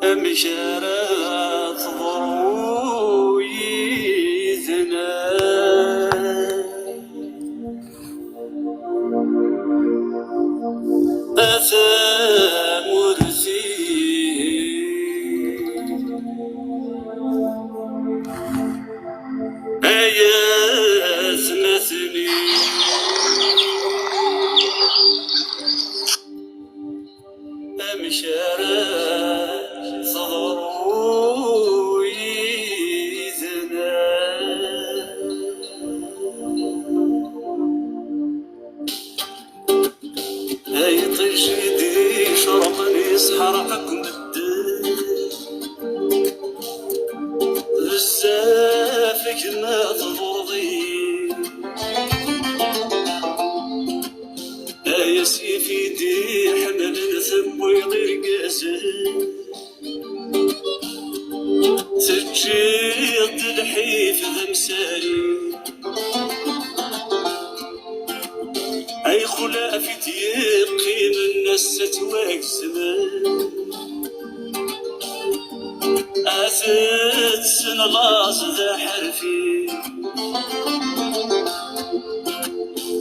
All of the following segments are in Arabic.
أمشارات ضرويتنا أتى مرسي آيات مثلي أمشارات ضرويتنا هاي طيشدي شربني سحرقكم بزافك ما تضرضي يا سيفي دي حمل ثم يطير قاسي تجيط الحيف ذا مساري اي خلا في تيقي من الناس تواكسمان أثت سن لاص ذا حرفي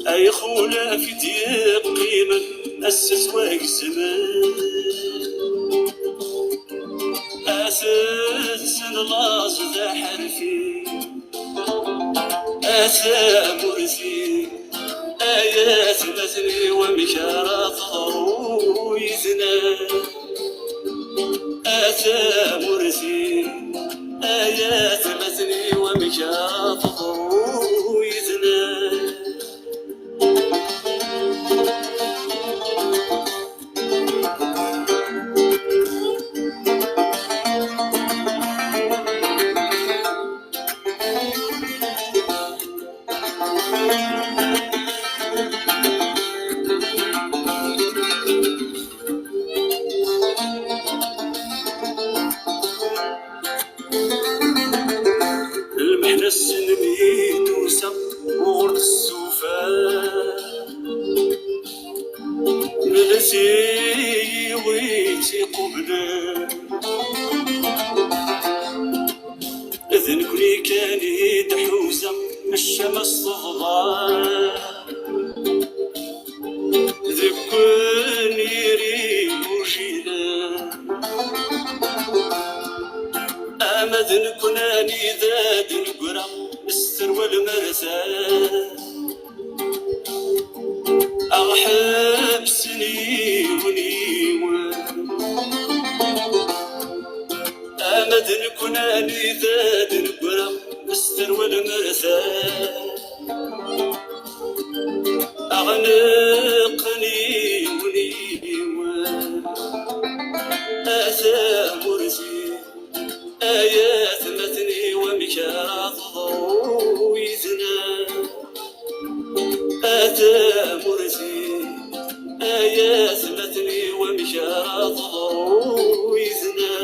أي خولا في ديقي من أسس واقسمان أثت سن لاص ذا حرفي أتى مرثي آيات مثلي ومشارات ضرويتنا أتى مرثي آيات مثلي ومشارات ضرويتنا المحنة السنميت وسق وغرد السوفان ملسي ويتي قبله إذن كوني كان يدحوزة الشمس صغار ذكرني ريم وجيلان أمد نكوناني ذات القرى السر والمرسال أغحب سني ونيوان أمد نكوناني ذات القرى السر والمرسال أغنقني ونيوان أتى مرسي آيات مثني ومشارات ضرويتنا أتى مرسي آيات مثني ومشارات ضرويتنا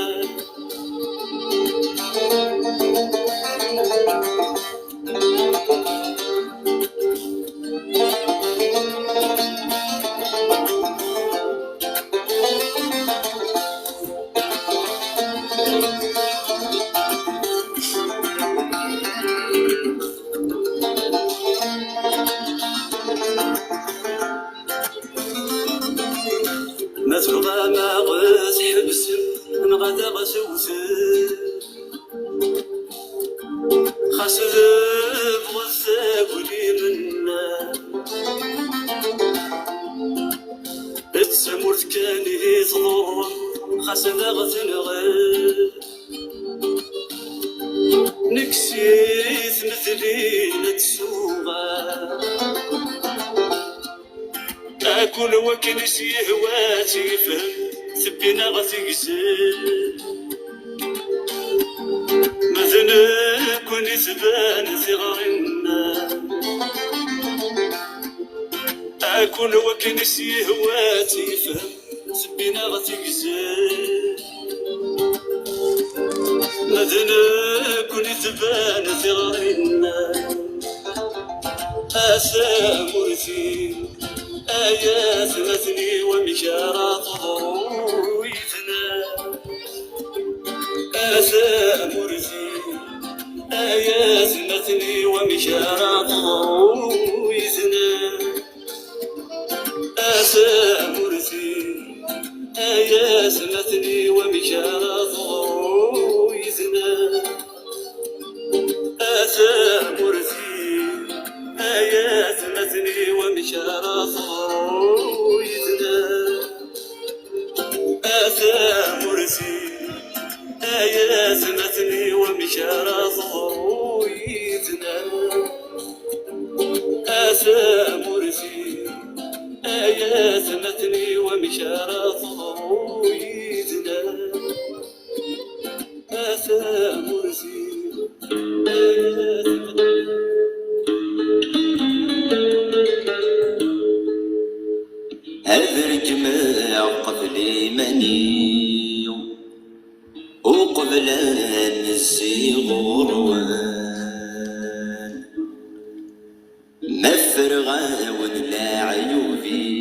مثلها ما غاس حبس نغدا غسوسه خسر بغثاك ولي منا التسمرت كان يتضر خسر غتنغل نكسيت مثلي نتسوغا أكون وكنس يهواتي فهم ثبينا غتقزل مثلا كون يثبان ثغرنا أكون وكنس يهواتي فهم ثبينا غتقزل مثلا كون يثبان ثغرنا أسى مرثي آيات مثني ومشارات ضرويتنا آثام مرسي آيات مثني ومشارات ضرويتنا آثام مرسي آيات مثني ومشارات ضرويتنا آثام مرسي آيات مثني ومشارات ضرويتنا آثام مرسي آيات مثني ومشارات ضرويتنا آثام مرسي آيات مثني ومشارات ضرويتنا آثام مرسي آيات هذا الجماع قبل مني وقبل نزي غروان مفرغا ولا عيوبي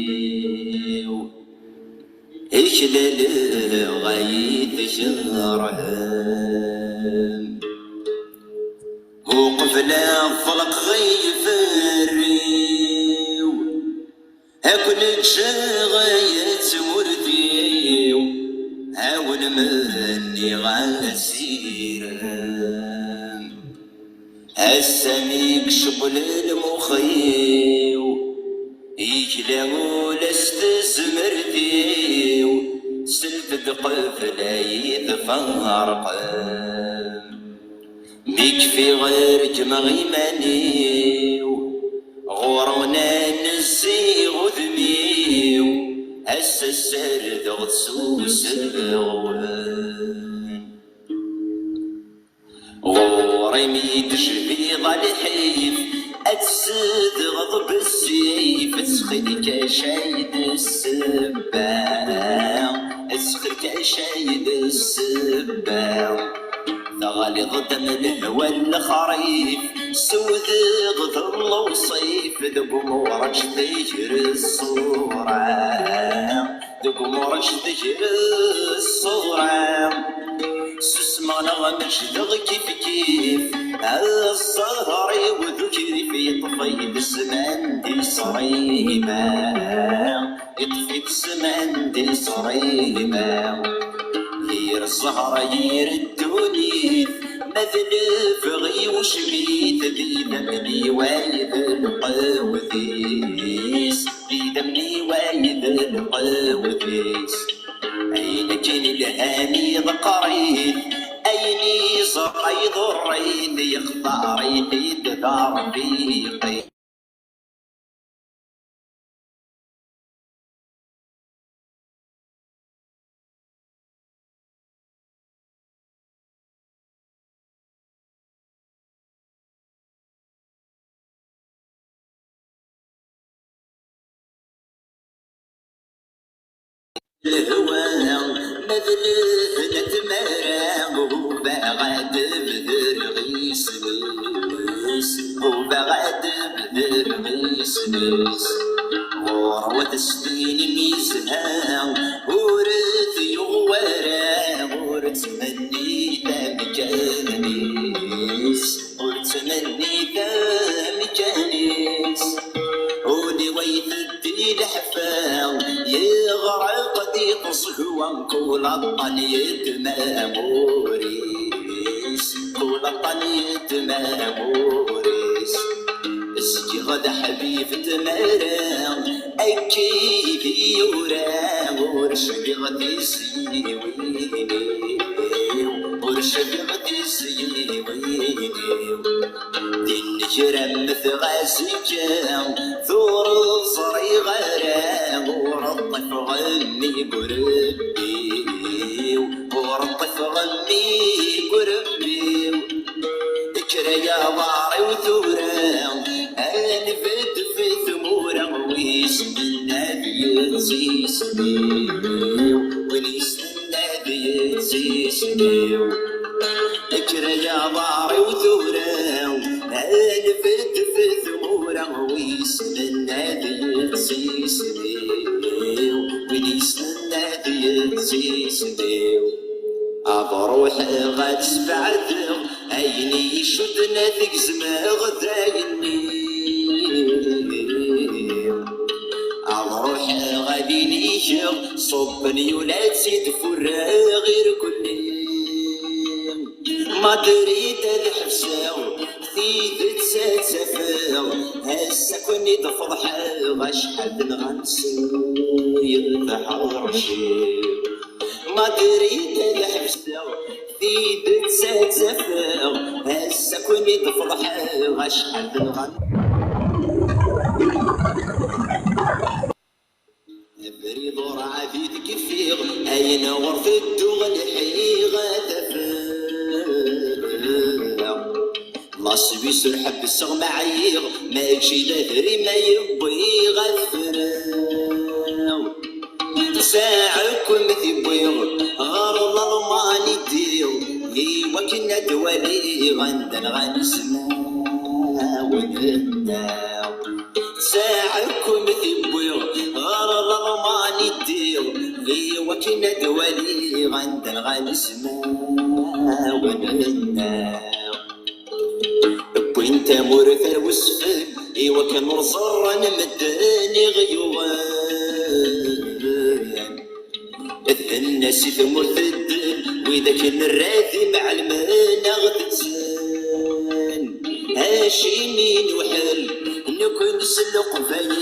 إشلال غاية شهران وقبل الفلق غيف الريو هاكن شغاية مردي هاون مني غاسيران هساميك شبل المخيو يجلاو لاستزمردي سلت دقفلا يتفارقان ميك في غير جمغي مانيو غورونا نسي غذميو هسا السرد غتسوس الغوان غوري ميت شبيض الحيف اتسد غضب السيف تسخدك شايد السباع تسخدك شايد السباع ثغالي ضدم الهوى الخريف سود غضل وصيف دقمورج تجر الصورة دقمورج تجر الصورة سسمع نغمش دغ كيف كيف الصهر وذكري في طفي بسمان دي صريمة يطفي بسمان دي صريمة غير الزهرة غير الدنيا مذلف غي وشميت ذي دمني وايد القوذيس ذي دمني وايد القوذيس أين كان الهاني ذقريت أيني صري ضريت يخضاري يدثار فيقي الهوى مذلف نتمرغ وبغاد بذر غيس نيس وبغاد بذر غيس نيس غروة سنين ميزها ورث يغورا ورث مني مجانيس ورث مني مجانيس ودي ويث الدين حفاو يغرق دي تصهوى كل الطنية ماموريس كل الطنية ماموريس اسجي غدا حبيب تمارا اكيد يورا ورشبي غدي سيويني ورشبي غدي سيويني دين جرم ثغاسجا ثور صري غرام ورطف غمي قربي ورطف غمي قربي ذكرى يا ضاري وثورا انفد في ثمورا ويسم النبي يزيسني ونيسم النبي يزيسني ذكرى يا ضاري وثورا انفد في ثمورا ويسنى يتسيسنيو وين يسنى يتسيسنيو أبروحي غاد سبعدو عيني يشدنا ذيك زماغ دايني أبروحي غادي نيجيو صبني ولا تزيد فرا غير كلي ما دريت الحبساو ثيد تسافاو هسا كوني تفضحا غشحال نغنسير تحرشي ما دريت الحبساو ثيد تسافاو هسا كوني تفضحا غشحال نغنسير بريد ورعافيت كفيغ أين ورث الدغل حيغة تفاق لاصبي سرحب السغم عيغ ما يكشي دثري ما يبغي غفراو ساعكم ثبيغ غرض الماني ديو هي وكنا دوالي غندن غنسمع ونهداو ساعكم ثبيغ غرض الماني ديو هي وكنا دوالي غندن غنسمع ونهداو وانت مرثر وسفل ايوا كان رزرا مداني غيوان الناس ثمر الدل واذا كان الراثي مع المانا غتتسان هاشمين وحل نكون نسلق فايل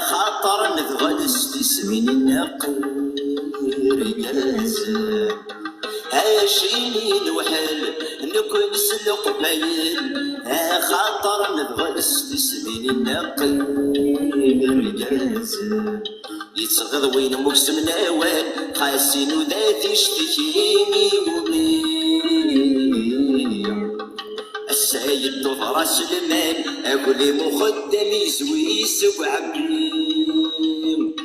خاطر نذغل استسمين النقير يازان هاشمين وحل نكون نسلق فايل خاطر نذغل استسمين النقير يازان يتصغض وين مقسم نوال خاسين وذات يشتكيني ومين السيد تظهر سلمان أقول مخدم يزويس وعبيم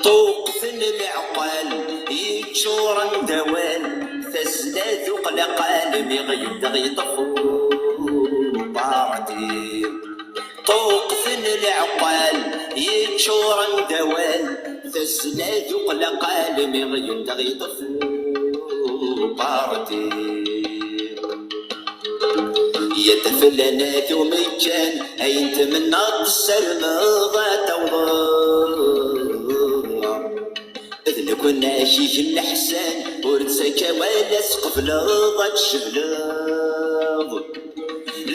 طوق ثن العقال يتشور دوال فزداد قلقال مغيب يطفو بارتي طوق ثن العقال يتشور دوال فزداد قلقال مغيب يطفو بارتي يتفلنات ومجان أين تمنى السرمضة توضر إذن كنا شيش الحسان ورتسكا ولا سقف لضة الشبلاض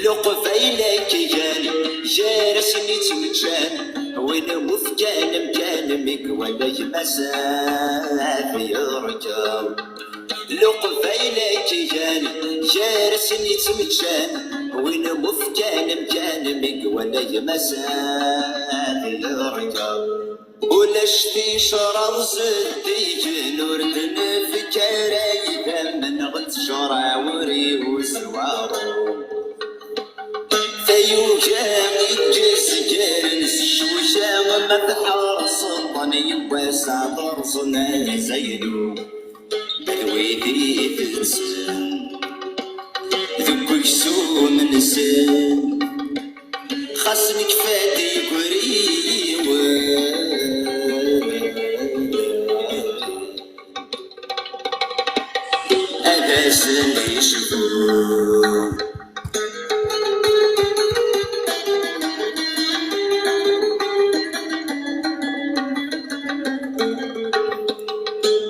لقفينا كيجاني جارس نتمجان وين مثجان مكان ميك ولا يمسا في رجال لقفينا كيجاني جارس نتمجان وين مفجان مكان ميك ولا يمسا في رجال ولا شتي شراب زدي نوردن في كرايدا من غد شراوري وزوارو فيوجا الجزجر الشوشا ومدحر سلطني واسع ضرسنا زينو بالويدي تنسن ذوك يسوم نسن خاصني كفاتي قريوان أباسن يشكرون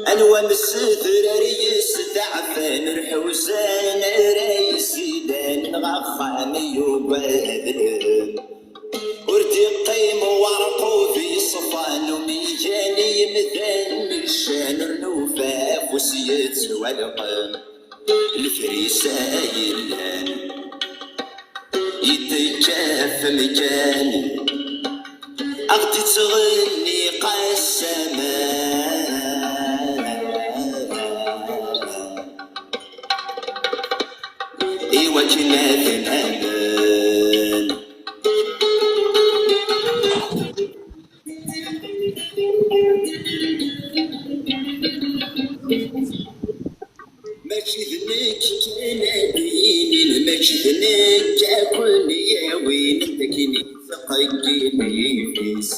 أنوى مسثر ريس تعفان الحوسان ريسي دان غخامي وبادرن وردي قيم ورقو في صفان وميجاني مثال الشان النوفاف وسيت والقم الفريسايلان يتكاف مكاني أغدي تغني قسمان إيوا كنا في الأمان ماشي ذنك كان بين مجدنك أكوني يا وين تكني سقيني فيس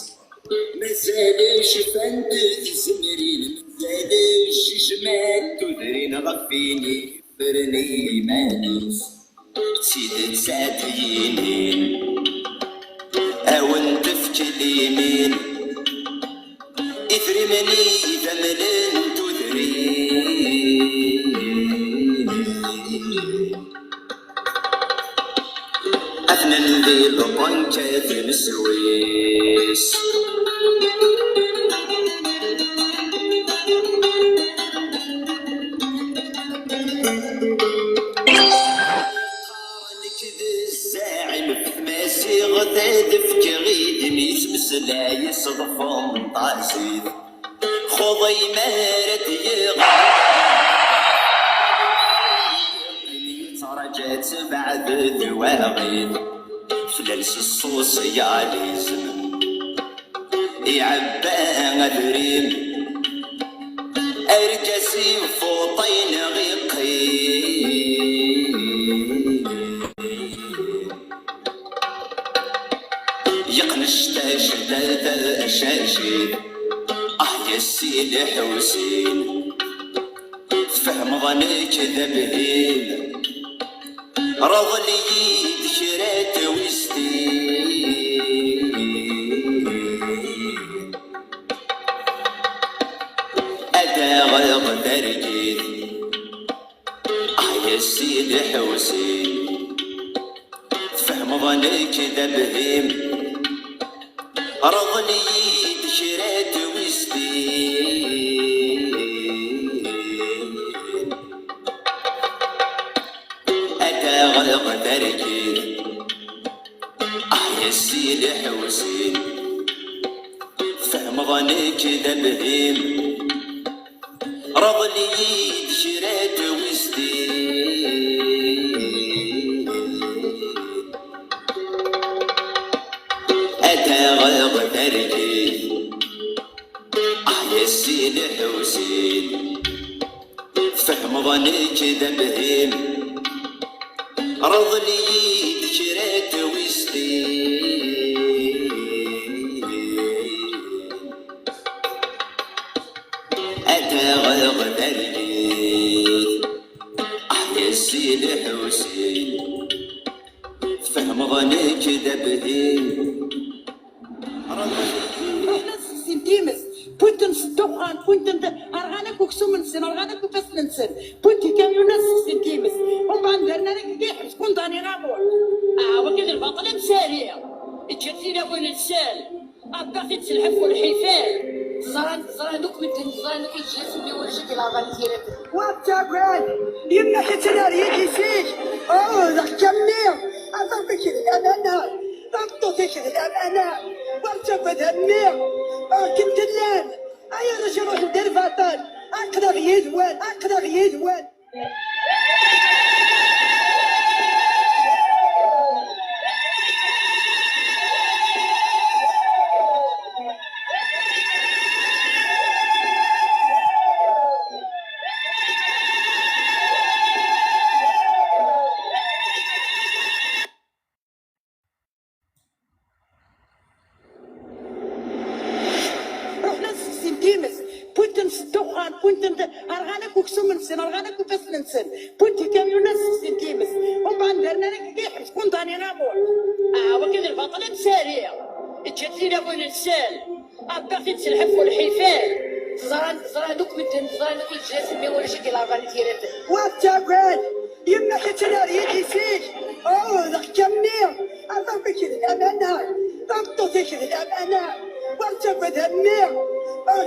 مازالش فانت تزمرين مازالش جمال تدرين غفيني فرني مانيس تسيد تساتينين أو انت في اليمين إثري مني ثمن تدرين أثنى ذي البنكة السويس غداد غيد ميس لا يصدفون طاسيد خذي مارد ترجات بعد ذواغيد فلالس السوسياليزم يعبا غدريم ارجسي فوطين غيقين يقنش تاشداد أشاشين يا سيدي حوسين فهم غنيك ذبهين رضلي ذكرات وستين أدا غيظ درجين يا سيدي حوسين فهم غنيك ذبهين رضلي دشرات وستين أتا غلق درجين يا سيدي حوسين فهم غنيك ذبهيم رضلي دشرات وستين أتا غلق درجين يا سيدي حوسين فهم ظنيك ذبهيم رضلي ذكرات وستين أتا غلق درجين يا سيدي حوسين فهم ظنيك ذبهيم سنتيمس بوتن ستوخان بوتن أرغانك وكسومن سن أرغانك وكسلن سن بوتي كم يونس سنتيمس هم عندنا لك يحبس كون داني رامول وكذا البطل مسارية الجزيرة وين السال أبغي تلحف والحفال زران دوك يجلس اللي هو الشكل أرغاني زيرت وابتاقوان يمنا حتنا ريجيسيك ذاك كمير أضربك الأمانة ضبطتك الأمانة وارتبت همير كنت اللان أيا رجل روح ندير فاطان أقدر يدوان بوتن ستوخان بوتن أرغانك وكسومن سن أرغانك وكسلن سن بوتي كم يونس سنتيمس هم عندنا لك يحبس كون داني رامول وكذا البطل مسارية الجزيرة وين السال أبغي تلحف والحفال زران دوك يجلس اللي هو الشكل أرغاني زيرت وابتاقوان يمنا حتنا ريجيسيك ذاك كمير أضربك الأمانة ضبطتك الأمانة وارتبت همير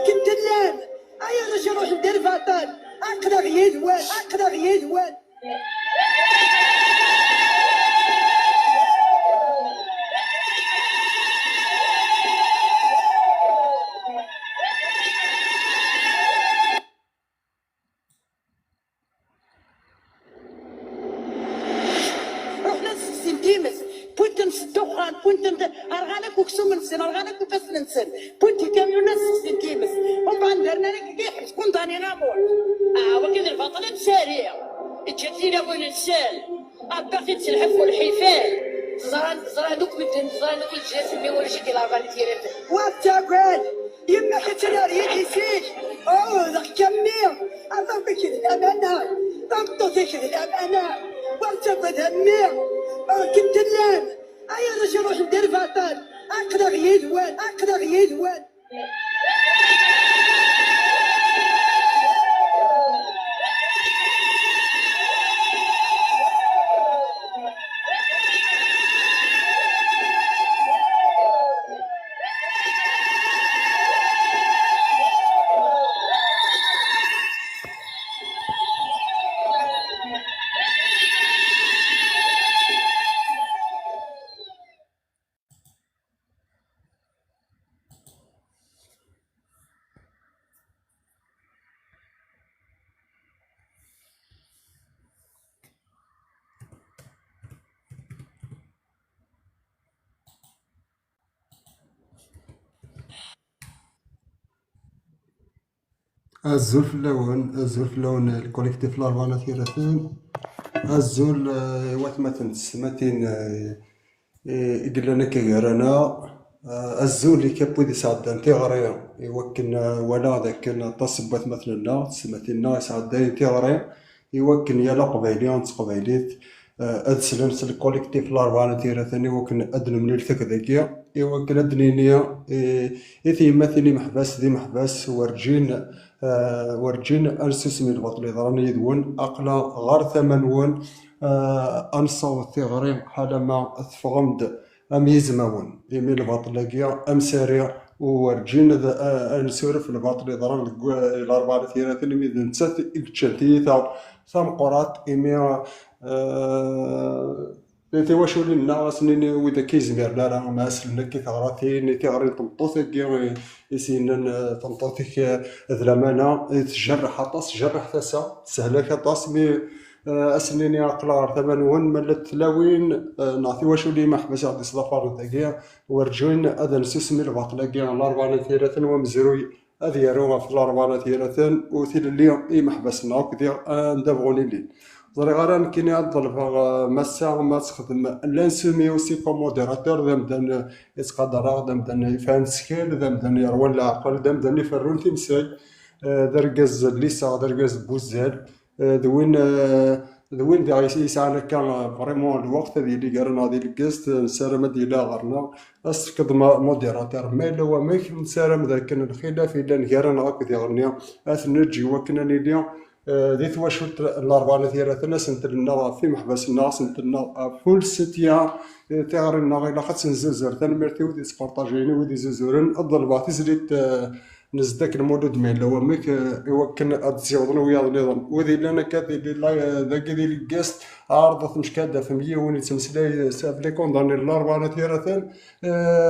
كنت اللان أيا رجل روح ندير فاطان أقدر يدوان سنتيمس بوتن ستوخان بوتن أرغانك وكسومن سن أرغانك وكسلن سن بوتي كم يونس سنتيمس هم عندنا لك يحبس كون داني رامول وكذا البطل مسارية تشدينا وين نسال أبغي تلحف والحيفان زرا دوك مدن زرا دوك الجاسم ما ولا شي ديال العبان تيرات واتاكل يما كتنا ريدي سيج ذاك كمير أنا بكذا الأمانة ضبطتك الأمانة وارتفد همير كنت اللام أيا رجل روح ندير فاطان أقدر يدوان الزول في اللون الكوليكتيف لارفانا ثلاثين الزول وقت ما تنسمتين إقلنا كيرانا الزول اللي كابودي سعدان تيغريا يوكن ولا ذاك تصبت مثلنا سمتنا سعدان تيغريا يوكن يلا قبيليان تقبيليت أدسلنس الكوليكتيف لارفانا ثلاثين يوكن أدن من الثك ذاكيا يوكن أدنينيا إثي مثلي محباس ذي محباس ورجين أنسسمي البطل ضراني يدون أقلا غار ثمنون أنصو ثغرين حالا ما أثفغمد أم يزمون يمي البطل أم سريع ورجين أنسورف البطل ضران الأربعة ثلاثين ميد نسات إكتشتي ثم قرات إمي تيواشو لنا سنين وإذا كيزمير لا راه ما سلنا كي ثغراتين تيغري طمطوثك يسينن طمطوثك ذلمانا تجرح طاس جرح ثاسا سهلة كطاس مي أسنين أقلا ثمنون ملت تلاوين نعطي واشو لي محبس عدي صدفار ذاكيا ورجوين أذا نسسمي البطلاكيا الأربعة ثلاثين ومزروي هذه يروها في الأربعة ثلاثين وثيل اللي محبسنا وكذا ندبغوني الليل ضريغاران كيني عضل مسا ما تخدم لانسومي اوسي كو موديراتور ذا مدن يتقدر ذا مدن يفهم سكيل ذا مدن يروى العقل ذا مدن يفرون تمساي دركز ليسا دركز بوزال ذوين دا يسعنا كان فريمون الوقت هذه اللي قالنا هذه الكاست نسالم ديلا غرنا اسفكد موديراتور مالا هو ماك نسالم ذاك الخلاف الا نكارنا هكذا غنيا اثنجي وكنا نيليا ذي تواشوت الأربعة ثلاثة سنتلنا في محبسنا سنتلنا فول ستيا تغرنا غير خاص نزوزر تنمرتي ودي سبارطاجيني ودي زوزورن الضربة تزريت نزدك المولود مين لو ميك يوكن ادزيوضن ويا نظام وذي لنا كذي اللي ذاك ذي الجست عرضت مش كاده في مية وني تمسلاي ساف لي كوندوني الأربعة ثلاثة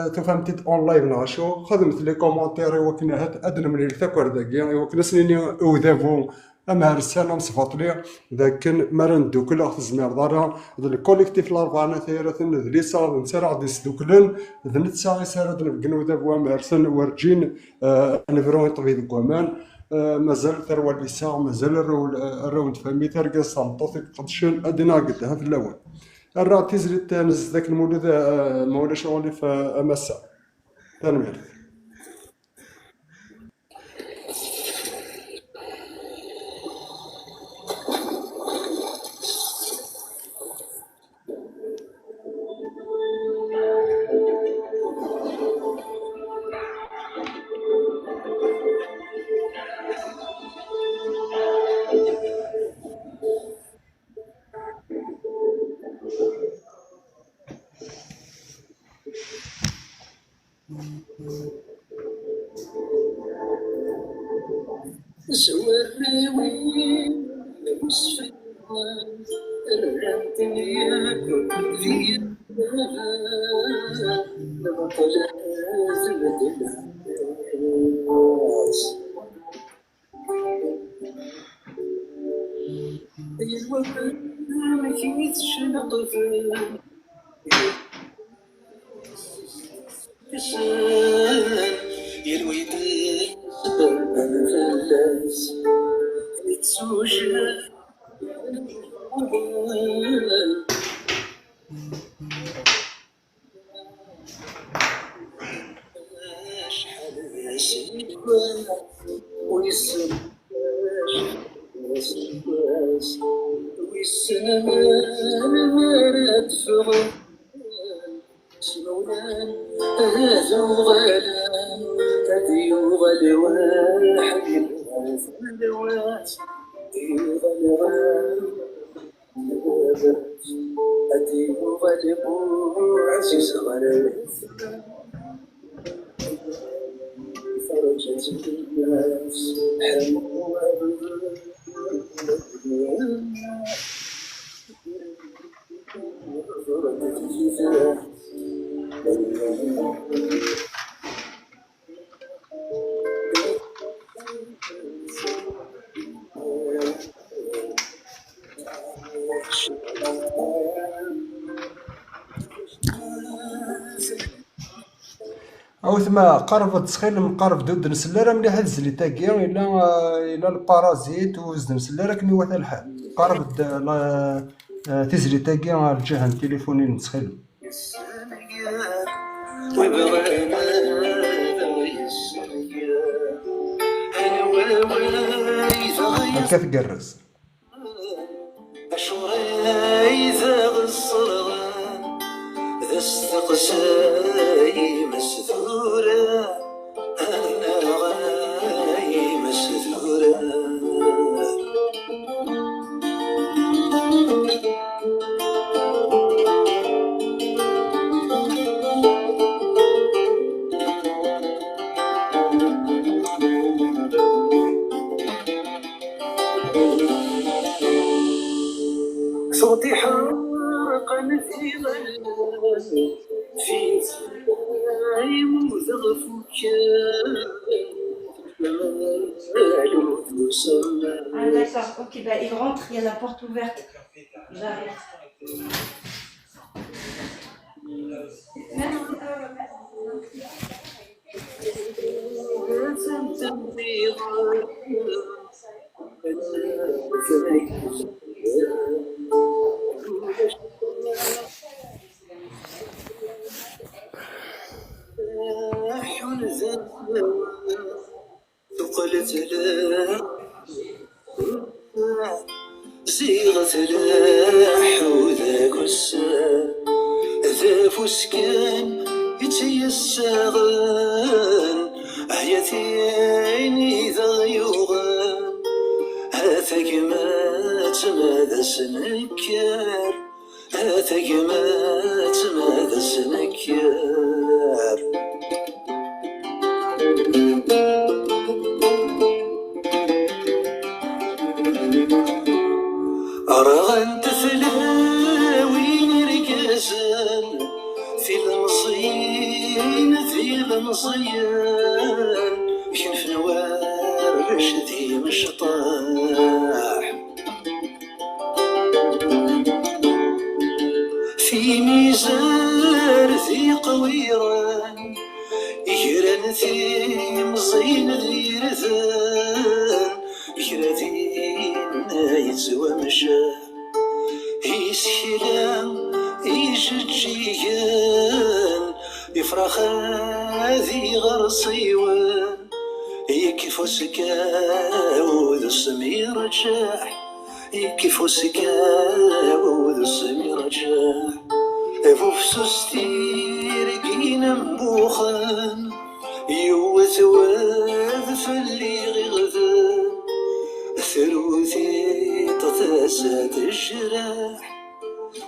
تفهمتي اونلاين ناشو خدمت لي كومونتير يوكن هاد ادنى من الثكر ذاك يوكن سنيني وذافو أما هرسانا مصفاطلي لكن مرن دوكل زمير دارا الكوليكتيف الأربعة ثلاثة ذلي صار نسرع ديس دوكلن ذ نتساعي سارد نبقنو ذا بوام هرسن ورجين نفرون طبيب قوامان مازال ثروة اللسان مازال الراوند فامي ترقص صمتوثي قدشن أدنا قدها في الأول الرا تزريت نز ذاك المولود مولا شغلي في أمسا تنمير زورني وصفي الرمتني في نبطل زمد الناس الوفا ما كيتش نطفل يلوي الناس يتسوجد أو ثما قرب تسخيل مقرب دود نسلارة مليح هاد الزليتاكيا إلا البارازيت وزد نسلارة كني واثا الحال قرب تزليتاكيا الجهة التليفوني نتسخيل هكا تقرز استقساي مسثورة أنا غاي مسثورة صوتي حرقا في ظلام في سايم وزغفك Ah d'accord, ok, bah il rentre, il y a la porte ouverte. J'arrive. ثقلت لا زيغت لاح وذاك السار ذا فسكان يتيساغن عياتي عيني ذا يغان هاثك ما تماذا سنكار هاثك ما تماذا سنكار أرغن تفلاوين ركازن في المصين في المصيان كنف نوار رشدي مشطاح في ميزان ذي قويران يجران ذي مصين ذي رذان يجران يتسوى مشاه يسهلان يججيان يفرخ هذي غرصيوان يكفو سكاو ذو السمير جاح يكفو سكاو ذو السمير جاح فوفسوستير كينا مبوخان يوث واذ فاللي غغذان ثروثي تثاسات الجراح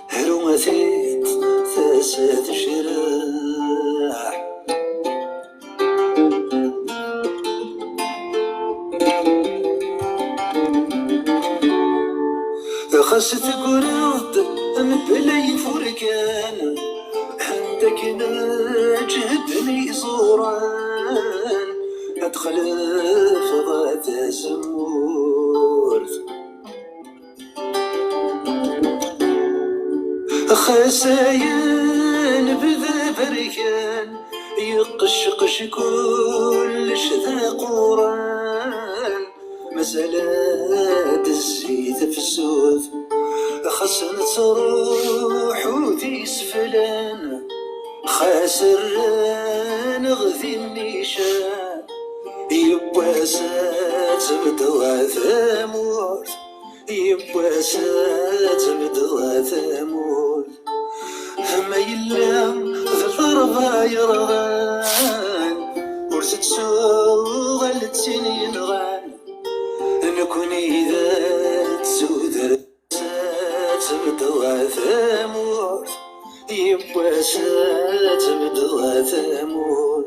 هرومثيت ثاسات الجراح خاصة قرض مبلي فركان عندك نجهدني زوران أدخل فضات زمورث خساين بذا بركان يقشقش كلش ذا قران مسألة الزيت في السوث خسن تروح وذي سفلان خاسر نغذي النيشان يبواسات بدوا ثمور يبواسات بدوا ثمور ما يلام ذا الضربة يرغان ورثة سوغ التنين غان نكون إذا تسودر بدوا ثمور يبواسات بدوا ثمور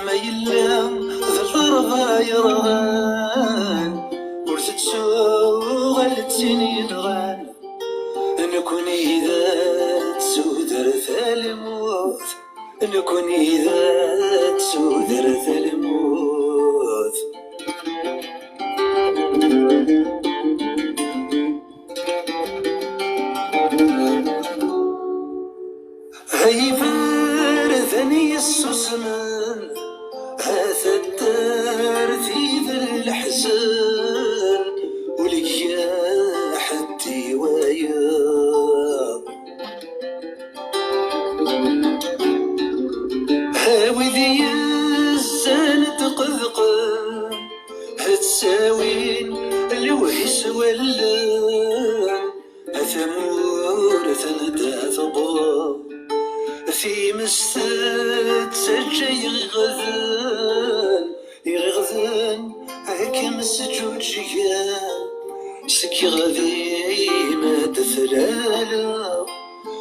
ما يلام ذا الضربة يرغان ورثة سوغ التنين غان نكون إذا تسودر الموت نكون إذا تسودر الموت هاي بردني السوسمن هذا الدار في ذا الحزن وليا حدي ويا هاوي ذي الزان تقذقن هتساوين الويس واللان أثمور ثندا ثبور في مستد سجى يغذن هيك مسجود جيان سكي غذي ما تثلالا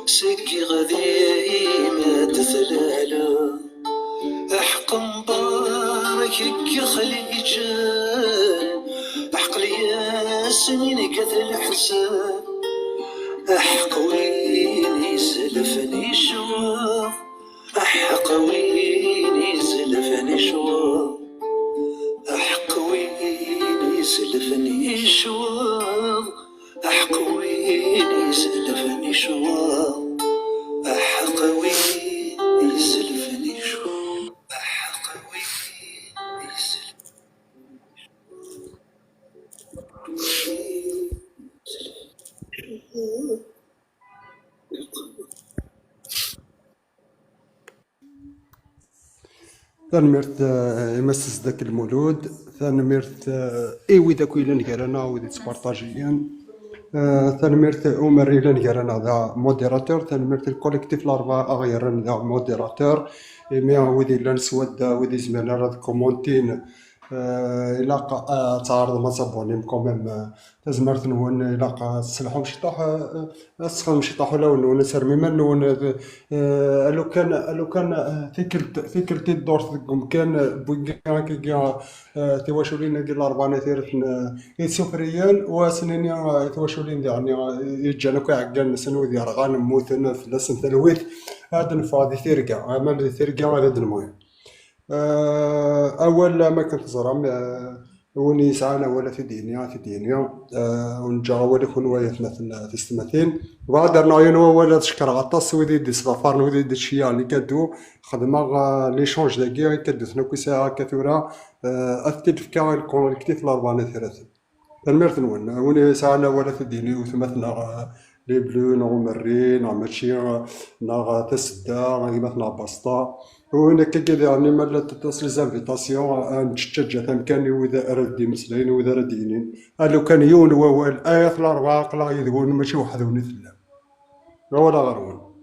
سكي غذي ما تثلالا أحق مبارك خليجان أحق لي سنين كث الحسان أحق وين سلفني شواف أحق وين سلفني شواف أحق وين سلفني شواف أحق وين سلفني شواف أحق وين سلفني شواف أحق وين ثانميرت يمسس ذاك المولود ثانميرت إيوي ذاك إلا نكرنا وذي تسبارطاجيان ثانميرت عمر إلا نكرنا ذا موديراتور ثانميرت الكوليكتيف الأربعة أغيرن ذا موديراتور إمي وذي إلا نسود وذي زمالا راه كومونتين إلا تعارض ما صابوني كوميم تزمرت نون إلا تسلحو شطاح أسخن شطاح ولا نون سرمي من نون لو كان فكرتي الدور تقوم كان بوكا كي تواشولين ديال الأربعة تيرتن سفريان وسنين تواشولين يعني يجانا كعقان سنو ديال غانم موثنا في لسن تلويت هذا نفاضي ثيركا عمل ثيركا هذا المهم أول ما كنت زرام وني سعانا ولا في دينيا ونجا ولا كون وياتنا في السماتين وبعد رنايون ولا تشكر غطاس ودي دي صفارن ودي دي الشيا اللي كادو خدمة ليشونج داكيا كادو ثنا كي ساعة كثورة أثبت في كاع الكوليكتيف الأربعة ثلاثة تنميرت وني سعانا ولا في ديني وثمثنا لي بلو نغ مري نغ ماشي نغ تسدا مثلا باستا وهنا كذا يعني مالا تتصل زانفيتاسيون نتشجع ثمكاني وإذا أراد مسلين وإذا أراد دينين لو كان يون وهو الآية الأربعة قلا يذكرون ماشي واحد ونثلا ولا غيرون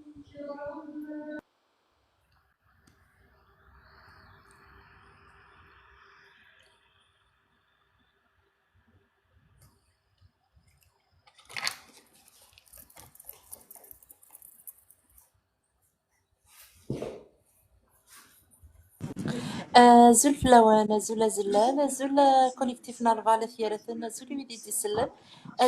زول فلاوان زول زلال زول كوليكتيف نارفال ثيارثنا زول يويدي ديسلان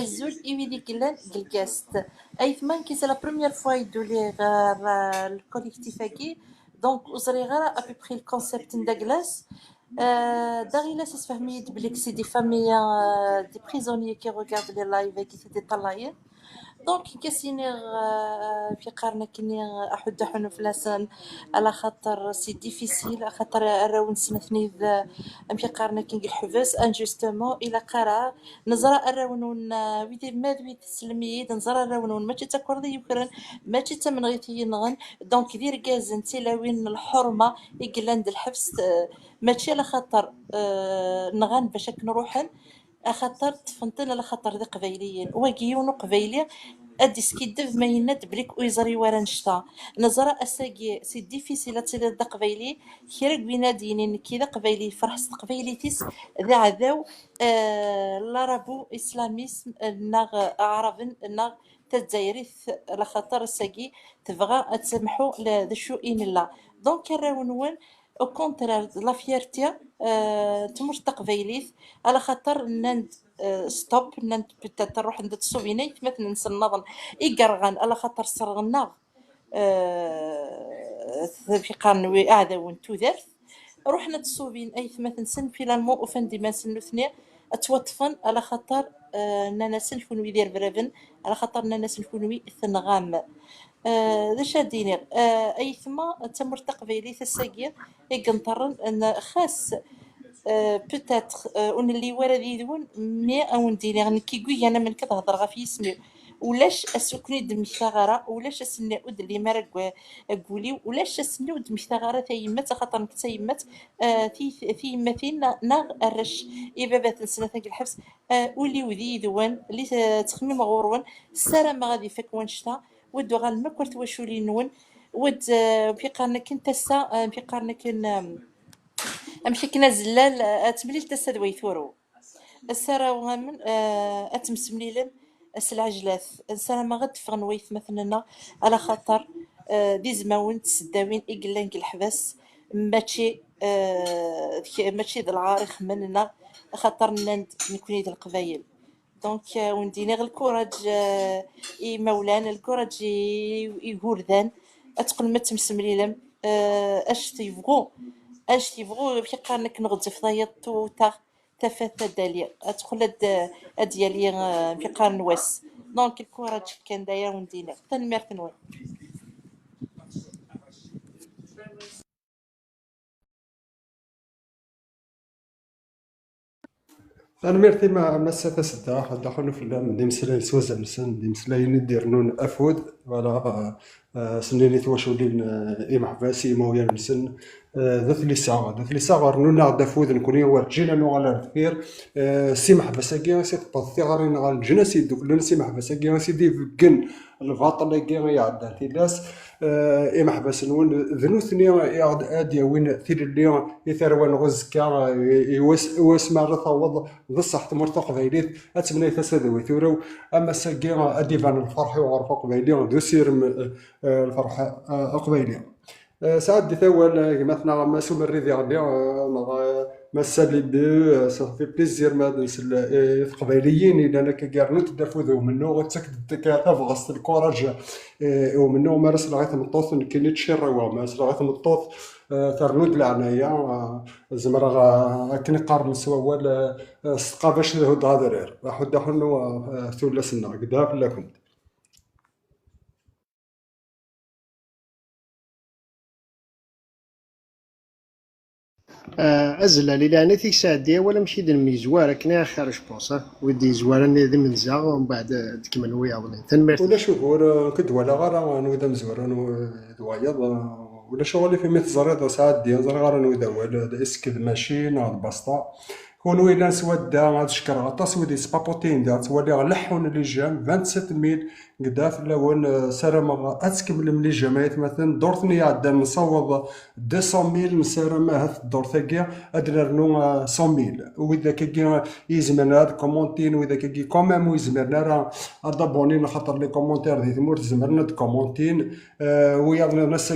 زول يويدي قلان قلقاست ايثمان كي سي لا بروميير فوا يدولي غير الكوليكتيف هاكي دونك وزري غير ابيبخي الكونسيبت نداكلاس داغيلاس اسفهميت بليك سي دي فاميا دي بريزونيي كي روغارد لي لايف كي سي دي طلايين دونك كاسيني في قارنا كني احد حنو فلاسن على خاطر سي ديفيسيل، على خاطر الراون سنثني في قارنا كنقل الحفاز انجستومون الى قرا نزرا الراون ويدي ماذ تسلميد نزرا الراون ماشي تاكوردي يكرن ماشي تمن غيتي ينغن. دونك دير كازن تيلاوين الحرمه يقلاند الحبس ماشي على خاطر نغان باش نروحن خاطر تفنطن على خاطر ذي قبايليين واقيون قبايلي ادي سكيدف ما يناد بريك ويزري ورا نشتا نزرا اساقي سي ديفيسيل تسير ذا قبايلي كيرك بينادينين كذا قبايلي فرح قبايلي تيس ذا عذاو لارابو اسلاميسم ناغ عرب ناغ تزايريث على خاطر ساقي تبغى تسمحوا لذا شو ان لا. دونك الراونون او كونترار لا فيرتي تمر تقبايليث على خاطر نند ستوب نند بتا نروح عند السوفينيت مثلا نصنضن يقرغن على خاطر صرغنا في قرن اعداون توذرث روحنا السوفين اي مثلا سن فيلالمون وفندي ما سن اثنين اتوطفن على خاطر نانا سنفون ويدير برافن على خاطر نانا سنفون وي ثنغام ذا شادينير اي ثما تمر تقبايلي الساقيه يقنطرن ان خاص بوتيتر اون اللي ورا ديدون مي او ندير يعني كيقول انا من كتهضر غا في اسمي ولاش اسكني دم ثغره ولاش اسني ود اللي مرق قولي ولاش اسني ود ثغره تيمت خاطر تيمت في مثين ناغ الرش بابات سنه الحبس ولي وذي دوان اللي تخميم غورون السلام ما غادي فك وانشتا ودو غال ما كرت وشولي نون ود في قرن كنت تسا في قرن كن امشي كنا زلال اتمليل تسا دوي ثورو السرا وغامن اتمسمليلم العجلات السلام ما غد فغنويث مثلا على خاطر دي زماون تسداوين اقلان الحبس ماشي ماشي ذا العارخ مننا خاطر نند نكوني ذا القبايل. دونك ونديني غير الكوراج اي مولانا الكوراج يغوردان اتقل ما تمسمليلم اش تيبغو في قارنك نغزف ضيط وتا تفاثة داليا ادخل اديالي في قارن واس. دونك الكوراج كان داير وندينا تنمرت نوي. انا ميرتي ما مسافه سدا دخلوا في اللام دي مسلا سوازا مسن دي مسلا يندير نون افود ولا سنيني تواشولين اي محباسي مويا مسن ذات لي ساعه نون غدا فود نكوني ورجينا نو على الخير سي محبساكي سي طبطي غارين على الجناسي دوك سي محبساكي سيدي بكن الفاطله كي يعدى تيلاس اي محبس نون ذنوثني ادي وين ثير اللي يثروان غزكا يواس مره ثوض بصح تمرتق فايليت اتمنى تسدوي ثورو اما ساكي ادي فان الفرح وعرف قبيلي دوسير الفرح قبيلي ساعات دي ثول مثلا ما سوم الريدي غادي ما سالي بو صافي بليزير ما نسل القبيليين الا انا كيرنوت دافوذو منو غتسكت كتبغص الكوراج ومنو مارس لغايه مطوط كاين تشيروا مارس لغايه مطوط ترنود العنايه زمرا كني قارن سوا السقا باش هود غادر واحد حنو ثلثنا قدا لا كنت أزلة لأن تيك ساعدية ولا مشي دنمي زوارة كنا خير جبونس ودي زوارة ندي من زاغ ومن بعد تكمل ويا ظلين تنمرت ولا شوف ولا كدولا غارة نودا مزورة دوايض ولا شغلي في مثل زريض ساعات ديال زريض غارة نودا ولا اسكد ماشي ناض بسطة كونو إلا نسودا غاد شكر غطاس ودي سبابوتين ديال تولي غلحون اللي جام 27000 قدا في الاول سرما اتكمل ملي جمعيت مثلا دورتني عدا نصوب 200000 مسارما هاد الدور ثاقيا ادرنو 100000 واذا كي يزمرنا هاد كومونتين واذا كي كومام ويزمرنا راه ادابوني خاطر لي كومونتير دي ثمور زمرنا كومونتين ويا ناس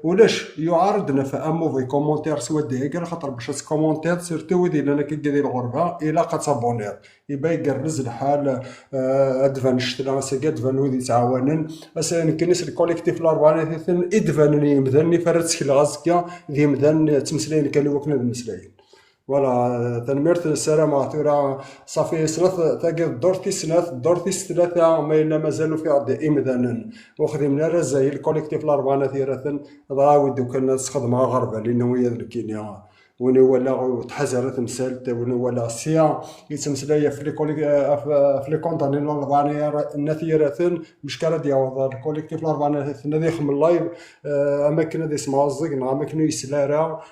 ولاش يعارضنا في امو كومونتير سوا داير خاطر باش كومونتير سيرتو ودي لنا كي دير الغربه الا قتصابونير يبقى يقرز الحال ادفان شتلا ساكا ودي تعاونن مثلا كنيس الكوليكتيف الاربعه ادفانني مدني فرتك الغازكا ذي مدن تمسلاين كانوا وكنا المسلاين فوالا تنمرت السلامة ترى صافي سنة تاقي دورتي ثلاثة ما إلا مازالوا في عدي إمذانا وخدمنا من الرزاي الكوليكتيف الأربعة ثيرة ضاوي دوكا الناس خدمة غربة لأنه هي الكينيا وين ولا تحزر تمثال وين ولا سيا يتمثل في في لي كونتاني الأربعة نثيرة مشكلة ديال الكوليكتيف الأربعة ثنا يخدم لايف أماكن هذه يسمعوا الزق أماكن يسلارا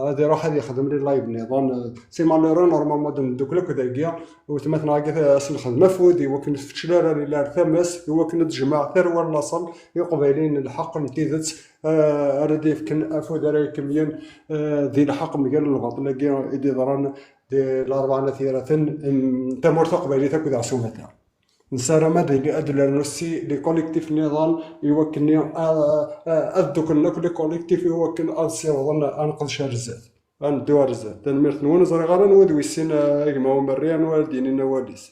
هذه راح هذه يخدم لي لايف نظام سي مالورو نورمالمون دوك لك داكيا وتمثل هكا سنخدم مفودي وكن في تشلارا لي ثمس هو كنا تجمع ثروة النصل يقبلين الحق نتيذت رديف كن أفود راي كميان ذي الحق مجال الغط لاقي إدي ضران دي الأربعة نثيرة تمر تقبلي تاكد عسومتها نسارة مدى أدلة نفسي لكوليكتيف نظام يوكلني أذوك النك لكوليكتيف يوكل أنسي وظن أنقذ شارزات أن دوار زات تنمرت نون زري غالا نودوي السين إجمع ومريان والدين نواليس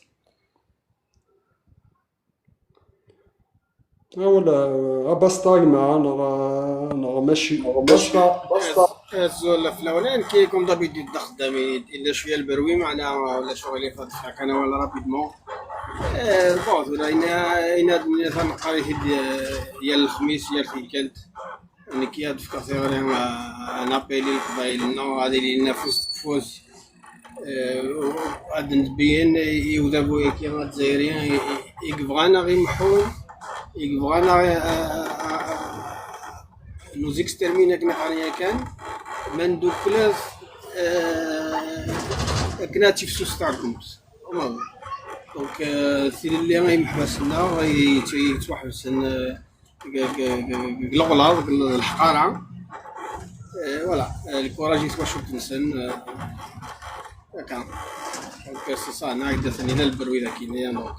ولا بسطا معانا ماشي بسطا الزول في الاولين كيكون ضبيط الخدام الا شويه البروي معنا ولا شغل فاتح كان ولا رابيدمون بون ولا اين تنقري هي الخميس هي الكلت يعني كي هاد فكرتي غير نابيلي القبايل نو هذه اللي نفس فوز غاد نبين يوذبوا كي الجزائريين يبغانا غير محول يبغانا نوز اكسترمينا كنا حاليا كان من دوك كلاس كنا تشوف ستاركمز دونك السيد اللي غاي محبسنا غاي يتوحبس الغلاظ الحقاره فوالا الكوراج يتوشو تنسن كان دونك سي صا انا قدرت لينا البروي ذاك دونك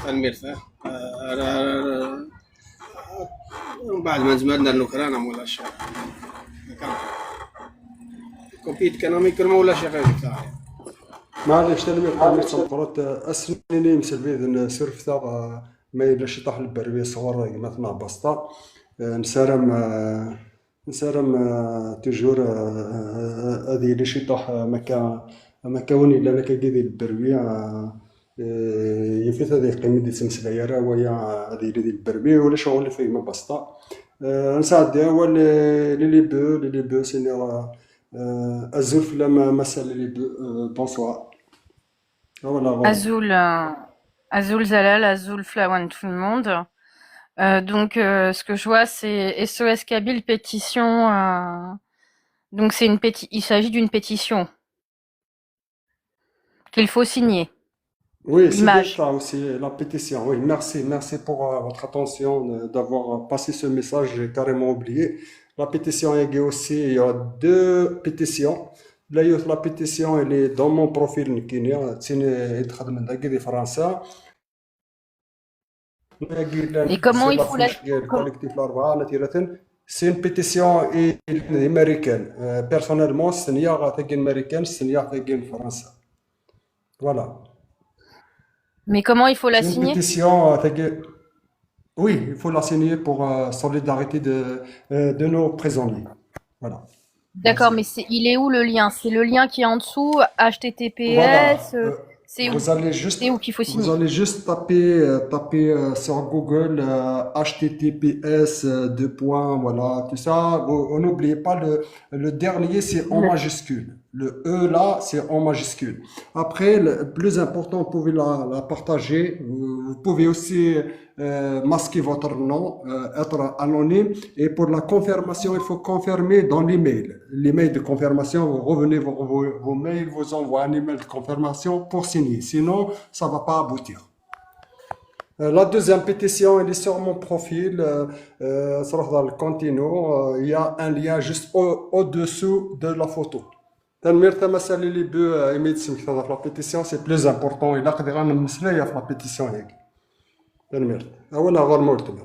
المرتاح بعد ما زمرنا الأوكران ولا شيء كان كوبيت كانوا ميكرو ولا شيء غير تاعي معليش تلميذ قبل تنقرت أسنيني مسلبي سيرف تاع ما يلاش يطيح البروي صغار مثلا بسطة نسارم تجور هذه اللي شي طاح مكا وني إلا كا كيدير البروي يفيت هذه قيمة دي سمسلايا ويا هذه اللي ديال البربي ولا شغل اللي فيه ما بسطة نساعد هو لي بو سيني أزول في لما مسألة لي بو بونسوار Azul, Azul Zalal, Azul Flawan, tout le monde. Donc, ce que je vois, c'est SOS Kabyle pétition. Donc, il s'agit d'une pétition qu'il faut signer. Oui, c'est bien L'image. ça aussi, la pétition. Oui, merci pour votre attention d'avoir passé ce message, j'ai carrément oublié. La pétition est aussi, il y a 2 pétitions. Là, la pétition, elle est dans mon profil Kenya, c'est français. Et comment il faut la... C'est une pétition américaine. Personnellement, c'est une américaine, c'est une française. Voilà. Mais comment il faut la C'est une signer? pétition, oui, il faut la signer pour solidarité de nos prisonniers. Voilà. D'accord, Merci. mais il est où le lien? C'est le lien qui est en dessous, Voilà. HTTPS, c'est où? Vous allez juste, C'est où qu'il faut signer? vous allez juste taper sur Google HTTPS deux points, voilà, tout ça. N'oubliez pas le dernier, c'est en majuscule. Le E là, c'est en majuscule. Après, le plus important, vous pouvez la partager. Vous pouvez aussi masquer votre nom, être anonyme. Et pour la confirmation, il faut confirmer dans l'email. L'email de confirmation, vous revenez vos mails, vous envoie un email de confirmation pour signer. Sinon, ça ne va pas aboutir. La deuxième pétition, elle est sur mon profil, dans le continu. Il y a un lien juste au-dessous de la photo. تنمير تمثل لي بو ايميت سميت في لا بيتيسيون سي بلوز امبورطون الا قدر انا نمسلايا في لا بيتيسيون هيك تنمير اولا غير مولتنا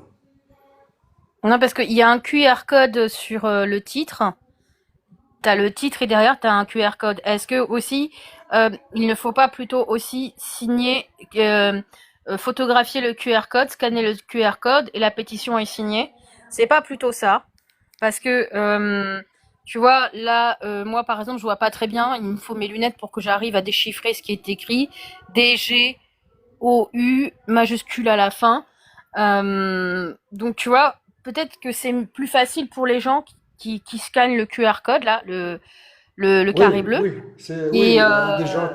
Non, parce qu'il y a un QR code sur le titre. T'as le titre et derrière t'as un QR code. Est-ce que aussi, il ne faut pas plutôt aussi signer, photographier le QR code, scanner le QR code et la pétition est signée? C'est pas plutôt ça, parce que Tu vois, là, moi, par exemple, je vois pas très bien. Il me faut mes lunettes pour que j'arrive à déchiffrer ce qui est écrit. DGOU majuscule à la fin. Donc, tu vois, peut-être que c'est plus facile pour les gens qui scannent le QR code, là, le carré Oui, bleu. oui, c'est, oui, Et il y a des gens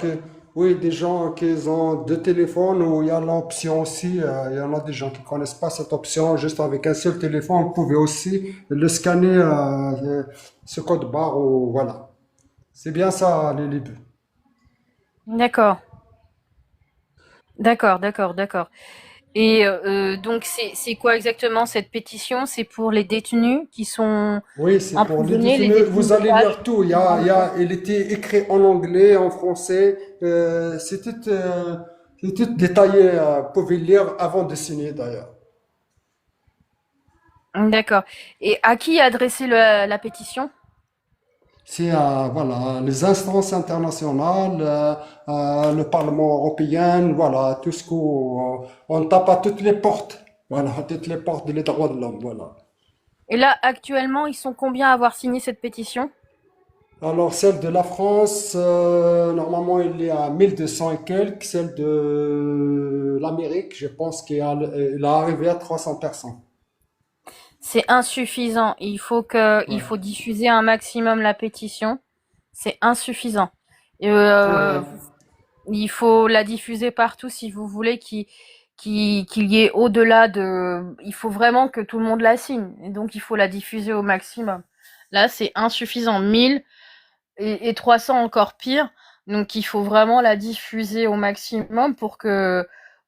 oui, des gens qui ont deux téléphones où il y a l'option aussi, il y en a des gens qui connaissent pas cette option, juste avec un seul téléphone, vous pouvez aussi le scanner, ce code barre ou voilà. C'est bien ça, les deux. d'accord, d'accord. Et donc, c'est quoi exactement cette pétition? C'est pour les détenus qui sont Oui, c'est pour les emprisonnés, les détenus. détenus Vous allez d'otages. lire tout. Il était écrit en anglais, en français. C'est tout détaillé. Vous pouvez lire avant de signer d'ailleurs. D'accord. Et à qui adresser la pétition? C'est voilà, les instances internationales, le Parlement européen, voilà, tout ce qu'on on tape à toutes les portes. Voilà, à toutes les portes des droits de l'homme. Voilà. Et là, actuellement, ils sont combien à avoir signé cette pétition? Alors, celle de la France, normalement, il est à 1200 et quelques. Celle de l'Amérique, je pense il a arrivé à 300 personnes. C'est insuffisant. Il Ouais. faut diffuser un maximum la pétition. C'est insuffisant. Et, Ouais. il faut la diffuser partout si vous voulez qu'il y ait au-delà de. Il faut vraiment que tout le monde la signe. Et donc, il faut la diffuser au maximum. Là, c'est insuffisant. 1000 et 300 encore pire. Donc, il faut vraiment la diffuser au maximum pour que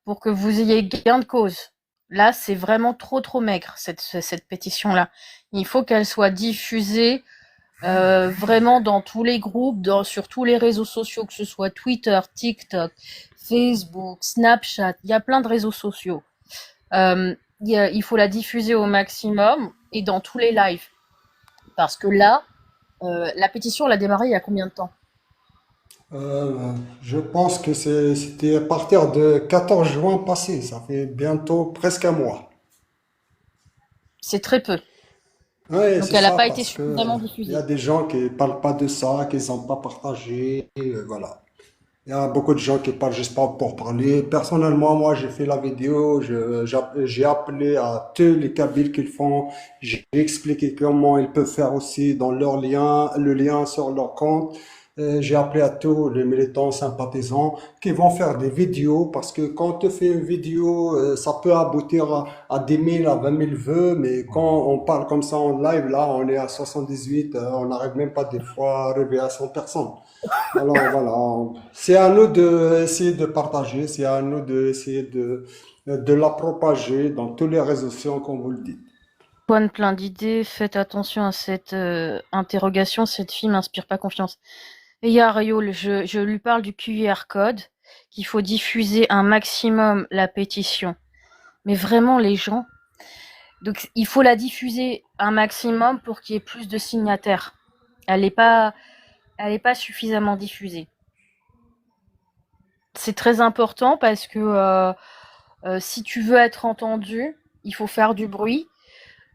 vous ayez gain de cause. Là, c'est vraiment trop maigre, cette pétition-là. Il faut qu'elle soit diffusée vraiment dans tous les groupes, sur tous les réseaux sociaux, que ce soit Twitter, TikTok, Facebook, Snapchat. Il y a plein de réseaux sociaux. Il faut la diffuser au maximum et dans tous les lives. Parce que là, la pétition, elle a démarré il y a combien de temps? Je pense que c'était à partir de 14 juin passé. Ça fait bientôt presque un mois. C'est très peu. Oui, Donc c'est elle n'a ça, pas été parce que suffisamment il y a diffusée. des gens qui parlent pas de ça, qui n'ont pas partagé, et voilà. Il y a beaucoup de gens qui parlent juste pas pour parler. Personnellement, moi, j'ai fait la vidéo, j'ai appelé à tous les Kabyles qu'ils font. J'ai expliqué comment ils peuvent faire aussi dans leur lien, le lien sur leur compte. J'ai appelé à tous les militants sympathisants qui vont faire des vidéos parce que quand tu fais une vidéo, ça peut aboutir à 10 000, à 20 000 vues, mais quand on parle comme ça en live, là, on est à 78, on n'arrive même pas des fois à arriver à 100 personnes. Alors voilà, c'est à nous d'essayer de partager, c'est à nous d'essayer de la propager dans tous les réseaux sociaux, comme vous le dites. Antoine, plein d'idées. Faites attention à cette interrogation. Cette fille m'inspire pas confiance. Et il y a Rioul, je lui parle du QR code, qu'il faut diffuser un maximum la pétition. Mais vraiment, les gens. Donc, il faut la diffuser un maximum pour qu'il y ait plus de signataires. Elle est pas suffisamment diffusée. C'est très important parce que si tu veux être entendu, il faut faire du bruit,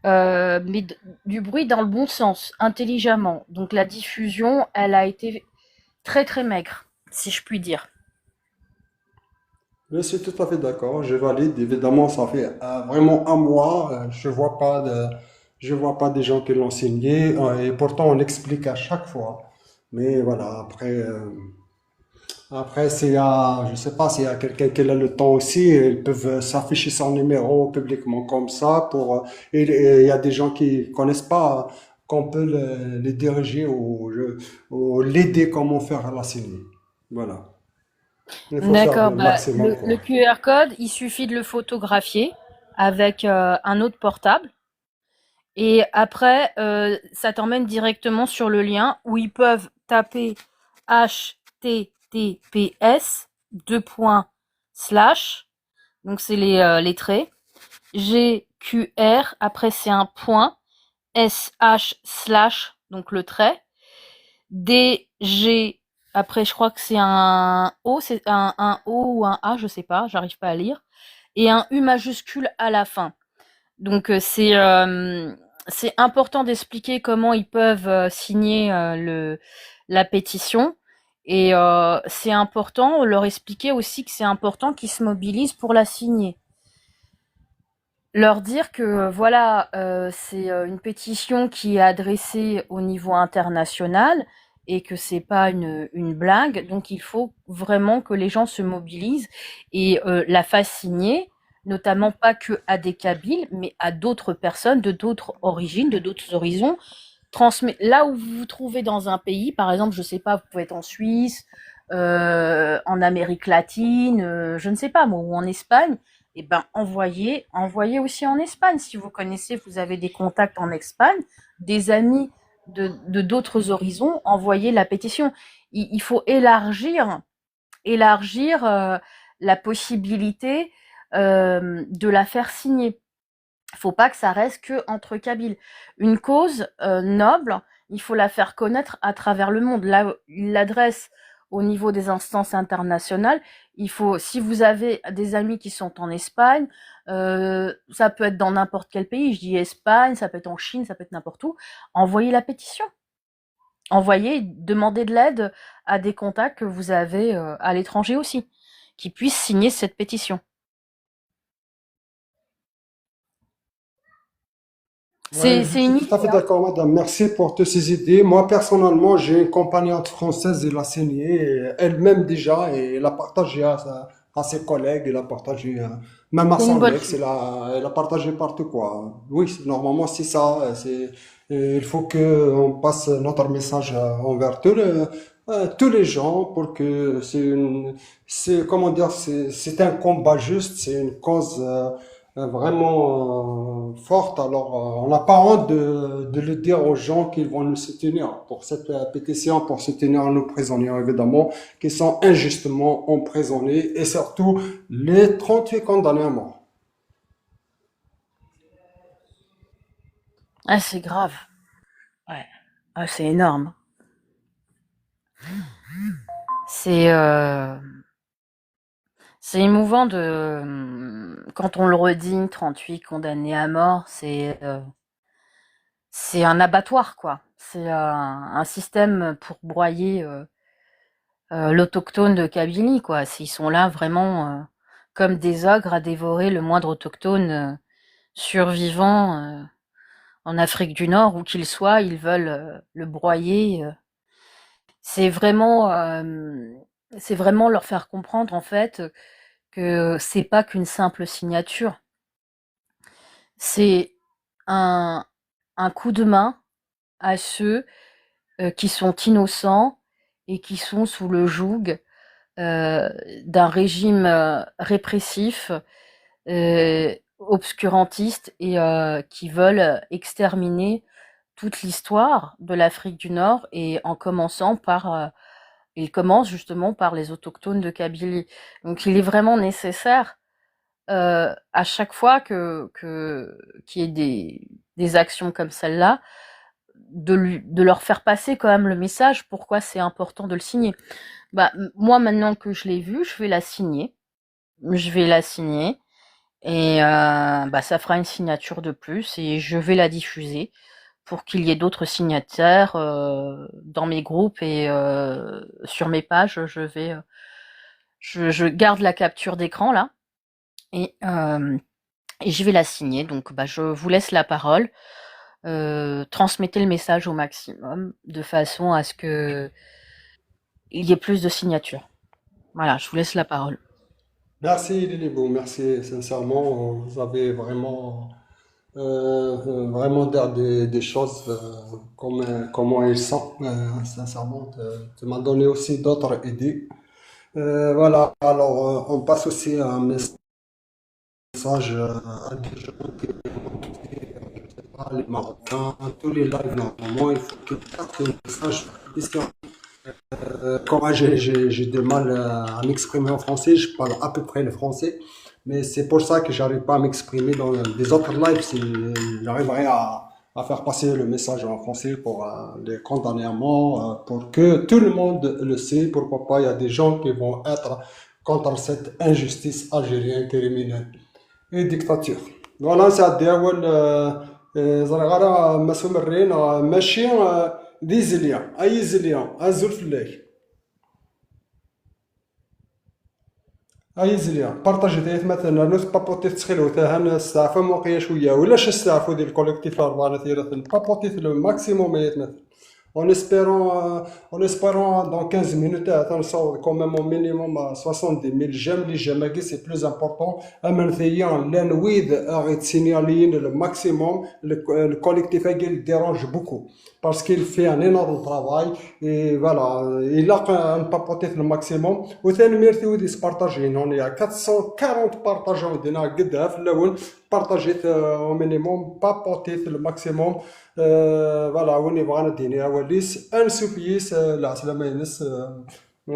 mais du bruit dans le bon sens, intelligemment. Donc la diffusion, elle a été très maigre, si je puis dire. Je suis tout à fait d'accord, je valide. Évidemment, ça fait vraiment un mois, je vois pas des gens qui l'ont signé, et pourtant on explique à chaque fois. Mais voilà, après, je sais pas s'il y a quelqu'un qui a le temps aussi, ils peuvent s'afficher son numéro publiquement comme ça et il y a des gens qui connaissent pas qu'on peut les diriger ou l'aider comment faire la signer. Voilà. Il faut faire D'accord, le bah, maximum, le quoi. QR code, il suffit de le photographier avec un autre portable. Et après, ça t'emmène directement sur le lien où ils peuvent taper https deux points slash, donc c'est les traits, GQR, après c'est un point, SH slash, donc le trait, DG, après je crois que c'est un O, c'est un O ou un A, je sais pas, j'arrive pas à lire, et un U majuscule à la fin. Donc c'est important d'expliquer comment ils peuvent signer la pétition. Et c'est important, leur expliquer aussi que c'est important qu'ils se mobilisent pour la signer. Leur dire que voilà, c'est une pétition qui est adressée au niveau international et que c'est pas une blague. Donc il faut vraiment que les gens se mobilisent et la fassent signer, notamment pas que à des Kabyles, mais à d'autres personnes de d'autres origines, de d'autres horizons. Là où vous vous trouvez dans un pays, par exemple, je sais pas, vous pouvez être en Suisse, en Amérique latine, je ne sais pas moi, ou en Espagne. Eh ben, envoyez aussi en Espagne. Si vous connaissez, vous avez des contacts en Espagne, des amis de d'autres horizons, envoyez la pétition. Il faut élargir la possibilité de la faire signer. Faut pas que ça reste que entre Kabyles. Une cause noble, il faut la faire connaître à travers le monde. Là, il l'adresse au niveau des instances internationales. Il faut, si vous avez des amis qui sont en Espagne, ça peut être dans n'importe quel pays. Je dis Espagne, ça peut être en Chine, ça peut être n'importe où. Envoyez la pétition. Envoyez, demandez de l'aide à des contacts que vous avez à l'étranger aussi, qui puissent signer cette pétition. Ouais, C'est je suis une tout à idée, fait hein. d'accord, madame. Merci pour toutes ces idées. Moi, personnellement, j'ai une compagnonne française, elle a signé elle-même déjà, et elle a partagé à ses collègues, elle a partagé même à C'est une son bonne ex, chose. elle a partagé partout, quoi. Oui, normalement, c'est ça. Il faut que on passe notre message envers tous les gens pour que comment dire, c'est un combat juste, c'est une cause vraiment forte. Alors, on n'a pas honte de le dire aux gens qui vont nous soutenir pour cette pétition, pour soutenir nos prisonniers, évidemment, qui sont injustement emprisonnés, et surtout les 38 condamnés à mort. Ah, c'est grave. Ouais. Ah, c'est énorme. C'est c'est émouvant quand on le redit, 38 condamnés à mort, c'est un abattoir, quoi. C'est un système pour broyer l'autochtone de Kabylie, quoi. Ils sont là vraiment comme des ogres à dévorer le moindre autochtone survivant en Afrique du Nord, où qu'il soit, ils veulent le broyer. C'est vraiment, c'est vraiment leur faire comprendre, en fait, que c'est pas qu'une simple signature. C'est un, un coup de main à ceux qui sont innocents et qui sont sous le joug d'un régime répressif, obscurantiste et qui veulent exterminer toute l'histoire de l'Afrique du Nord et en commençant par il commence justement par les autochtones de Kabylie. Donc il est vraiment nécessaire à chaque fois qu'il y ait des actions comme celle-là, de leur faire passer quand même le message pourquoi c'est important de le signer. Bah, moi maintenant que je l'ai vu, je vais la signer. Je vais la signer et bah, ça fera une signature de plus et je vais la diffuser pour qu'il y ait d'autres signataires dans mes groupes et sur mes pages. Je garde la capture d'écran là et je vais la signer. Donc bah, je vous laisse la parole. Transmettez le message au maximum de façon à ce que il y ait plus de signatures. Voilà, je vous laisse la parole. Merci Lilibou, merci sincèrement. Vous avez vraiment dire des choses comment ils sont. Sincèrement, tu m'as donné aussi d'autres idées. Voilà, alors on passe aussi un message à des gens qui parlent marocain, tous les lives normalement, il faut que partent un message. Quand moi, j'ai du mal à m'exprimer en français, je parle à peu près le français, mais c'est pour ça que j'arrive pas à m'exprimer dans des autres lives. Si j'arriverai à faire passer le message en français pour les condamner à mort, pour que tout le monde le sait, pourquoi pas, il y a des gens qui vont être contre cette injustice algérienne criminelle et dictature. Voilà, c'est à dire, زري غارة مسو مرين ماشي ديزليا أي زليا أزول فلاك أي زليا بارطاجي تايت مثلا نوث بابوتي تسخيلو تاهن استعفى موقيا شوية ولاش استعفو ديال الكوليكتيف الأربعة ثلاثة بابوتي لو ماكسيموم يت مثلا en espérant dans 15 minutes atteindre quand même au minimum 70 000 j'aime les j'aime c'est plus important أمنثيا l'envie de signaler le maximum le collectif il dérange beaucoup parce qu'il fait un énorme travail et voilà il a un papoter le maximum وثاني ميرتي ودي سبارطاجين on est à 440 partageants دينا قدها في الاول بارطاجيت au minimum papoter le maximum فوالا وين بغانا ديني وليس انسوفيس العسلامة ينس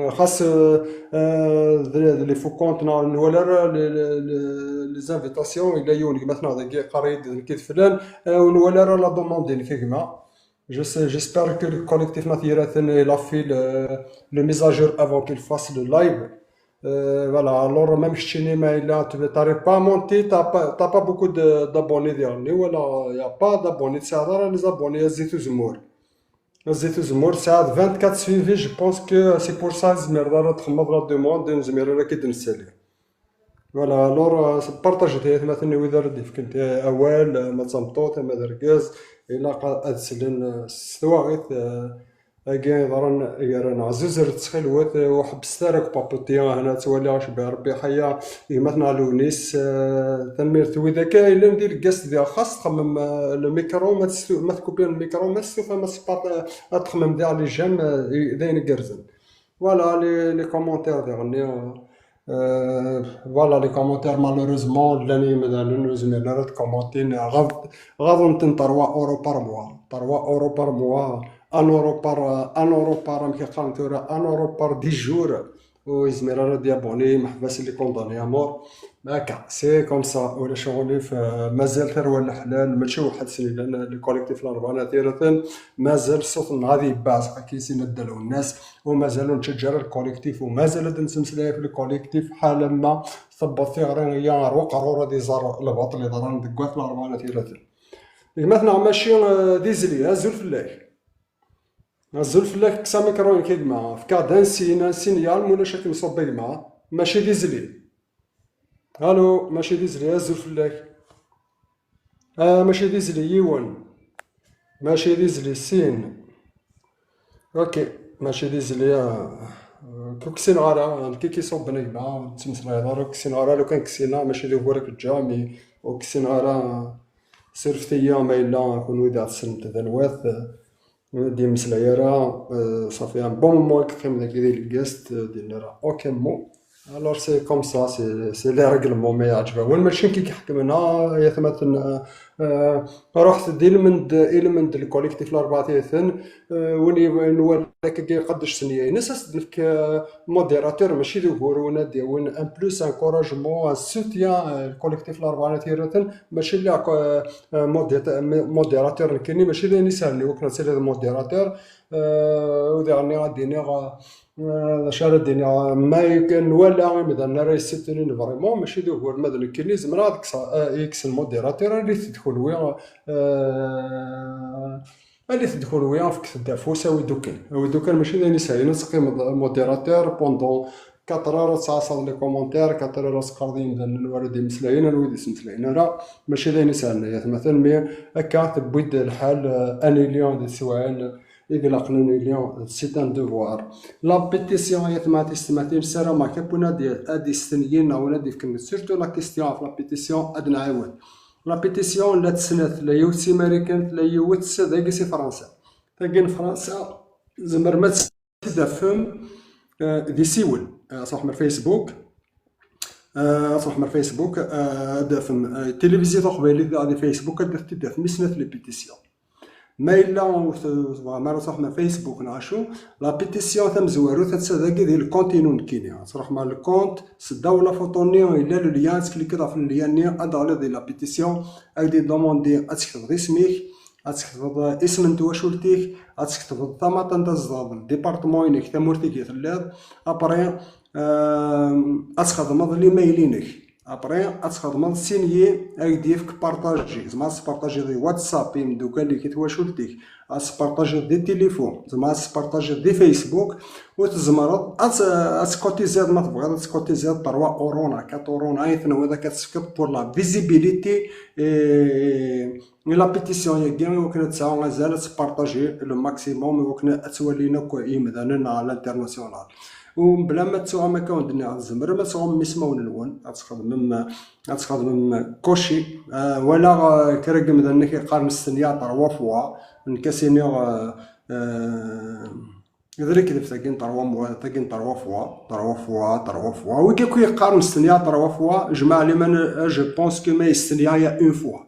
خاص لي فو كونتنا ولا لي زانفيتاسيون الى يونيك مثلا داك قريد كيت فلان ولا لا دوموند ديال كيما j'espère que le collectif Nathirathen il a fait le mise à jour avant qu'il fasse le live. Voilà, alors même chez là, tu n'arrives pas à monter, t'as pas beaucoup d'abonnés derniers, voilà, il n'y a pas d'abonnés, c'est rare les abonnés à Zitou Zmour. Zitou Zmour, c'est à 24 suivis, je pense que c'est pour ça que Zmerda la demande de Zmerda qui est installé. Voilà, alors partagez مثلا وإذا ردي كنت أول ما تصمتوت ما دركاز إلا قد أدسلن استواغيت أجا ضرن عزوز رتسخلوت وحبس تارك بابوتيا هنا تولي عاش بربي حيا مثلا لونيس تنمير توي ذاك إلا ندير قاس ديال خاص تخمم الميكرو ما تكوبي الميكرو ما تستوفى ما سباط تخمم ديال لي جيم داين قرزن فوالا لي كومونتير ديالني voilà les commentaires malheureusement l'année madame nous met commenter غاض 3 euros par mois 3 euros par mois 1 euro par مكي قالت 1 euro par 10 jours ويزمر دي ابوني محبس اللي كوندوني امور هكا سي كوم سا ولا شغلي مازال ثروه الحلال ماشي واحد سنين لان الكوليكتيف الاربعه ثيرتين مازال الصوت غادي يباز كيسين ندلو الناس ومازالوا نتشجر الكوليكتيف ومازال نسمسلاي في الكوليكتيف حال ما ثبط في غير وقرور دي زار الباطل اللي ضرن دكوات الاربعه ثيرتين مثلا ماشي ديزلي زول فلاك الزول فلاك كسا ميكرون كيما في كادان سينيال مولا شاكي مصوب بيما ماشي ديزلي الو ماشي ديزلي الزول فلاك ماشي ديزلي يوان ماشي ديزلي سين اوكي ماشي ديزلي كوكسين غارا كي صوب بنيما تمسنا يدار كسين غارا لو كان كسينا ماشي دي هورك الجامي وكسين غارا سيرفتيا ما الا كون ودات سنت دنواث دي مسلايرا صافي ان بون مو كيما داك ديال الكاست ديالنا راه اوكي مو الوغ سي كوم سا سي لي ريغلمون ما يعجبها وين ماشي كيحكم هنا يا مثلا رحت إلمنت الكوليكتيف الأربعة ثلاثين وين نوريك كيقدش سنية ناس دلك موديراتور ماشي دهور ونادي وين ان بلوس انكوراجمون ان سوتيان الكوليكتيف الأربعة ثلاثين ماشي اللي موديراتور كاينين ماشي اللي نسالني وكنا سير موديراتور وديرني غاديني شارع الدنيا ما يمكن ولا مثلا راه يستنين فريمون ماشي دهور مثلا كاين زمرا اكس الموديراتور اللي تدخل ويا اللي تدخل ويا فيك الدافوسه ودوكان ماشي داني ساهل نسقي موديراتور بوندون 4 hours تصاصل لي كومونتير 4 hours قاردين مثلا الوالد مسلاين الوالد مسلاين راه ماشي داني ساهل مثلا مي هكا تبويد الحال اني اليوم دي سواعين يقلقني اليوم سي ان دوفوار لا بيتيسيون هي تماتي مسارة ما كابونا ديال ادي السنيين او نادي فكن سيرتو لا كيستيون في لا بيتيسيون ادنا عاود لا بيتيسيون لا تسنات لا يوت سي امريكان لا يوت سي سي فرنسا تاكين فرنسا زمر ما تدفهم دي سيول صح من فيسبوك صح من فيسبوك دافم التلفزيون قبيله دي فيسبوك دافم سنات لي بيتيسيون ما إلا ما صح من فيسبوك نعشو لا بيتيسيون ثم زوارو تتسداكي ديال الكونتينو كينيا صراحة مع الكونت سداو لا فوتوني إلا لو ليان تكليكي في الليان ني أدالي ديال لا بيتيسيون أدي دوموندي أتكتب غي سميك أتكتب اسم نتوا شولتيك أتكتب طاماط نتا الزاد ديبارتمون ينك تمورتيك يتلاد أبري أتخدم لي مايلينك ابري اتخدم سينيي ايديفك بارطاجي زعما تبارطاجي دي واتساب دوكا اللي كتواشولتيك تبارطاجي دي تليفون زعما تبارطاجي دي فيسبوك وتزمرض اسكوتيزاد ما تبغي تسكوتيزاد 3 اورونا 4 اورونا ايثنو هذا كتسكب بور لا فيزيبيليتي لا بيتيسيون يا وكنا تساو مازال تبارطاجي لو ماكسيموم وكنا تولينا كوي مثلا على الانترناسيونال وبلا ما تسوى ما كون دنيا الزمر ما تسوى مسمون الون غتخدم كوشي ولا كرقم ذا كيقارن السنيا 3 فوا نكاسيني ذلك كيف تاكين 3 فوا وكي كيقارن السنيا 3 فوا جماعة لي من جو بونس كو ما السنيا يا اون فوا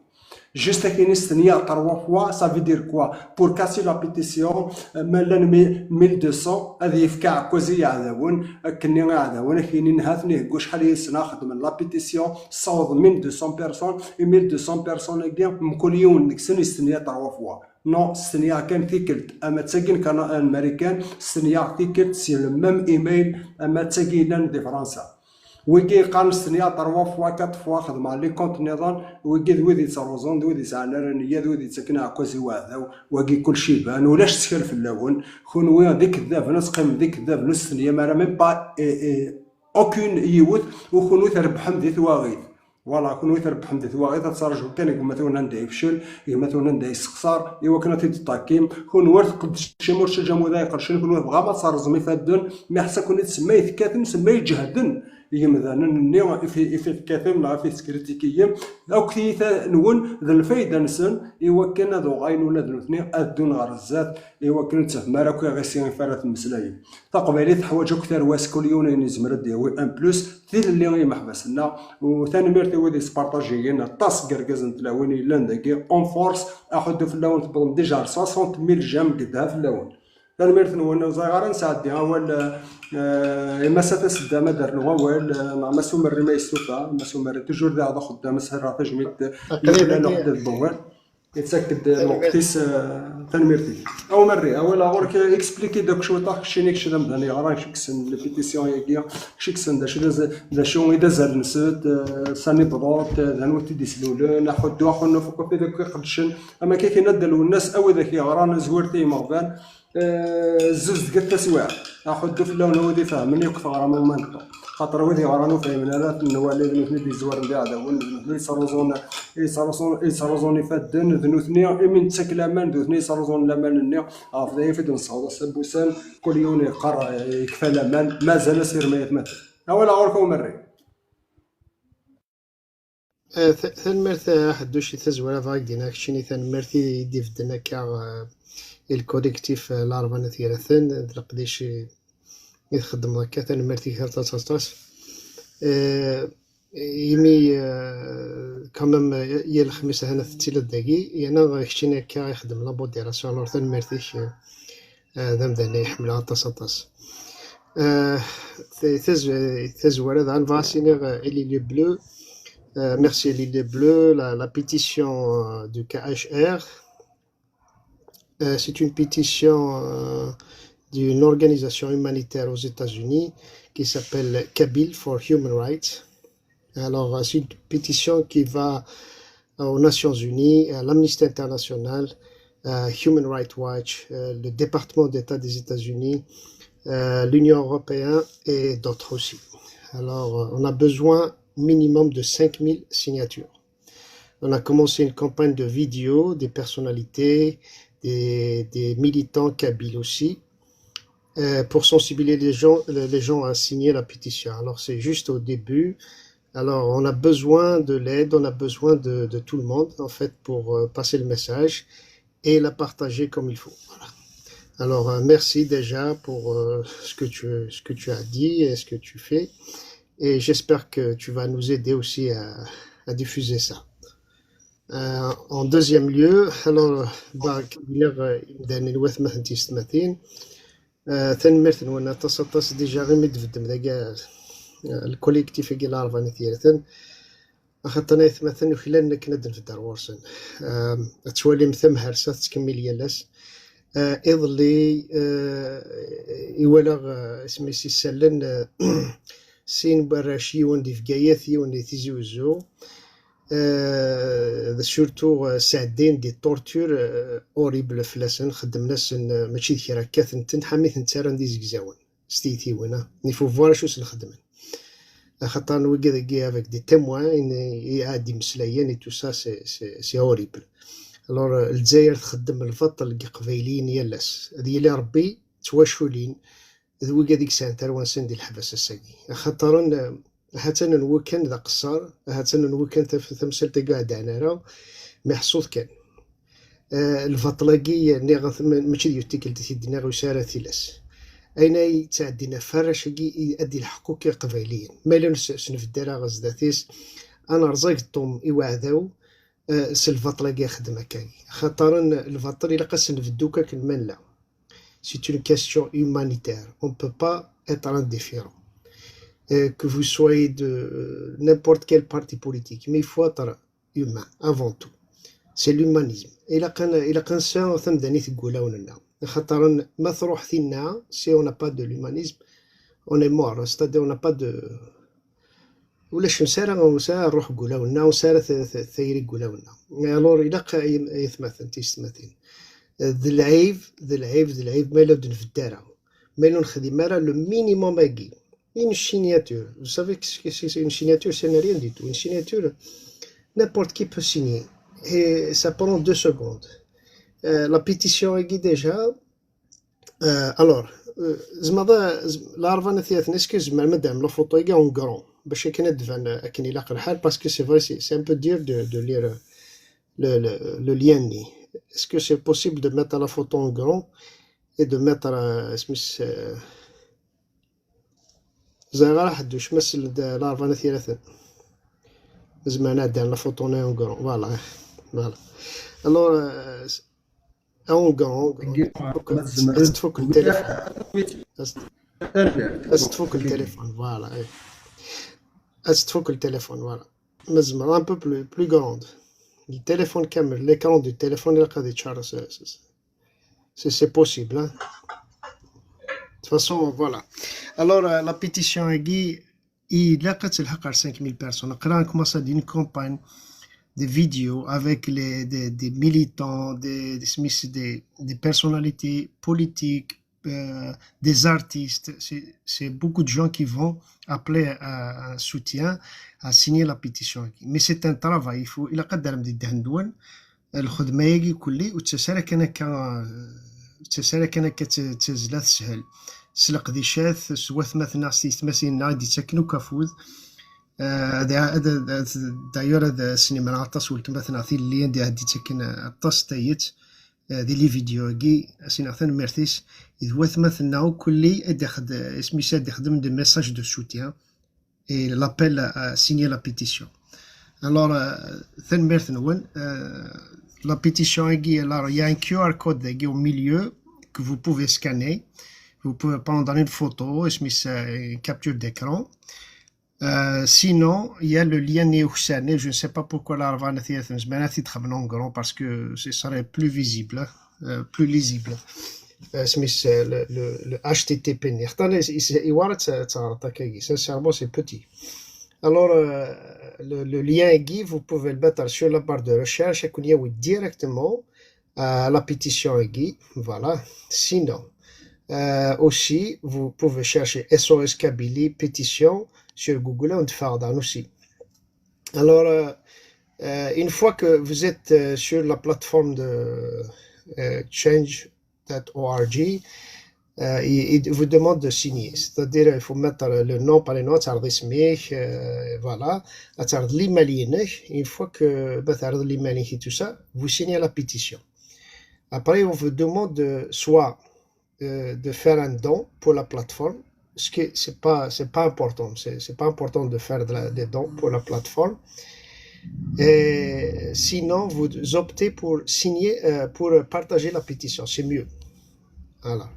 juste qu'il y a 3 fois, ça veut dire quoi? Pour casser la pétition, ملان 1200 هذه يفكع كوزي عذاون كني عذاون كاينين هاثني كو شحال يسنا خدم لا بيتيسيون صوب 1200 بيرسون 1200 بيرسون كاع كل يوم ديك السنه يستنيا 3 فوا نو السنيا كان تيكلت اما تساكن كان امريكان السنيا تيكلت سي لو ميم ايميل اما تساكن دي فرنسا ويكي قام السنيا 3 فوا 4 فوا خدمة لي كونت نظام ويكي ذوي تروزون ذوي ساعنا رانيا ذوي تسكن عكازي واحد وكي كلشي بان ولاش تسكر في اللون خونويا ديك الذاب ناس قيم ديك الذاب نص السنيا ما راه ميم با اوكين يوت وخونو تربحهم دي ثواغيث فوالا كونو تربحهم دي ثواغيث تسرجو كان يقول مثلا عنده يفشل مثلا عنده يسخسر ايوا كنا تيتاكيم خونو ورد قد شي مرشد جامو ذا يقرشن كونو بغا ما تصرزمي فادن ما حسا كوني تسمى يتكاتن سمى يجهدن هي مثلا نيو في كثير من في سكريتيكية أو كثير نون ذا الفايدة نسن إيوا كان ذو غاين ولا ذو اثنين أدون غرزات إيوا كانت تفهم راكو غاسين فرات المسلايين تقبلي تحوايج أكثر واس كل يوم ينزمر ديوي أن بلوس ثيل اللي محبسنا وثاني ميرتي ودي سبارطاجيين طاس كركاز نتلاوني لانداكي أون فورس أخذ في اللون تبغم ديجا 600,000 جام قدها في اللون ثاني ميرتي نون زغارا نساعد ولا ما ستسد ما درنا وال ما سومر ما يسوقا ما سومر توجور ذا هذا خدام سهرة تجميد يقول له حد الضوال يتسكد الوقتيس تنميرتي او مري اولا غورك اكسبليكي داك شو طاح شينيك شي دم داني غرا شكسن البيتيسيون ياكيا شكسن دا شو اذا زال نسد ساني بروت دانوتي ديسلول ناخذ واخذ فوق في داك قدشن اما كي كيندلو الناس او ذاك غرا زورتي مغبان زوج ديال التسويع اخذ في اللون ودي فاهمني وقف غرا مومنتو خاطر ودي غرانو فاهمين انا النوالي ذنوثني دي زوار نتاع هذا ولي يصرزون يفدن ذنوثني من تسكلامان ذنوثني يصرزون لامان ني افضل يفد نصاوب السبوسان كل يوم يقرا يكفى لامان مازال سير ما يتمثل اولا غوركم مري ثنمرت حدوشي تزوار فاك دينا كشيني ثنمرت يدي فدنا كا الكوليكتيف العربانة ثيرثن القديش يخدم هكا ثنمرتي كارتاس يمي كمام يا الخميس هنا تتيلا داكي انا كشيني كا يخدم لابو ديراسيون لور ثنمرتيش ذم دنا يحملها طاس تزوار هذا نفاسينيغ إلي لي بلو merci Lille Bleue, la pétition du KHR. C'est une pétition d'une organisation humanitaire aux États-Unis qui s'appelle Kabyle for Human Rights. Alors, c'est une pétition qui va aux Nations Unies, à l'Amnesty International, Human Rights Watch, le département d'État des États-Unis, l'Union européenne et d'autres aussi. Alors, on a besoin minimum de 5000 signatures. On a commencé une campagne de vidéos, des personnalités, des militants kabyles aussi, pour sensibiliser les gens à signer la pétition. Alors c'est juste au début. Alors on a besoin de l'aide, on a besoin de tout le monde en fait pour passer le message et la partager comme il faut. Voilà. Alors merci déjà pour ce que tu as dit et ce que tu fais. Et j'espère que tu vas nous aider aussi à diffuser ça. En deuxième lieu, alors, الكوليكتيف اللي عرفنا ثيرثن اخطنا يتمثل خلال كندن في دار ورسن تشوالي مثم هرسه تكمل يالاس ايضلي يولغ اسمي سي سلن سين براشي وندي فقاياثي وندي تيزي وزو سورتو ساعدين دي طورتور اوريبل فلاسن خدم ناس ماشي كي راه كاثنتن حميت نتسارا ندي زكزاون ستيتي وينا نيفو فوالا شوس نخدمن خاطر نوقع ذاكي افيك دي تيموان يعاد يمسلايان اي تو سا سي اوريبل الور الجزائر تخدم الفضل كي قبايليين يالاس هذه اللي ربي تواشولين ذوقا ديك سانتر وانسان دي الحبس الساقي خاطر حتى نوكان ذا قصار حتى نوكان تمثل تقعد عنا راه محصوظ كان الفطلاقي نيغ ماشي ديال تيكل تيدنا غير ساره ثلاث اين تعدينا فرش يؤدي الحقوق القبائليين ما لا نسن في الدار غزداتيس انا رزقتهم يوعدوا الفطلاقي خدمه كاي خاطر الفطل الا قسن في الدوكا كلمان لا سي اون كاستيون humanitaire on peut pas être indifférent que vous soyez de n'importe quel parti politique mais il faut être humain avant tout c'est l'humanisme إلا كان سا ثمداني تقولوا لنا خاطر ما تروح فينا si on n'a pas de l'humanisme on est mort c'est-à-dire on n'a pas de ولا شنو سارة نروح قولوا لنا وسارة ثيري قولوا لنا الور إلا يثمثن تيستمثل ذي العيب ما لابد في الدارة ما نخدم راه لو مينيموم اكي une signature. Vous savez ce que c'est une signature? Ça n'est rien du tout. Une signature, n'importe qui peut signer. Et ça prend 2 secondes. La pétition est déjà. Alors, l'Arvana Théathne, est-ce que je me mets la photo est en grand? Parce que parce que c'est vrai, c'est un peu dur de lire le lien. Est-ce que c'est possible de mettre la photo en grand et de mettre زي غير حد واش مثل لارفانا ثلاثة زعما دار لا فوتوني اون كرون فوالا الور اون كرون لازم تفك التليفون لازم تفك التليفون فوالا لازم تفك التليفون فوالا لازم ان بو بلو غروند التليفون كامل ليكرون دو تليفون اللي قاعد يتشارج سي بوسيبل De toute façon, voilà. Alors, la pétition il a 5000 personnes. On a commencé une campagne de vidéos avec des militants, des personnalités politiques, des artistes. C'est beaucoup de gens qui vont appeler un soutien à signer la pétition. Mais c'est un travail. Il a قدر مدي هندوان الخدمة يجي كلي وتسالة كان كتزلات سهل سلق دي شاث سواث مثلا سيثماسين نادي تسكنو كفوذ دايور هذا السينما نعطس ولت مثلا في اللي عندي هدي تسكن الطاس تايت دي لي فيديو كي سيناثن ميرثيس يذوث مثلا كلي ادخد اسمي ساد يخدم دي ميساج دو سوتيان اي لابيل سيني لا بيتيسيون الور ثن ميرثنون la pétition il y a un QR code au milieu que vous pouvez scanner. Vous pouvez prendre une photo, une capture d'écran. Sinon, il y a le lien néo-scanné. Je ne sais pas pourquoi la Ravana Théathens, mais là, c'est très en grand parce que ce serait plus visible, plus lisible. Le HTTP. Sincèrement, c'est petit. Alors, le lien Guy, vous pouvez le mettre sur la barre de recherche et qu'on y a directement à la pétition Guy. Voilà. Sinon, aussi, vous pouvez chercher SOS Kabylie pétition sur Google et on faire dans aussi. Alors, une fois que vous êtes sur la plateforme de change.org, il vous demande de signer, c'est-à-dire il faut mettre le nom par les notes, voilà, l'email. Une fois que l'email et tout ça, vous signez la pétition. Après, on vous demande soit de faire un don pour la plateforme, ce qui c'est pas important, c'est pas important de faire des dons pour la plateforme. Et sinon, vous optez pour signer, pour partager la pétition, c'est mieux. Voilà.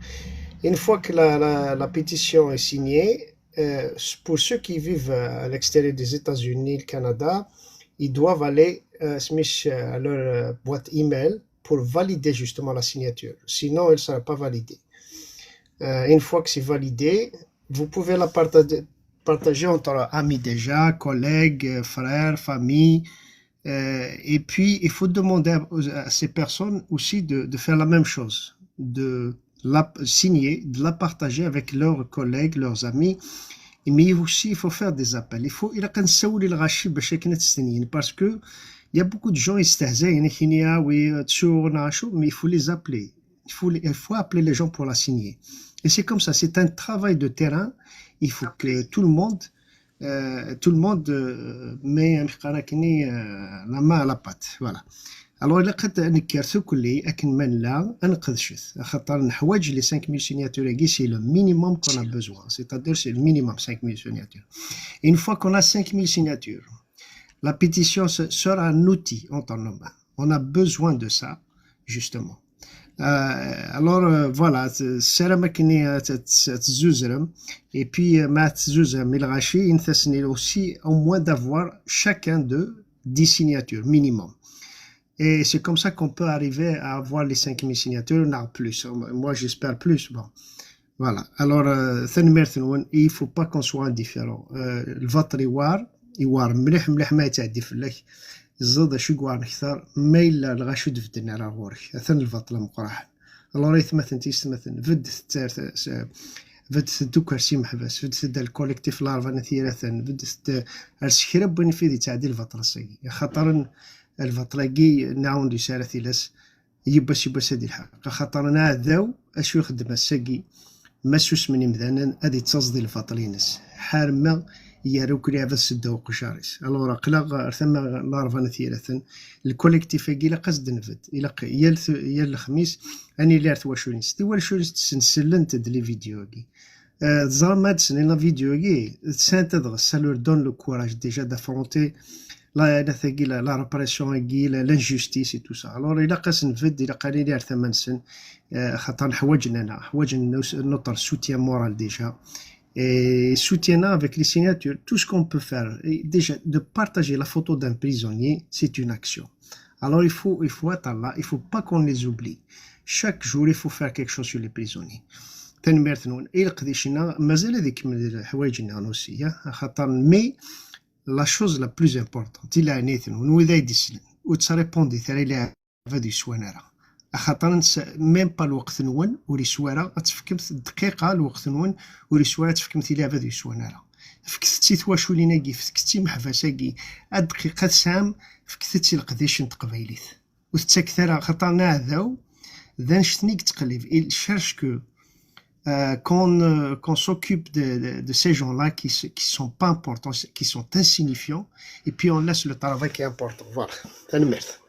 Une fois que la pétition est signée, pour ceux qui vivent à l'extérieur des États-Unis, le Canada, ils doivent aller à leur boîte email pour valider justement la signature. Sinon, elle ne sera pas validée. Une fois que c'est validé, vous pouvez la partager entre amis déjà, collègues, frères, famille. Et puis, il faut demander à ces personnes aussi de faire la même chose, de la signer, de la partager avec leurs collègues, leurs amis. Mais aussi, il faut faire des appels. Il a qu'un seul il rachit parce que il y a beaucoup de gens mais il faut les appeler. Il faut appeler les gens pour la signer. Et c'est comme ça, c'est un travail de terrain. Il faut que tout le monde met la main à la pâte. Voilà. Alors, il a نكرثو كلي أكن من لا أنقذشث خاطر نحوج les 5000 signatures c'est le minimum qu'on a besoin, c'est-à-dire c'est le minimum 5000 signatures. Et une fois qu'on a 5000 signatures, la pétition sera un outil en temps normal. On a besoin de ça justement. Alors voilà, سرما كني تزوزرم et puis ما تزوزرم الغاشي نثسني aussi au moins d'avoir chacun de 10 signatures minimum. Et c'est comme ça qu'on peut arriver à avoir les 5000 signatures, non plus. Moi, j'espère plus. Bon. Voilà. Alors, il ne faut pas qu'on soit indifférent. Le vote يوار مليح ما يتعدي فلك الزاد شو يقوار أكثر ما إلا الغاشو دفتنا على غورك أثن الفط المقراح الله ريث مثلا تيستمثل فد دوكر سي محبس فد الكوليكتيف لارفا نثيرة فد السكرب بني في ذي تعدي الفطرة ساقي خطر الفطرة كي نعاون دي سارة ثلاث يبس هادي الحق خطرنا ذاو أشو يخدم الساقي مسوس من مذانا هذه تصدي الفطرينس حارمة يارو كلي عفا السدة وقشاريس الورا قلاق ثم لارفا نثيرة الكوليكتيف كي قصد نفد إلا يا الخميس أني لارث واشورينس تي واشورينس تسنسلن تدلي فيديو كي زعما ما تسني لا فيديو كي تسان تدغس ça leur donne le courage déjà d'affronter la répression كي l'injustice et tout ça alors إلا قاس نفد إلا قالي لي 8 سن خاطر حوايجنا نوتر soutien moral déjà et soutiennant avec les signatures tout ce qu'on peut faire et déjà de partager la photo d'un prisonnier c'est une action alors il faut être là il faut pas qu'on les oublie chaque jour il faut faire quelque chose sur les prisonniers تنمرتنون إلا قديشنا مازال هذيك من الحوايجنا نوسية خاطر مي la chose la plus importante إلا عنيتنون وإذا يدسلن وتريبوندي ثري لها فادي سوانارا خاطر ميم با الوقت نون وري سوارا تفكمت دقيقة الوقت نون وري سوارا تفكمتي لها فادي سوانارا فكتتي ثواشو لينا كي فكتتي محفاساكي الدقيقة سام فكتتي القديش نتقبايليت وتتكثر خاطرنا هذاو ذا نشتنيك تقلب il cherche que qu'on s'occupe de ces gens-là qui sont pas importants, qui sont insignifiants, et puis on laisse le travail qui est important. Voilà. تنمرت.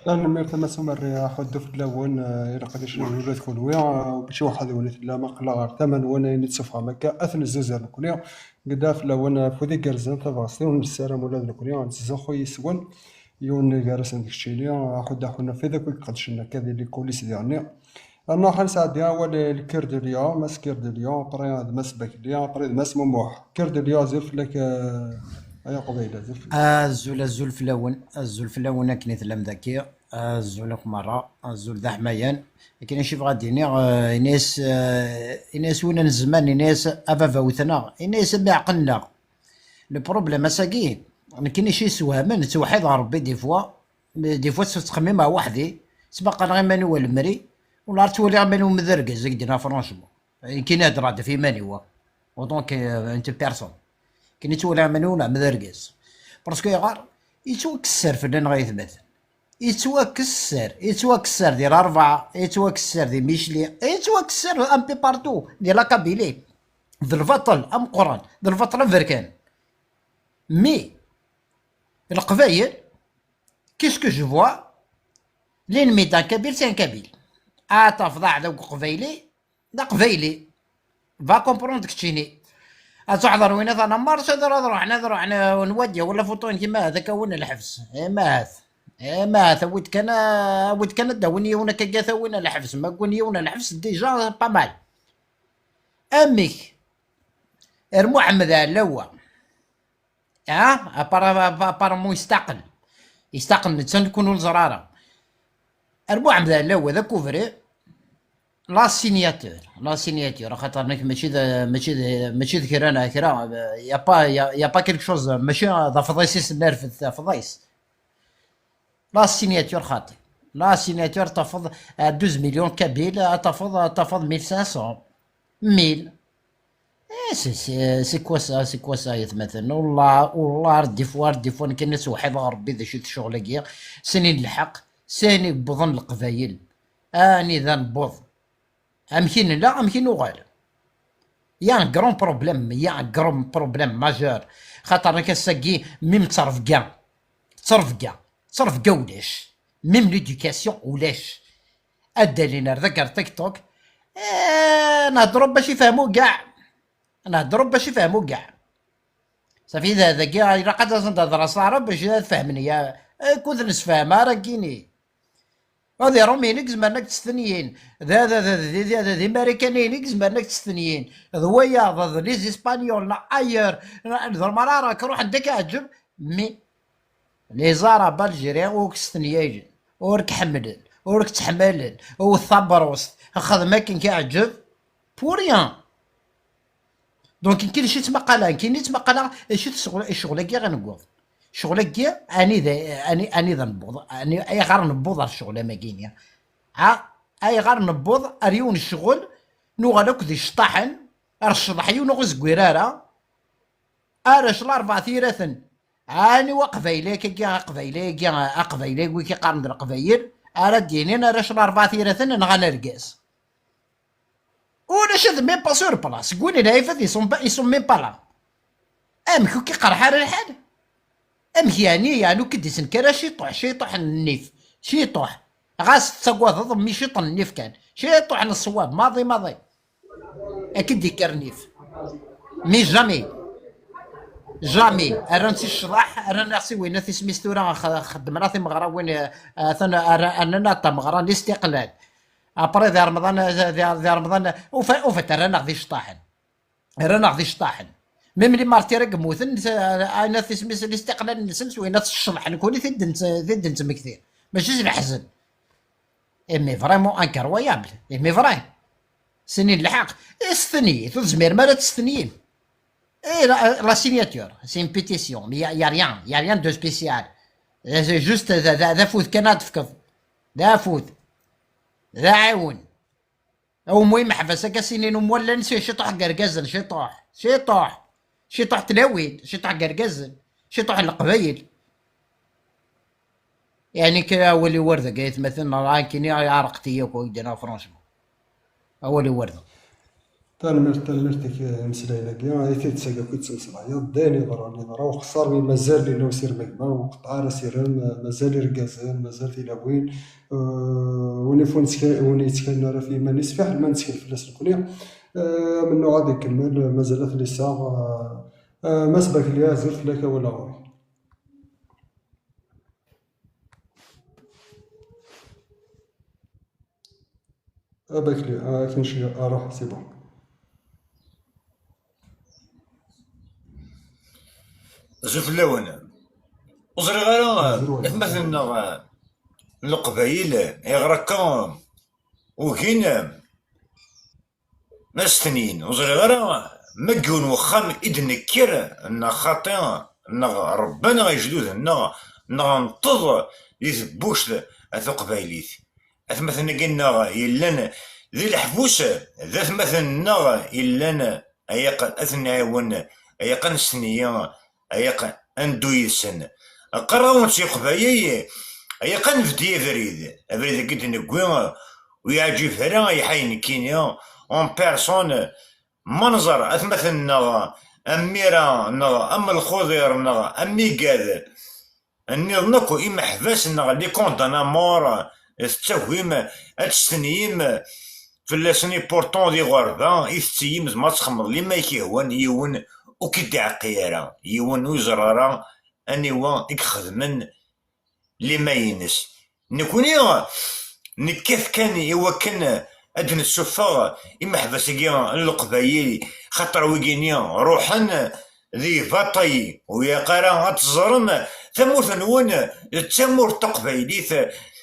أنا ميرت ما سمر حد في اللون إلى قديش الولاد كلويا بشي واحد ولد لا ما قلا غير ثمن وانا نتصفى مكا أثن الزوزر نكوليا قدا في اللون فودي كارزان تفاصيل السلام ولاد نكوليا نتزا خويا سوان يون جالس عندك الشيليا حنا في ذاك قدشنا كذا اللي كوليس ديالنا أنا خنسا ديا ولا الكرد اليا ماس كرد اليا قرا ماس باك اليا قرا ماس مموح كرد اليا زلف لك أي قبيلة زلف الزول في اللون كنيت لم ذكي الزول مرة الزول ذا حميان لكن شي غاديني إناس وين الزمان إناس أفافوتنا إناس بعقلنا لو بروبليم أساكي كاين شي سوامن توحيد ربي دي فوا تخمم مع وحدي سبق غير مانو المري ولا تولي مانو مذرقز قدنا فرونشمون كاين هضره في مانيوا ودونك انت بيرسون كاين تولي مانو مذرقز باسكو يغار يتوكسر فنان غيثبت يتوكسر ديال 4 يتوكسر ديال ميشلي يتوكسر ام بي بارتو ديال لاكابيلي ذا الفطل ام قران ذا الفطل فركان مي القبايل كيسكو جو فوا لينمي تاع كبير سي ان كبير تفضع ذوك قبايلي دا قبايلي فا كومبروند كتشيني تعذر وين انا مارس روحنا ونودي ولا فوطون كيما هذاك وين الحبس ما ثويت كان داوني ونا كاكا وين الحبس ما قوني ونا الحبس ديجا با مال اميك ارمو حمد اللوا ابارامون يستقل نتسن نكونوا الزراره ارمو حمد اللوا ذا كوفري لا سينياتور خاطر انك ماشي ذكر انا كرا يا با كيلك شوز ماشي ذا فضيسيس نيرف فضيس. لا سينياتور خاطر لا سينياتور تفض 12 مليون كابيل تفض 1500 1000. سي كوا سا يتمثل والله دي فوا كان ناس واحد ربي ذا شي شغل كيا سنين الحق ساني بضن القبايل اني ذا نبوض امكن لا امكن وغير يا كرون بروبليم ماجور خاطر راك ساكي ميم تصرف كاع ولاش ميم ليديكاسيون ولاش ادالينا ذكر تيك توك نهضروا باش يفهموا كاع صافي هذا كاع الا قد نهضر صعرب باش تفهمني كنت نسفهمها راه كيني هذي رومينيك زمرناك تستنيين ذا امريكانينيك زمرناك تستنيين ذويا ذا لي اسبانيول لا اير ضرما راك روح عندك عجب مي لي زاراب الجيريان وكستنيين ورك حملن ورك تحملن وثبروس خدمه كاين كيعجب بوريان دونك كاين شي تمقاله شي الشغل كي غنقول شغل كي اني ذا نبوض اني اي غير نبوض الشغل ما كاين اي غير نبوض اريون الشغل نوغالك ذي شطاحن رشطحيو نغز كويرارا ارش الاربع ثيرثن اني وقفايلي كي قبايلي وكي قارن القبايل ارا دينين ارش الاربع ثيرثن نغانا رقاس ولا شاد ميم با سور بلاص قولي نايفات يسون ميم با لا امكو كي قرحان الحال امك يعني كديسن كرا شيطوح النيف شيطوح غاس تسقواض مي شيطن النيف كان شيطوح الصواب ماضي اكيد ديكر نيف مي جامي ارانسي الشطاح ارانسي وين في سميستورا خدم راسي مغرا وين انا تمغرا الاستقلال ابري ذا رمضان وفات رانا غادي شطاحن ميم لي مارتي راك موثن انا في سميس الاستقلال نسنس وين الشطح نكوني ثد نتمكثير ماشي الحزن مي فريمون انكرويابل مي فري سنين الحق استني تزمير ما لا تستنيين لا سينياتور سي ان بيتيسيون يا ريان دو سبيسيال سي جوست ذا فوت كان تفكض ذا فوت ذا عاون او المهم حفاسه كاسينين ولا نسي شطح قرقازن شطح تلاوين شطح قرقازن شطح القبايل يعني كا ولي ورده قالت مثلا راه كيني عرقتي ويدنا فرونشمون اولي ورده تنمرتك مسلاينا كاع ايتي تساقا كنت تسمعيا داني ضرا وخسر مي مازال لي لو سير مكما وقطع راه سيران مازال يرقازان مازال تيلاوين وني تسكن راه في مانيس في حال ما نسكن في الناس الكليه منو غادي يكمل مازالت لسا ما سبق ليا زرت لك ولا غوري اباك لي تمشي اروح سي بون شوف اللون وزري غير مثلا القبايل يغركم وكين ناس ثنين وزري غير مكون وخام إدنكر أن خاطئ أن ربنا يجدوه أن ننتظ يثبوش أثو قبايليث مثلا قلنا يلان ذي الحبوس ذات مثلا يلان أيقن أثناون أيقن سنية أيقن أندو يسن قراون شي قبايي أيقن فدي أفريد قد نقوي ويعجب فرا يحين كينيا اون بيرسون منظر مثلا أميرة أم الخضر أمي قادر أني نكو إما حباس لي كوندانا مور التوهيم التسنيم في لاسني بورتون دي غربا يستيم ما تخمض لي ما يكيهوان يون وكيدع قيارا يون وزرارا اني وان يخدمن لي ما ينس نكوني نكيف كان يوكن ادن السفا اما حباسكيا القبايل خاطر ويكينيا روحا ذي فاطي ويا قرا تزرم ثمور ثنون تمور تقبايليث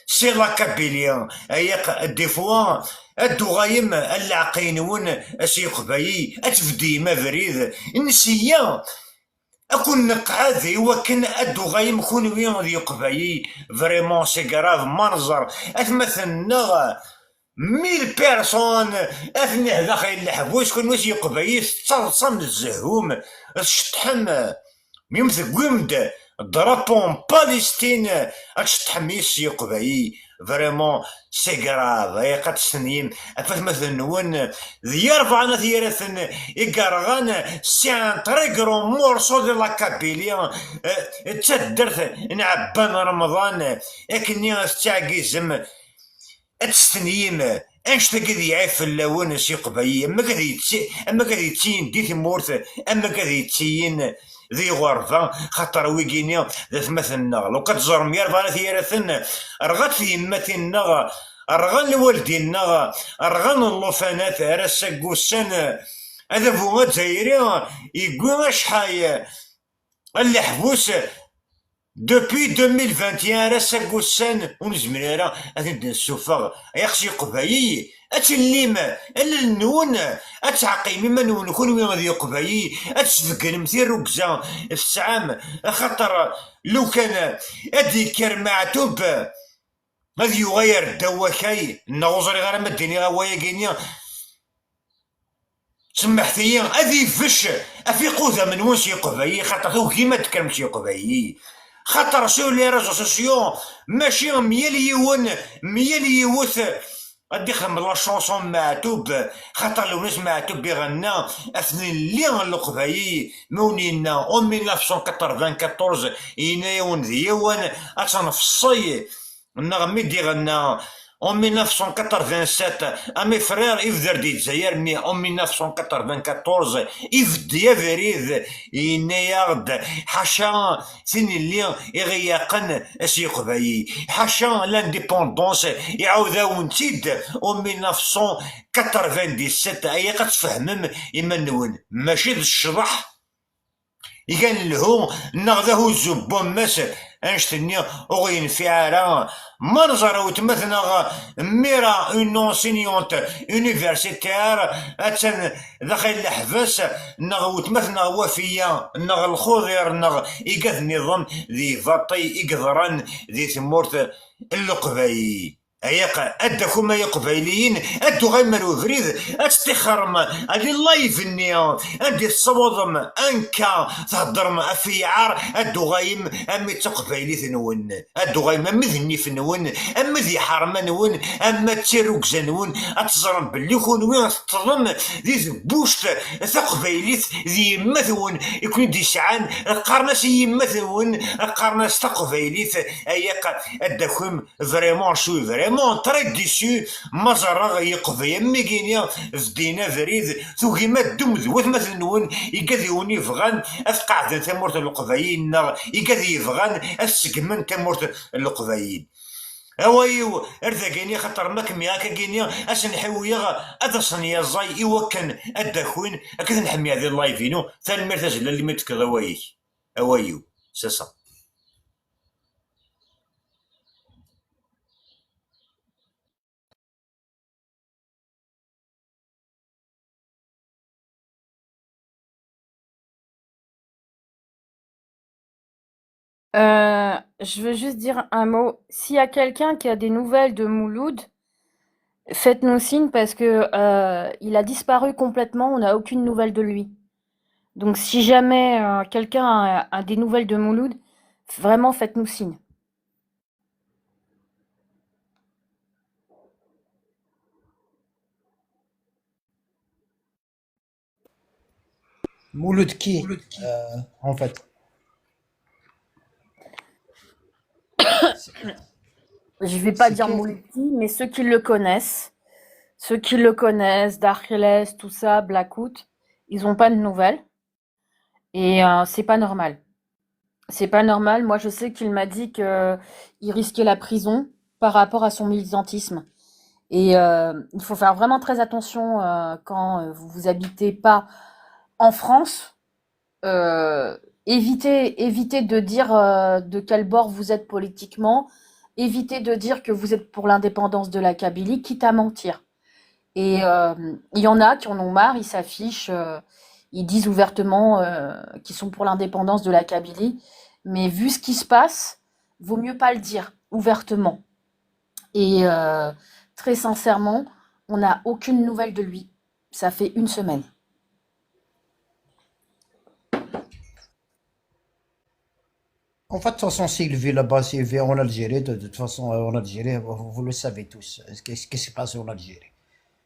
سي لا كابيليا اياك دي فوا ادو غايم العقينون اسي قبايي اتفدي ما فريد نسيا اكون نقعد وكن ادو غايم كون وين ذي قبايي فريمون سي كراف منظر اتمثلنا 1000 بيرسون اثني هذا خايل الحبوس كون واش يقبايي تصرصم الزهوم الشطحم ميمثل قمد درابون باليستين اتشطحم يسي قبايي فريمون سي كراف هي قد سنين افات مثلا نون يرفعنا ثيرثن يقرغان سي ان تري كرون مورسو دو لا كابيليا تدرت نعبان رمضان لكني استعقيزم اتستنيم اش تقدي يعرف اللون سي قبايي اما قد يتسين دي ثمورت اما قد يتسين ذي غرفة خاطر ويكينيا ذات مثلنا لو كتزور ميرفانا ثيرثن رغات يمتنا رغان الوالدين رغان اللوفانات راسا قوسان هذا فوغا تزايري يقول شحال اللي حبوس دوبي 2021 راسا قوسان ونزمريرا هذا السوفا يخشي قبايي اتليم الا النون اتعقيمي ما نون كون وين غادي قبايي اتسفكن مثير ركزه في السعام خاطر لو كان ادي كرمعتوب غادي يغير الدواكاي النغوزري غير ما ديني غوايا كينيا سمحتي هذي فش افي قوذا من وين شي قبايي خاطر هو كيما تكلم شي قبايي خاطر شو لي ريزو سوسيو ماشي ميال يوث غادي خدم لا شونسون معتوب خاطر لو ناس معتوب يغنى اثني اللي القبايي مونينا اون 1994 ينايون ديوان اتنفصي النغمي دي غنى en 1987 à mes frères يفدر دي الجزائر مي en 1994 يفدي فريد ينايرد حاشا ثين اللي يغيقن اسي قبايي حاشا لانديبوندونس يعاوداون تيد en 1997 ايا كتفهمم اما نون ماشي د الشطح يكان لهو نغذاه الزبون ماس انشتني اوغين في عرا منظر وتمثنا ميرا اون انسينيونت يونيفرسيتير اتن داخل الحبس نغ وتمثنا وفيا نغ الخضير نغ يقذ نظام ذي فاطي يقذران ذي ثمورت اللقباي اياق ادكو ما يقبايليين ادو غيمرو فريد استخرم ادي اللايف نيا ادي الصوضم انكا تهضرم في عار ادو غايم امي تقبايلي ثنون ادو غايم امي ذني فنون امي ذي حرم نون اما تيروك زنون اتزرم باللي كون وين تظلم ذي بوشت تقبايليت ذي مثون يكون دي شعان قرناس يمثون قرناس تقبايليت اياق ادكم فريمون شو فريمون تري ديسو مزرغ يقضي ميكينيا فدينا فريد ثوكي ما دوم ذوات مثل نون يقذيوني فغان اثقعد تمورت القضايين يقذي فغان السقمن تمورت القضايين اوايو ارثاكيني خاطر ماك مياكا كينيا اش نحويا هذا صنيا زاي يوكن اداكوين اكيد نحمي هذه اللايفينو ثاني المرتاج اللي متكذا اوايو ساسا Je veux juste dire un mot. S'il y a quelqu'un qui a des nouvelles de Mouloud, faites-nous signe parce que il a disparu complètement, on n'a aucune nouvelle de lui. Donc si jamais quelqu'un a des nouvelles de Mouloud, vraiment faites-nous signe. Mouloud qui en fait? Je vais pas C'est dire qui? Mouloud qui, mais ceux qui le connaissent, Darkles, tout ça, Blackout, ils ont pas de nouvelles. Et c'est pas normal. C'est pas normal. Moi, je sais qu'il m'a dit que il risquait la prison par rapport à son militantisme. Et il faut faire vraiment très attention quand vous habitez pas en France. Évitez de dire de quel bord vous êtes politiquement. évitez de dire que vous êtes pour l'indépendance de la Kabylie, quitte à mentir. Et il y en a qui en ont marre, ils s'affichent, ils disent ouvertement qu'ils sont pour l'indépendance de la Kabylie. Mais vu ce qui se passe, vaut mieux pas le dire ouvertement. Et très sincèrement, on n'a aucune nouvelle de lui. Ça fait une semaine. En fait, de toute façon, s'il vit là-bas, s'il vit en Algérie, de toute façon, en Algérie, vous le savez tous, ce qui se passe en Algérie.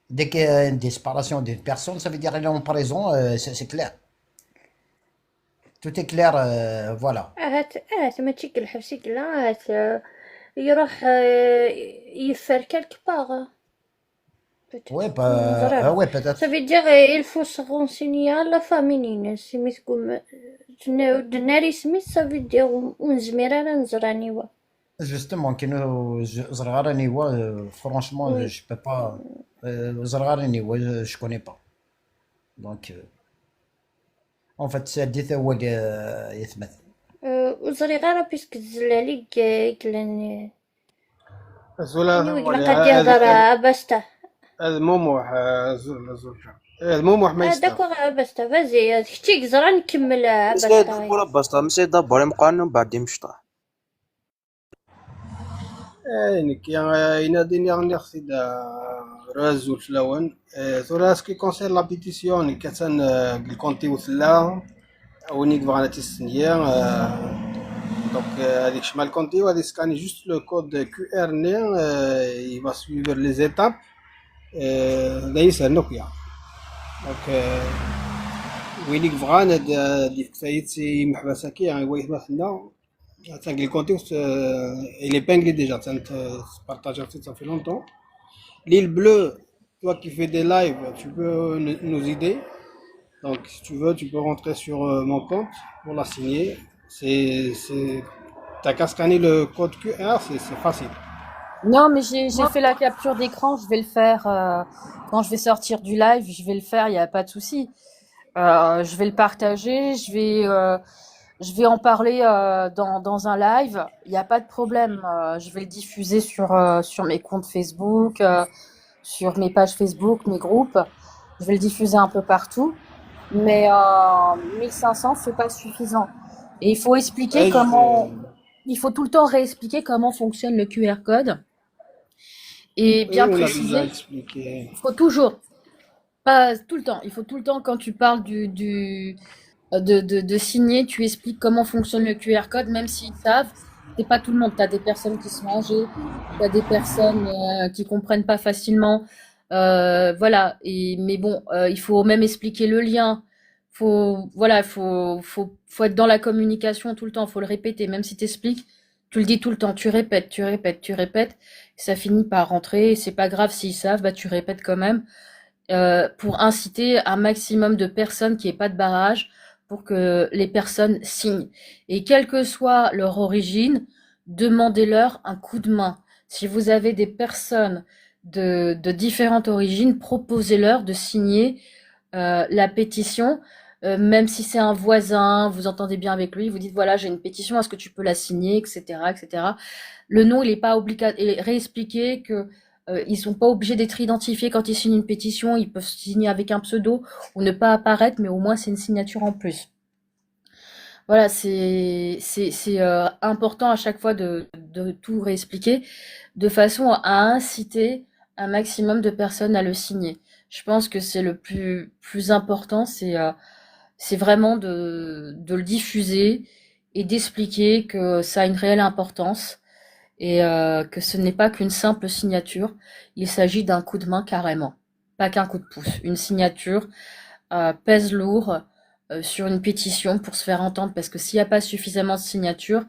Dès qu'il y a une disparition d'une personne, ça veut dire qu'elle est en prison, c'est clair. Tout est clair, voilà. ماشي كل حبسي كلا يروح يفر quelque part. Ouais, نزرع. ouais, peut-être. Ça veut dire il faut se renseigner à la famille سميت كم دناري سميت ça veut dire ونزمير أنا نزرعني وا. Justement, que nous, Zragara Niwa, franchement, Oui. je peux pas. Zragara Niwa, je connais pas. Donc, en fait, c'est dit هو اللي يثبت. وزري غير بيسك تزلالي كلاني زولا لقد يهضر بسته. هذا موموح زوجة هذا موموح ما يستاهل. داكوغ بسته فازي كتيك زرا نكمل مسي بسته. دبورا باسطة مسي دبورا مقارنة بعد مشطة انك ينادي نغسي دا رازول فلاون زولا سكي كونسير لا بيتيسيون كاتان الكونتي وثلا ونيك بغانا تيستنيا دونك هذيك شمال كونتي وغادي سكاني جوست لو كود كيو ار ني il va suivre les étapes دايسها نوكيا دونك وينيك بغانا ديك سايتي محبساكي هو يحبسنا تانك لي كونتي il est épinglé déjà partage ça fait longtemps. L'île bleue, toi qui fais des lives, tu peux nous aider. Donc si tu veux, tu peux rentrer sur mon compte pour la signer. T'as qu'à scanner le code QR, c'est facile. Non, mais j'ai fait la capture d'écran, je vais le faire quand je vais sortir du live, je vais le faire, il n'y a pas de souci. Je vais le partager, je vais en parler dans un live, il n'y a pas de problème. Je vais le diffuser sur mes comptes Facebook, sur mes pages Facebook, mes groupes. Je vais le diffuser un peu partout. Mais 1500, c'est pas suffisant. Et il faut expliquer il faut tout le temps réexpliquer comment fonctionne le QR code. Et bien préciser. Il faut toujours, pas tout le temps. Il faut tout le temps quand tu parles de signer, tu expliques comment fonctionne le QR code, même s'ils savent. C'est pas tout le monde. T'as des personnes qui sont âgées, t'as des personnes qui comprennent pas facilement. Voilà. Mais bon, il faut même expliquer le lien. Faut être dans la communication tout le temps. Faut le répéter, même si t'expliques, tu le dis tout le temps. Tu répètes. Ça finit par rentrer. C'est pas grave s'ils savent, bah tu répètes quand même pour inciter un maximum de personnes qui aient pas de barrage, pour que les personnes signent. Et quelle que soit leur origine, demandez-leur un coup de main. Si vous avez des personnes de différentes origines, proposez-leur de signer la pétition, même si c'est un voisin, vous entendez bien avec lui, vous dites voilà, j'ai une pétition, est-ce que tu peux la signer, etc., etc. Le nom, il n'est pas obligatoire. Et réexpliquer que ils sont pas obligés d'être identifiés quand ils signent une pétition, ils peuvent signer avec un pseudo ou ne pas apparaître, mais au moins c'est une signature en plus. Voilà, c'est important à chaque fois de tout réexpliquer, de façon à inciter un maximum de personnes à le signer. Je pense que c'est le plus important, c'est vraiment de le diffuser et d'expliquer que ça a une réelle importance et que ce n'est pas qu'une simple signature, il s'agit d'un coup de main carrément, pas qu'un coup de pouce. Une signature pèse lourd sur une pétition pour se faire entendre, parce que s'il n'y a pas suffisamment de signatures,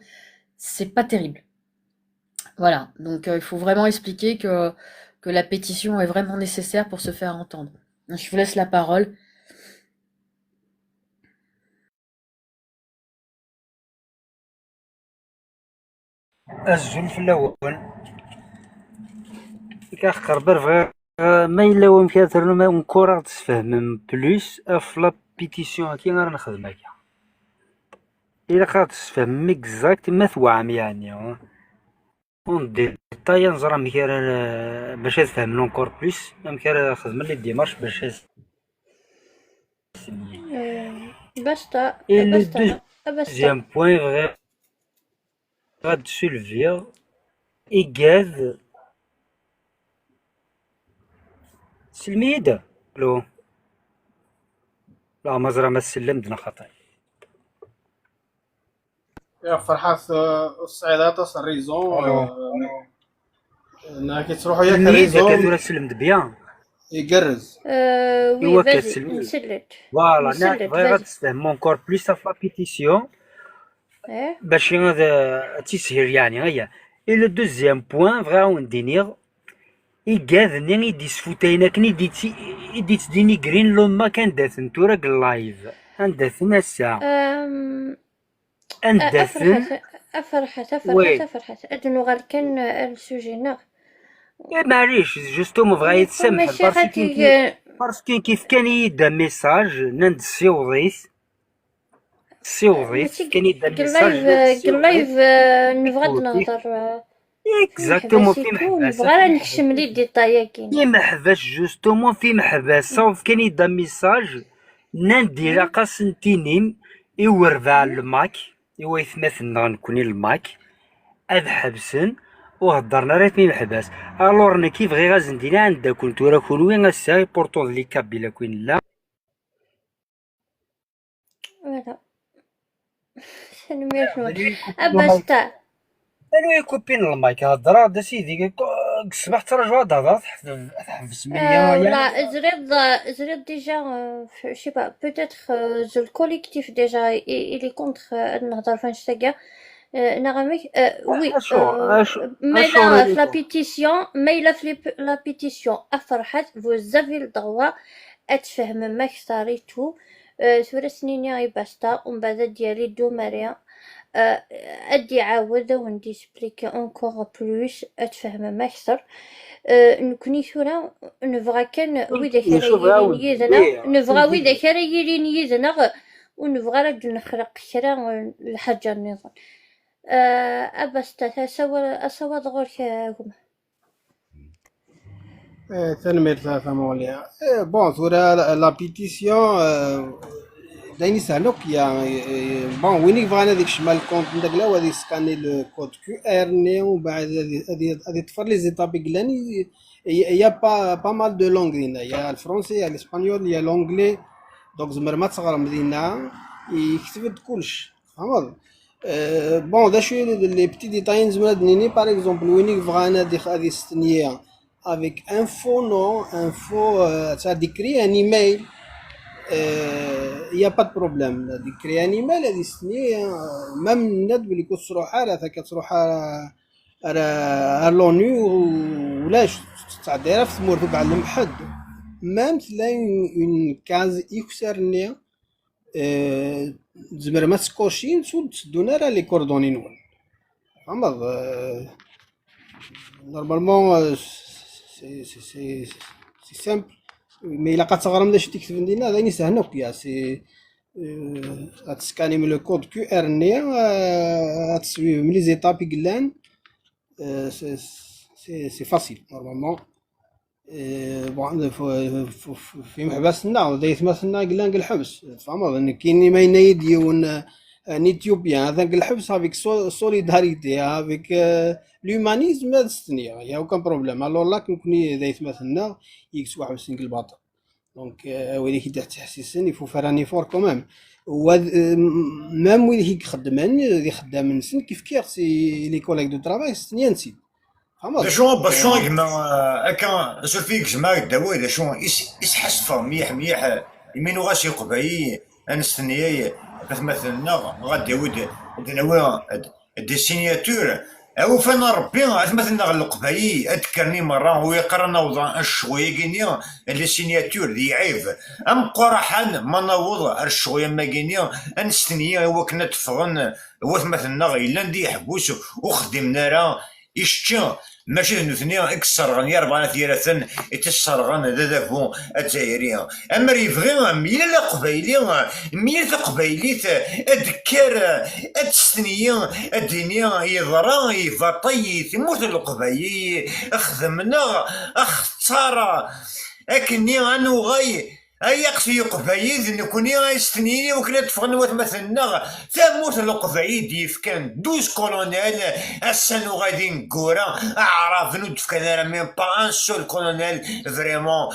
c'est pas terrible. Voilà, donc il faut vraiment expliquer que la pétition est vraiment nécessaire pour se faire entendre. Je vous laisse la parole. الزول في الأول كأخر برفع ما إلا ومكاثر ما ونكورا تسفهم بلوس أفلا بيتيسيون كي غير نخدم هكا إلا قررت تسفهم ميكزاكت ما ثوام يعني اون ديتاي نزرا مكان باش تفهم اونكور بلوس مكان خدم لي ديمارش باش باستا اي لو باستا باستا دوزيام بوين غاد سولفير إيكاز سلميدة لو لا مزرعة ما سلم دنا خطأ يا فرحات الصعيدات الريزون انا كي تروحوا ياك سلميدة الريزون كادورا سلم دبيان يقرز وي إوا فازي كتسلمي نسلت فوالا ناك نسلت بغي فازي غتفهم اونكور بلوس في لا بيتيسيون ايه باش تسهل يعني هيا اي لو دوزيام بوين فغا ندينيغ إيكاز ني ديسفوتاينا كني ديت ديني جرين لما كان داثن توراك اللايف انداثن الساعة انداثن أفرحت وي أدنو غير كان السوجي نغ معليش جوستومون بغا يتسمح ماشي غادي باسكو كيف كان يدا ميساج نند السيوضيث ماشي كان يدا ميساج قلايف نبغى نهضر اكزاكتومون محباسي في تو محباسة نبغى نكشم لي ديطايا كاين في محباس جوستومون في محباسة كان يدا ميساج نندي لاقا سنتينيم يورفع الماك إوا يثمثنا غنكوني الماك أذ حبسن وهضرنا راه في محباس الور انا كيف غير غازندينا عندها كنت ورا كون وين غاسا بورطون لي كابيلا كوين لا فوالا سنمير شنو أباستا انا يكوبين المايك هضر دا سيدي صباح ترجع هضر تحبس ميا ولا زريد ديجا شي با بوتيتر زو الكوليكتيف ديجا إلي كونتر نهضر فانشتاكا نغمك وي مايلا في لا بيتيسيون مايلا في لا بيتيسيون أفرحت vous avez le droit أتفهم ما اختاريتو ثورة سنيني غي باستا ومن بعد ديالي دو ماريا أدي عاودة وندي سبليكي أونكور بلوس أتفهم ما أكثر نكوني ثورة نبغى كان ويدا كان يجيلين يدنا نبغى ويدا كان يجيلين يدنا ونبغى رد نخرق كرا الحاجة النظام أبستا أسوى ضغورك هما تنمير ثلاثة موليا بون ثورة لا بيتيسيون دايني سهلوك يعني بون وين يبغى هذيك شمال الكونت نداك لا وغادي سكاني لو كود كيو ار ني ومن بعد غادي تفر لي زيتاب كلاني يا با مال دو لونغ هنا يا الفرنسي يا الاسبانيول يا لونغلي دونك زمر ما تصغر مدينة يكتب كلش فهمت بون دا شويه لي بتي ديتاين زمر دنيني باغ اكزومبل وين يبغى انا هذه ستنيه avec un faux nom, un faux, ça décrit un email, il n'y a pas de problème. Décrit un email, il dit même net اللي كتروح على كتروح على l'ONU ولا تعديها في مرتب على المحد même تلاقي une case يكسرني زمر ما تسكوشين تسدونا راه لي كوردوني نول فهمت normalement سي سامبل مي الا كتغرم داش تكتب لينا داني سهلوك يا سي غتسكاني من لو كود كيو ار ني غتسوي من لي زيتاب كلان سي فاسيل نورمالمون بون في محبسنا دايت مثلنا قلان الحبس فهمت كاين ما ينايديون ان اثيوبيان هذاك الحبس افيك سوليداريتي افيك لومانيزم هذا الثانيه يا اوكان بروبليم الور لا كنكوني دايت مثلنا يكس واحد سنك الباطل دونك ويلي كي تحسسني يفو فراني فور كومام و ميم ويلي يخدمن اللي خدام سن كيف سي لي كوليك دو ترافاي الثانيه نسيت شو كما هكا سولفيك جماعة الدواء شو يسحسفا مليح يمينو غاشي قبايي انستنيا مثلنا غادي ود دناوي دي سينياتور او فانا ربي مثلنا القبايي اذكرني مره ويقرنا وضع الشويه كينيا لي سينياتور دي عيب ام قرحان ما نوض الشويه ما كينيا انستنيا هو كنا تفغن هو مثلنا الا ندي حبوس وخدمنا راه يشتي ماشي نثني اكسرغن يربعنا ثيرثن اتسرغن ذا فون الجزائريين اما يبغي ميل قبايلي ميل قبايليت ادكر ادستنيا الدنيا يضرا يفطي ثموت القبايلي اخذمنا اختار اكني انو غاي اياقسي يقبايد نكوني غايستنيني وكلا تفغنوات مثلنا ثموت القبايد يفكان 12 كولونيل السنو غادي نكورا اعرف نود فكان راه ميم با ان سول كولونيل فريمون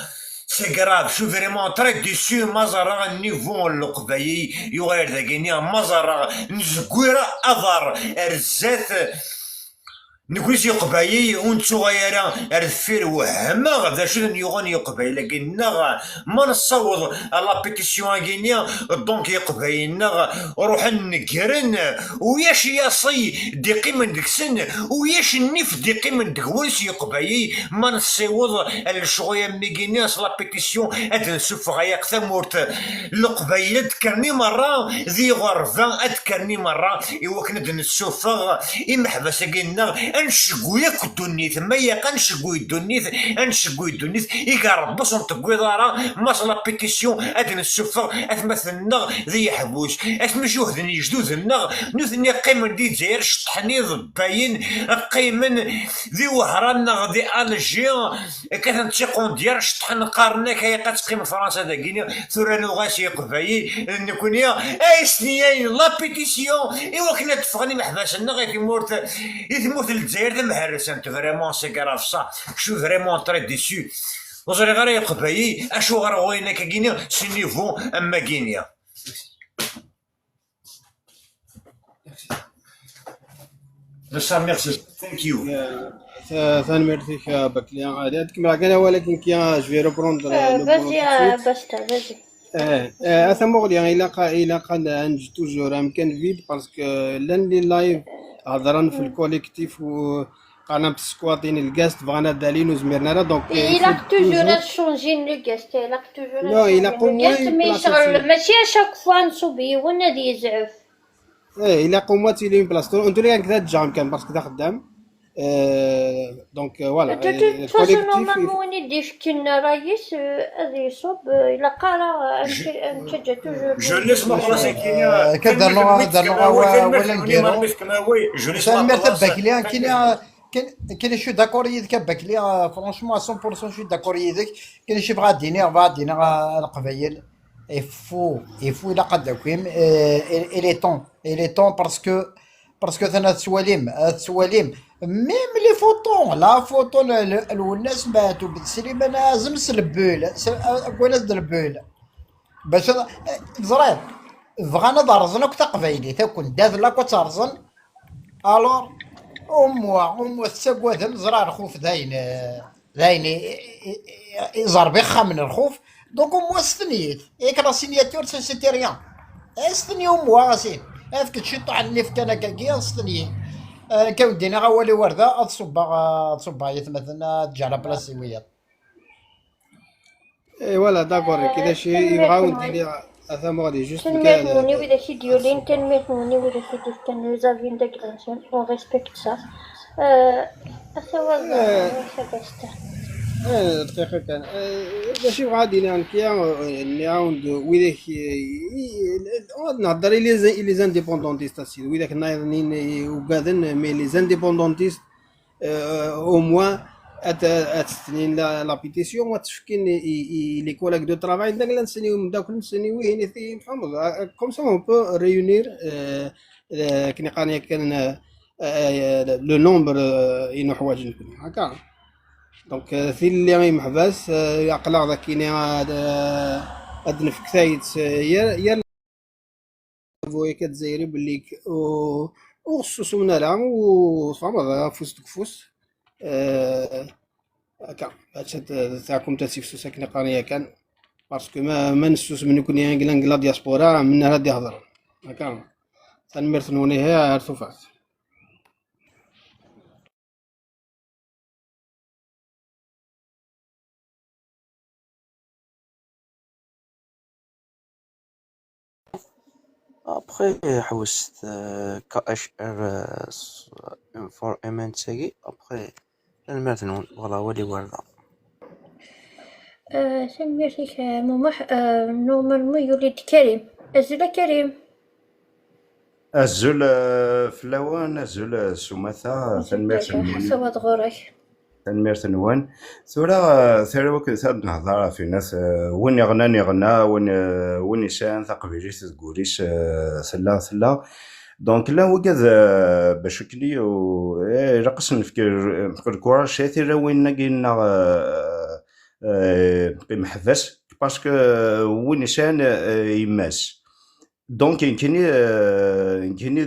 سي كراف شو فريمون تري ديسو مازارا النيفو القبايي يغير ذاكينيا مازارا نزكويرا اضر رزات نقول شي قبايي ونتو غيرا رفير وهما ذا شو يغني يقباي لكن ما نصوض لا بيتيسيون كينيا دونك يقباينا روح نقرن وياش ياصي ديقي من ديك سن وياش النيف ديقي من ديك ونس يقبايي ما نصوض الشغويا ميكينيا لا بيتيسيون اد نسوف غايا ثمورت القبايل تكرني مره ذي غرفه تكرني مره يوكند نسوف يمحبس كينا انشقويك الدنيث ما ياك انشقوي الدنيث انشقوي الدنيث يقربص نطقوي دارا ماصلا بيتيسيون ادن السفر اثمثلنا ذي حبوس اثمشوهدن يجدودنا نوثني قيمن دي زير شطحني ضباين قيمن ذي وهرانا ذي الجير كتنتيقون ديال شطحن قارنا كي قتقيم فرنسا داكيني ثورانو غاسي قبايي نكونيا اي سنيين لا بيتيسيون ايوا كنا تفغني محباسنا غير في مورت يثموت الجزائر مهرس انت فريمون سي كراف صح شو فريمون تري ديسو وزري غير يقبايي اشو غير غوينا كاكينيا سي نيفو اما كينيا ميرسي ثانك يو ثاني ميرسي بكليان هذا كما كان ولكن كي جو ريبروندر فازي باستا فازي اثمو لي الا قد انج توجور امكن فيد باسكو لان لي لايف هضران في الكوليكتيف و قانا بسكواتين الكاست بغانا دالين وزميرنا راه دونك إلا توجور شونجين لو كاست إلا توجور لا إلا قوموا مي شغل ماشي شاك فوا نصوبي وانا دي يزعف إلا قوموا تيلي بلاصتو انتو اللي كذا تجا كان باسكو دا خدام دونك فوالا الكوليكتيف نورمالمون يدي كنا رايس هذا يصوب إلا قارا نشجع توجور جو ليس ما بلاصه كاينه كدرنا ولا نديرو سامير تباكليا كاين شو داكور يدك باكليا فرونشمون 100% شو داكور يدك كاين شي بغا دينير القبايل يفو إلا قد كويم إلي طون باسكو ثنا تسواليم ميم لي فوطون لا فوطون الوناس ماتوا بالسليمه لازم سلبول كوناس دربول باش زرير بغانا ضرزنا كتا قبايلي تكون داز لا كترزن الور امو تسقوثن زرار خوف داين يزربي من الخوف دونك امو استنيت ياك لا سينياتور سيتي ريان استني امو غاسين هاك تشطو على النيف كان كاكيا استني كودينا غوالي ورده تصبا يتمثلنا تجعل بلاسيويات فوالا داكور كذا شي يبغاو ندير اثام غادي جوست تنميتوني وإذا شي ديولين تنميتوني وإذا شي كان زافين داكراسيون اون ريسبكت سا أثوا شباستا دقيقة كان باش غادي نانكيا نعاود وإذا نهضر لي زانديبوندونتيست اسيد وإذا كنا نايضين وبادن مي لي زانديبوندونتيست او موان اتستنين لا بيتيسيون وتفكين لي كولاك دو طرافاي داك لا نسنيو داك نسنيوه في محمد كوم سا اون بو ريونير كني قاني كان لو نومبر انو حوايج نكون هكا دونك في اللي محباس عقلا ذا كاين هاد نفكتايت يا فوي كتزايري باللي وخصوص من العام وصافا فوس تكفوس هكا هادشي تاعكم تاسيفسو ساكنه قانيه كان باسكو ما نسوس من يكون انجلا دياسبورا من هادي هضر هكا تنمرتنوني هي عرفوفات Après, حوست KHR for MN تاعي. Après, المرت نون والله ولي ورده. سميتك ممح نورمالمون يولد كريم. أزل كريم. الزول فلاوان الزول سماثة تنميرت نون حسب غورك. تنميرت نون ثورة وكل ثاد نهضر في ناس وين يغنى وين يشان تقبيليت تقوليش ثلا دونك لا وكذا باش كلي رقص نفكر الكورة شاتي راه وين نقينا محبس باسكو وين يشان يماس دونك يمكنني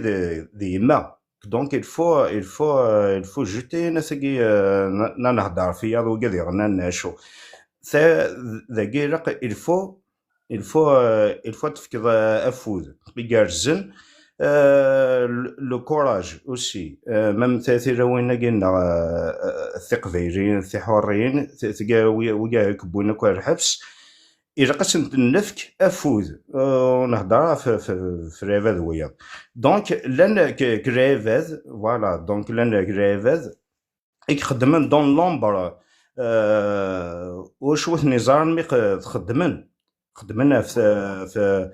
ذي يما دونك il faut jeter نسقي نهضر فيا وكذا غنى ناشو ذاكي رق il faut تفكر افوذ بيجارزن لو كوراج اوسي ميم تاثير وين قلنا الثقفيرين الثحوريين تلقى ويا يكبونا كوع الحبس إذا قسمت النفك أفوذ نهضر في ريفاذ ويا دونك لان كريفاذ فوالا دونك لان كريفاذ يخدمن دون لومبر وشوث نزار مي خدمنا في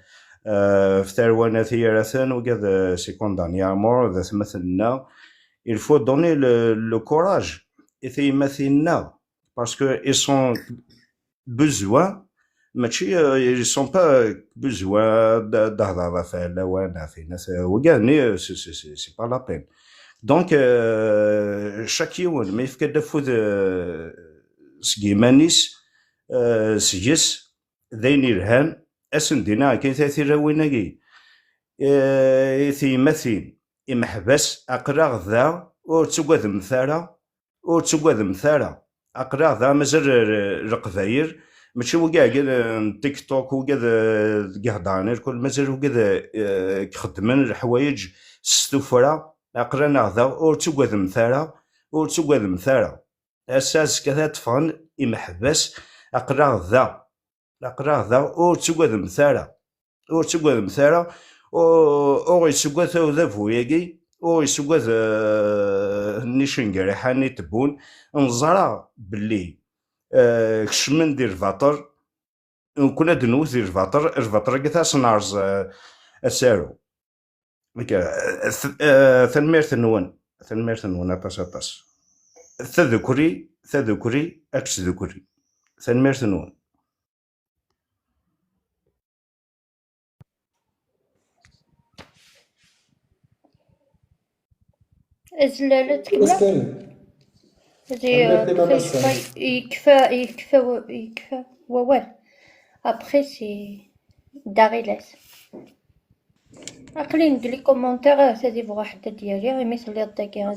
ثروانات ثيرثان وكذا سيكوندانيامور ذا مثلنا il faut donner le courage et مثلنا parce que ils sont besoin ماشي ils sont pas besoin d'هضر في لوانا في ناس وكاني سي با لا بين دونك chaque يوم ما يفكر دفوذ سكيمانيس سيس ذين يرهان اسن دينا كي تاثير ويناكي مثيل محبس اقرا ذا او تسواد مثاله اقرا ذا مازال رقفاير ماشي وكاع تيك توك وكاع قهدانير كل مازال وكاع كخدمن الحوايج ستوفرا اقرا ذا او تسواد مثاله اساس كذا تفن محبس اقرا ذا او تسواد مثاله او يسواد ذا فوياكي او يسواد نيشنغاري حاني تبون نزرع باللي كشمن دير الفاطر كنا دنوث دير الفاطر كتا سنارز اسارو ثنميرت نون اطاس تذكري اكس ذكري ثنميرت نون أزلالة تكمل يكفى ووال ابخي سي داريلاس عقلي ندير لي كومونتير تادي بغا حتى ديالي غير مثل لي الدكي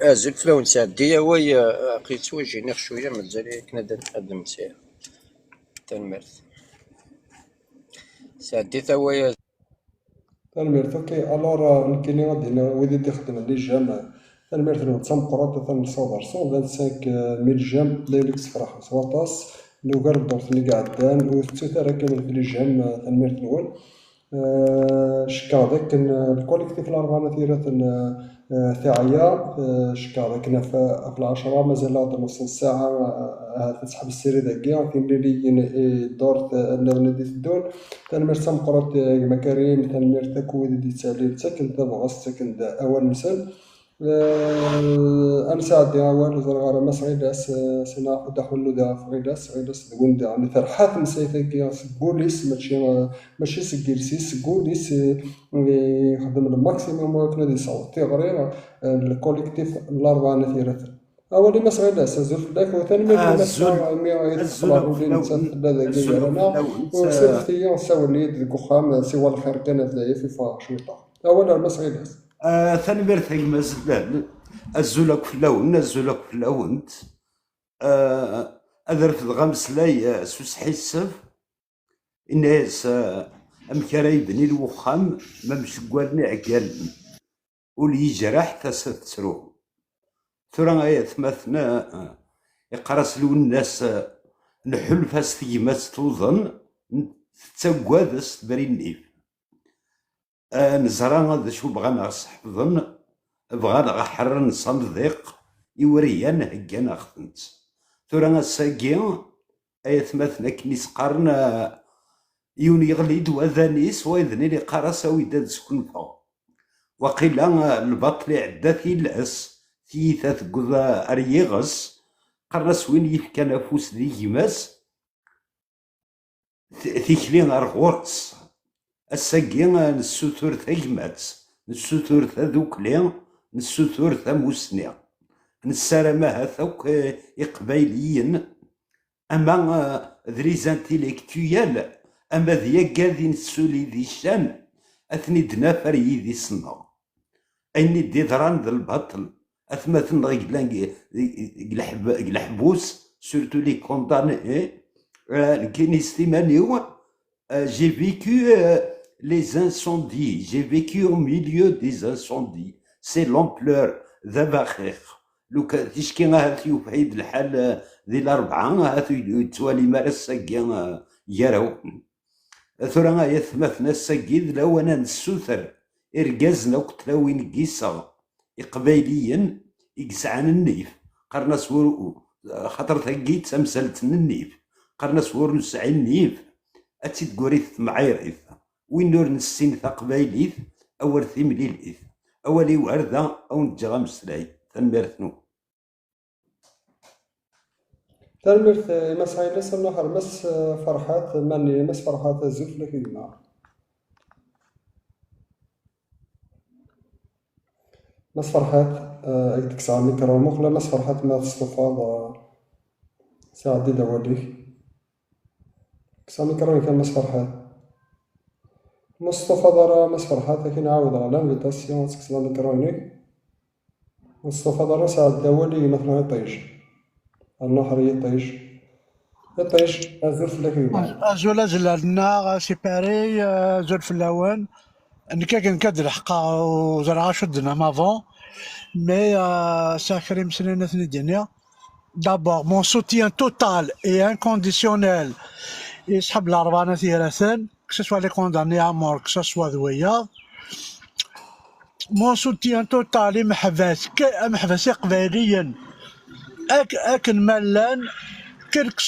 الزول فلاون سعدية وي عقلت وجهني شوية مازال كنا نقدم سير تنمرت سعدي تا وي تنمرت اوكي الور يمكن غادي ودي تخدم لي جامع تنمرت نون تمقرات تنصور 125,000 جام ليلكس فرح سواطاس لو قرب دورت اللي قعدان وتسوتارا كامل في لي جام تنمرت نون شكا ذاك الكوليكتيف الأربعة ثيرات ثاعية شكا ذاك في 10 مازال نص ساعة تسحب السيري ذاكيا كاين اللي دورت نادي الدون تنمرت تمقرات مكارم تنمرت تكويد دي تسالي ساكن تبغى ساكن أول مسل أنا ساعدي أول زرغارة ما صغيداس سنا خد حلو دا صغيداس دون دا يعني فرحات مسيتك كي سكوليس ماشي سكيلسيس سكوليس يخدم الماكسيموم كنا دي صوتي غريرة الكوليكتيف الأربعة نثيرات أولي ما صغيداس زوج داك وثاني ما نسمع ولي نتسد هذا كي أنا وسيرتي نساول لي ديك وخام سوى الخير كانت لاهي في شويطة أولا ما صغيداس ثاني ثقي مازال الزولك فلاونت أدرت الغمس لاي سوس حسف الناس أمكرا يبني الوخام ما مشقوالني عقال ولي يجرح تسرو ثورا غاية ثمثنا يقرس لو الناس نحل فاستي ما توظن تتسقواد برينيف نزرا هذا شو بغا نصحفظن بغا نحرر نصندق يوريان هكانا خدمت ثورا الساقي ايثماثنا كنيس قارن يون يغليد وذانيس ويذني لي قارس ويداد سكن فوق وقيل البطل عداثي الأس ثيثات قضاء أريغس قرس وين يفكا نفوس ذي جماس ثيكلين أرغورس الساقي نسوثور ثجمات نسوثور ذوكلين نسوثور ثموسني نسارما هاثوك إقبايليين أما ذريز انتيليكتويال أما ذيا قاذي نسولي ذي الشان أثني دنافر يدي صنع أيني دي ذران ذا البطل أثمثن غيقلان الحبوس سورتو لي كونداني كيني ستيمانيو j'ai vécu les incendies, j'ai vécu au milieu des incendies, c'est l'ampleur ذبخيخ لو تشكي هاتيو في عيد الحال ذي الأربعة هاتيو توالي مارس ساقيا يراو ثورا يثمثنا الساقيد لو أنا نسوثر إرقازنا وقتلاوين قيسا إقبايليا إقسعان النيف قرنا سور خاطر ثقيت سمسلت النيف قرنا سور نسعي النيف أتيت قريث معايريث وين نور نسين ثقبايليث أول ثيمليليث أولي وردة أو نتجغم سلاي تنميرثنو تلميرث مسايلة سنوحر مس فرحات ماني مس فرحات الزفلة كيما مس فرحات ايدك سامي كراموخ لا مس فرحات ما تستفاض ساعدي دوليك سامي كرامي كان مس فرحات مصطفى دارا مس فرحات لكن عاود على انفيتاسيون سامي كرامي مصطفى دارا ساعد دولي مثلا يطيش النهر يطيش الزفلة كيما زولا زلالنا سيباري زول في اللوان نكا كنكاد الحقا وزرعا شدنا مافون مي ساكري مسنينة ثني الدنيا دابور مون سوتيان توتال اي انكونديسيونيل يسحب الأربعة ثلاثين كسوا لي كونداني عمر كسوا ذويا مون سوتيان توتال محبس قباليا اكن مالان كيلك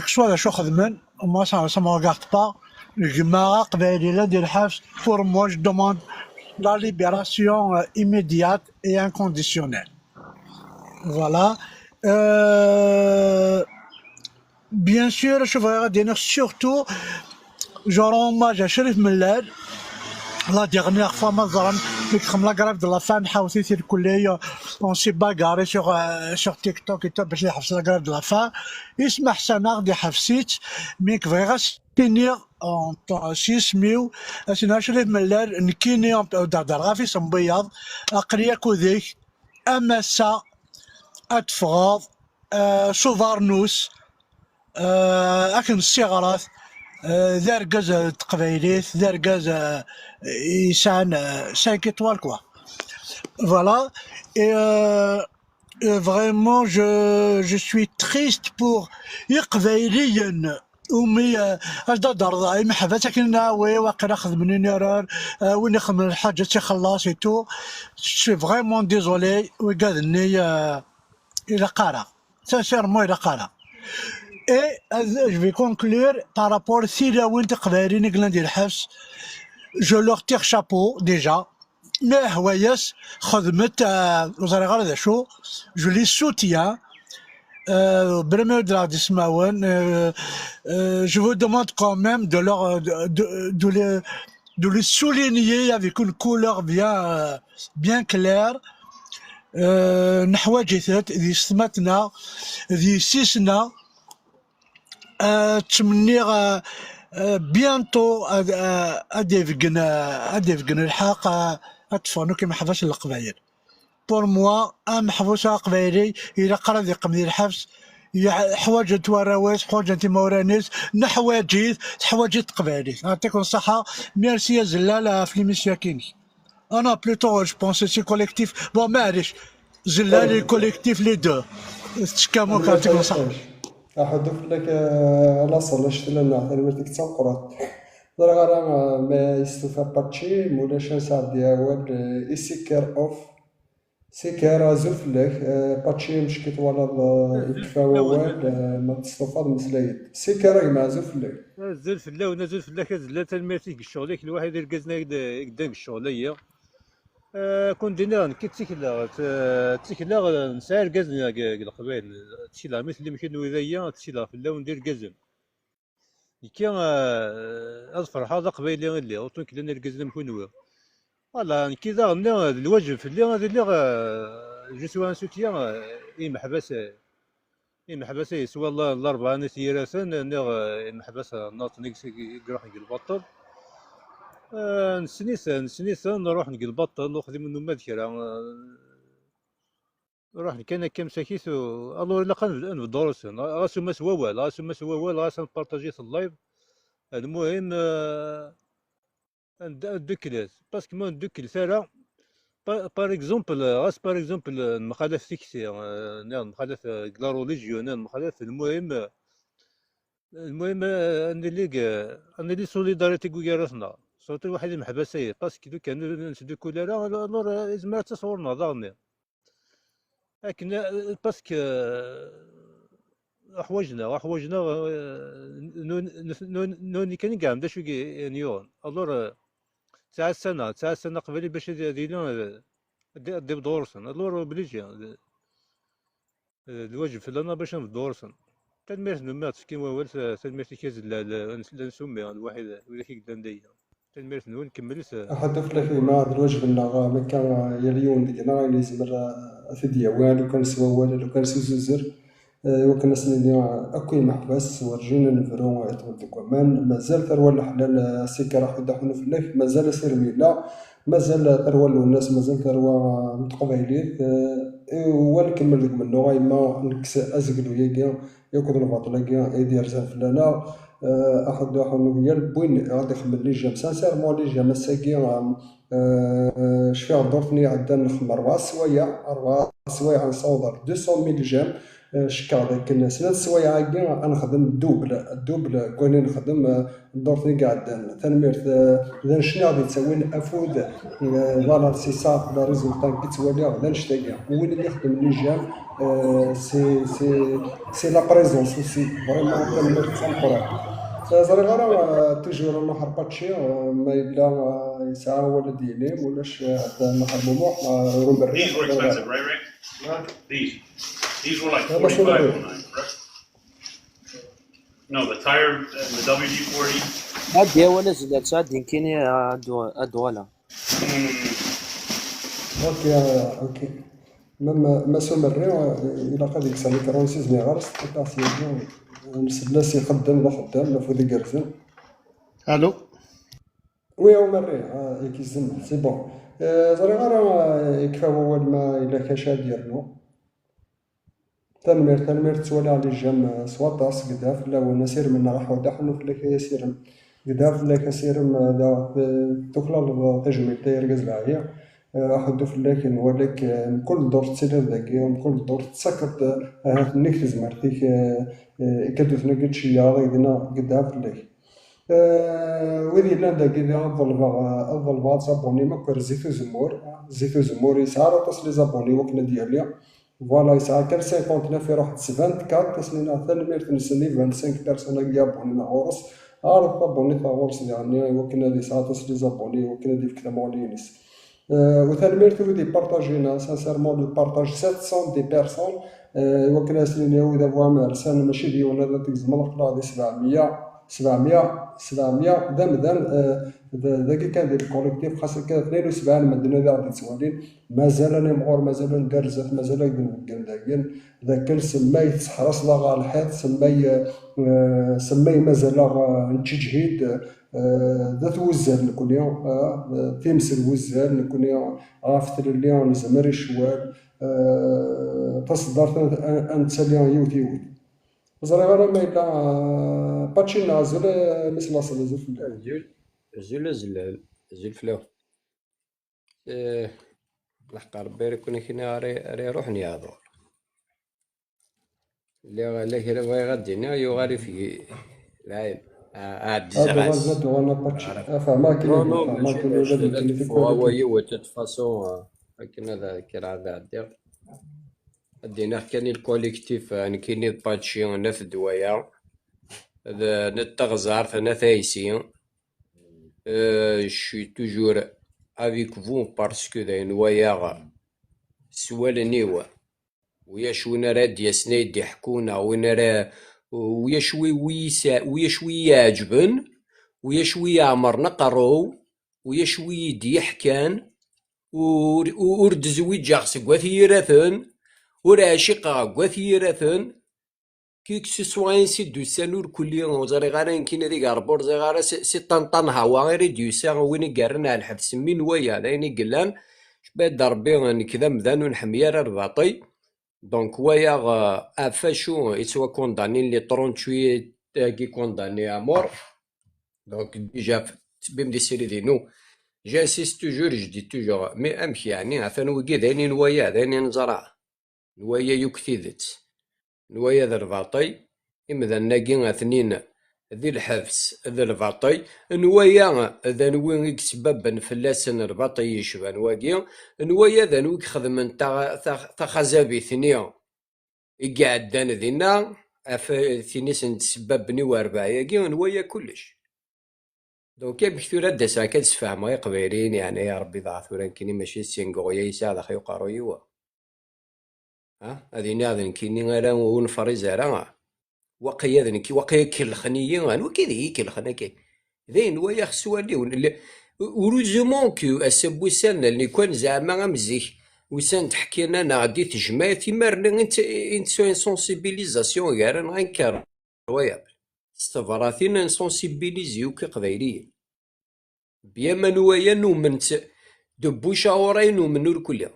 سوا شو خدمن moi ça me regarde pas je m'arrête ديال الحبس pour moi je demande la libération immédiate et inconditionnelle voilà bien sûr je voudrais dire surtout je rends hommage à Cherif Mellal la dernière fois ما ظلم comme la grève de la faim حاوثيتي الكلية on s'est bagarré sur TikTok et tout باش يحبس la grève de la faim يسمح سنة غادي حبسيت ميك فيغاس بينير سيسميو اسنا شريف ملال نكيني دار غافي صنبياض اقريا كوذيك اماسا اتفغاض سوفارنوس اكن الصغارات ذار قاز تقبايليت ذار قاز يسان 5 étoiles quoi voilà et vraiment je suis triste pour يقبايليا أمي أجداد دار محبات كنا واقع أخذ مني نيران وين يخدم الحاجة تيخلص تو سي فريمون ديزولي وقادني إلى قارة سانسيرمون إلى قارة et je vais conclure par rapport si là وين تقبالي نقلنا ديال الحبس je leur tire chapeau déjà mais هواياس خدمت وزارة غير ذا شو je les soutiens Premier de l'arrondissement, je vous demande quand même de les souligner avec une couleur bien claire. نحواجثات ذي سماتنا ذي سيسنا تمنيغ بيانتو أديفقن الحق أتفانو كما حفاش القبايل بور موا محبوس قبايلي الى قرا ذي قمدي الحبس حوايج تواراويس حوايج انت مورانيس نحواجيت حوايج قبايلي نعطيكم الصحة ميرسي يا زلال في ليميسيون كيني انا بلوتو جو بونس سي كوليكتيف بون معليش زلال كوليكتيف لي دو تشكامو كنعطيكم الصحة أحدث لك لاصل شتلنا تلمرتك تنقرات ضرغرا ما يستوفى باتشي مولاش سعد ديال إسيكر أوف سيكارا زول فلاك باتشي مشكيت ولا يكفى ووال ما تصطفى مسلايد سيكارا مع زول فلاك نزل فلا ونزل فلا كازلا تنمرتي الشغليك الواحد يركزنا قدام الشغلية كون دينا تيكلا نسعى ركزنا القبائل تشيلا مثل اللي مشينا وذايا تشيلا فلا وندير ركزن كي اظفر هذا قبائل اللي اوتون كلنا ركزنا مكونوا فوالا كي ظهرنا الواجب في اللي هذا اللي جو سوا ان سوتيان محبس محبس سوا الله الاربعه ناس يراسن محبس ناط نكس يروح البطل نسنيس نروح البطل نخدم منه مذكرة نروح كان كم ساكيس الو الا كان بدورس غاسو ما سوا والو غاسو نبارطاجي في اللايف المهم ندكلات باسكو ما ندكل ثرا بار اكزومبل بار اكزومبل المخالف فيكسي المخالف كلاروليجيون المخالف المهم انا اللي سوليداريتي كوكاراتنا صوت الواحد المحبسية باسكو دو كان نسدو كولارا الور لازم تصورنا ضامن لكن باسكو حوايجنا نوني كان كاع نبدا شوي نيون الور تاع السنة قبلي باش دينا دي بدورسن الور بليجي الواجب في لنا باش ندورسن تنميرت نمات كيما والت تنميرت كاز لا نسمي الواحد ولا كي قدام دايا تنميرت نكمل أحد فلاك ما هذا الواجب لنا ما كان يليون دينا لازم في ديوان لو كان سوا ولا لو كان سوزر وكنا سنين أكوي محبس ورجينا نفرو دوكمان مازال ثروة الحلال سيكا راح يدحون فلاك مازال سير ميلا مازال ثروة الناس مازال ثروة متقبليت ونكمل لكم النوع ما نكس أزقلو ياكا ياكل الباطل ياكا يدير زان فلانا أحد هي البوين غادي يخمم لي جام سانسيرمون لي جام الساكي شفيع دورتني عندنا نخمم 4 سوايع نصور 200 ميل جام شكا لكن سنة سوايع كاع نخدم الدوبل كوني نخدم دورتني كاع عندنا تنميرت اذا شنو غادي تسوي نافود فوالا سي سا لا ريزولطان كتولي غدا نشتا وين اللي يخدم لي جام سي لا بريزونس اوسي فريمون تنميرت سامبورا زري غير توجور النهار باتشي ما إلا يسعى ولا دينيم ولاش هذا النهار مموح روم بري. These were expensive, right? These were like 45.09, correct? No, the tire, the WD-40. عادي ولا زلات عادي كاين ادوالا. اوكي ما سمري الى قد يكسر 46 غرس تاع نسلاس يخدم خدام نفوذ كرزن. الو وي مري كيزن سي بون زري غير يكفى هو ما الا كاشا ديالنا تنمير تولي على الجام سوا طاس قداف لا وانا سير من راح ودحنو في لك يسير قداف لك سير دا تكلا تجميل تيركز معايا أحد في لكن ولك كل دور تسير ذاكي كل دور تسكت نيك تزمرتيك كدو ثنقل شي هذا يدنا قداف لك وذي لان ذاكي أفضل زابوني مكر زيتو زمور يسعى تصلي زابوني وكنا ديالي فوالا يسعى كان 59 يروح 24 تصلينا ثاني نسني 25 بيرسون يابوني نعورس عارف طابوني ثاورس يعني وكنا دي ساعة تصلي زابوني وكنا دي في كلامولينيس وثالميرتو دي بارطاجينا سانسيرمون دو بارطاج 700 دي بيرسون وكنا سنينيو إذا فوا مرسان ماشي ديونا ذا تيزمل قلا دي 700 دام ذاكي كان ديال الكوليكتيف خاصة كان 72 مدينة ذا غادي تسوالين مازال أنا مغور مازال ندرزات مازال كدن داكن ذاك كان سماي تحرس لا الحيط سماي مازال نتجهيد ذات وزان نكون يوم تيمسل وزان نكون يوم عرفت اللي نزمر الشوال تصدرت أنتسالي يوتي زري غير ما إلا باتشي نازل مثل أصل زول فلاو الحق ربي يكون كنا ري روحني هذا اللي كده بغا غدينا يغالي في العين عاد زغاس وانا باتشي فما كاين هو يوت فاسون لكن هذا كان عادي دينا كان الكوليكتيف يعني كاين باتشي ناف دوايا هذا نتغزار ثنا ثايسي شي توجور افيك فو باسكو داين ويا سوال نيوا ويا شوينا راه دياسنا يضحكونا وين راه ويا شوي ويسا ويا شوي يعجبن ويا شوي عمرنا قرو ويا شوي ديحكان ورد زويج غسق وثيرثن وراشق وثيرثن كيك سوين سي دو سانور كلي وزاري غانا يمكن هذيك ربور زي غانا سي طنطن هوا غير ديوسا وين قرنا الحبس من ويا لاني قلان شباد ربي كذا مذان ونحميار الرباطي دونك ويا افاشو يتوا كونداني لي 38 كي كونداني امور دونك ديجا تبين دي سيري دينو جانسيست توجور جدي توجور مي امشي يعني عفان وكي داني نوايا داني نزرع نوايا يكثيدت نوايا ذا الباطي إمذا ناقي اثنين ذي الحبس ذا الباطي نوايا ذا نوين يكسبب فلاسن الباطي يشبه نواقي نوايا ذا نويك خدمن تخزابي ثنيا يقعدان ذينا ثني سنتسبب نوا رباعي نوايا كلش دونك كيف كثير هدا ساعة كتسفهم غير قبيلين يعني يا ربي ضاعت ولا كيني ماشي سينغويا يساعد خيو قارو يوا هذه ناذن كيني غير ونفرز راه وقيا ذنك وقيا كل خنيين وكذا كل خناك ذين ويا خسوالي وروزمون كيو اسبو سنه اللي كان زعما مزيك وسان تحكينا انا غادي تجمع تيمرنا انت سونسيبيليزاسيون كاع نغنكر ويا استفراثين نسونسيبيليزيو كقبايليين بيا منويا نومن دبوشا وراي نومن كلها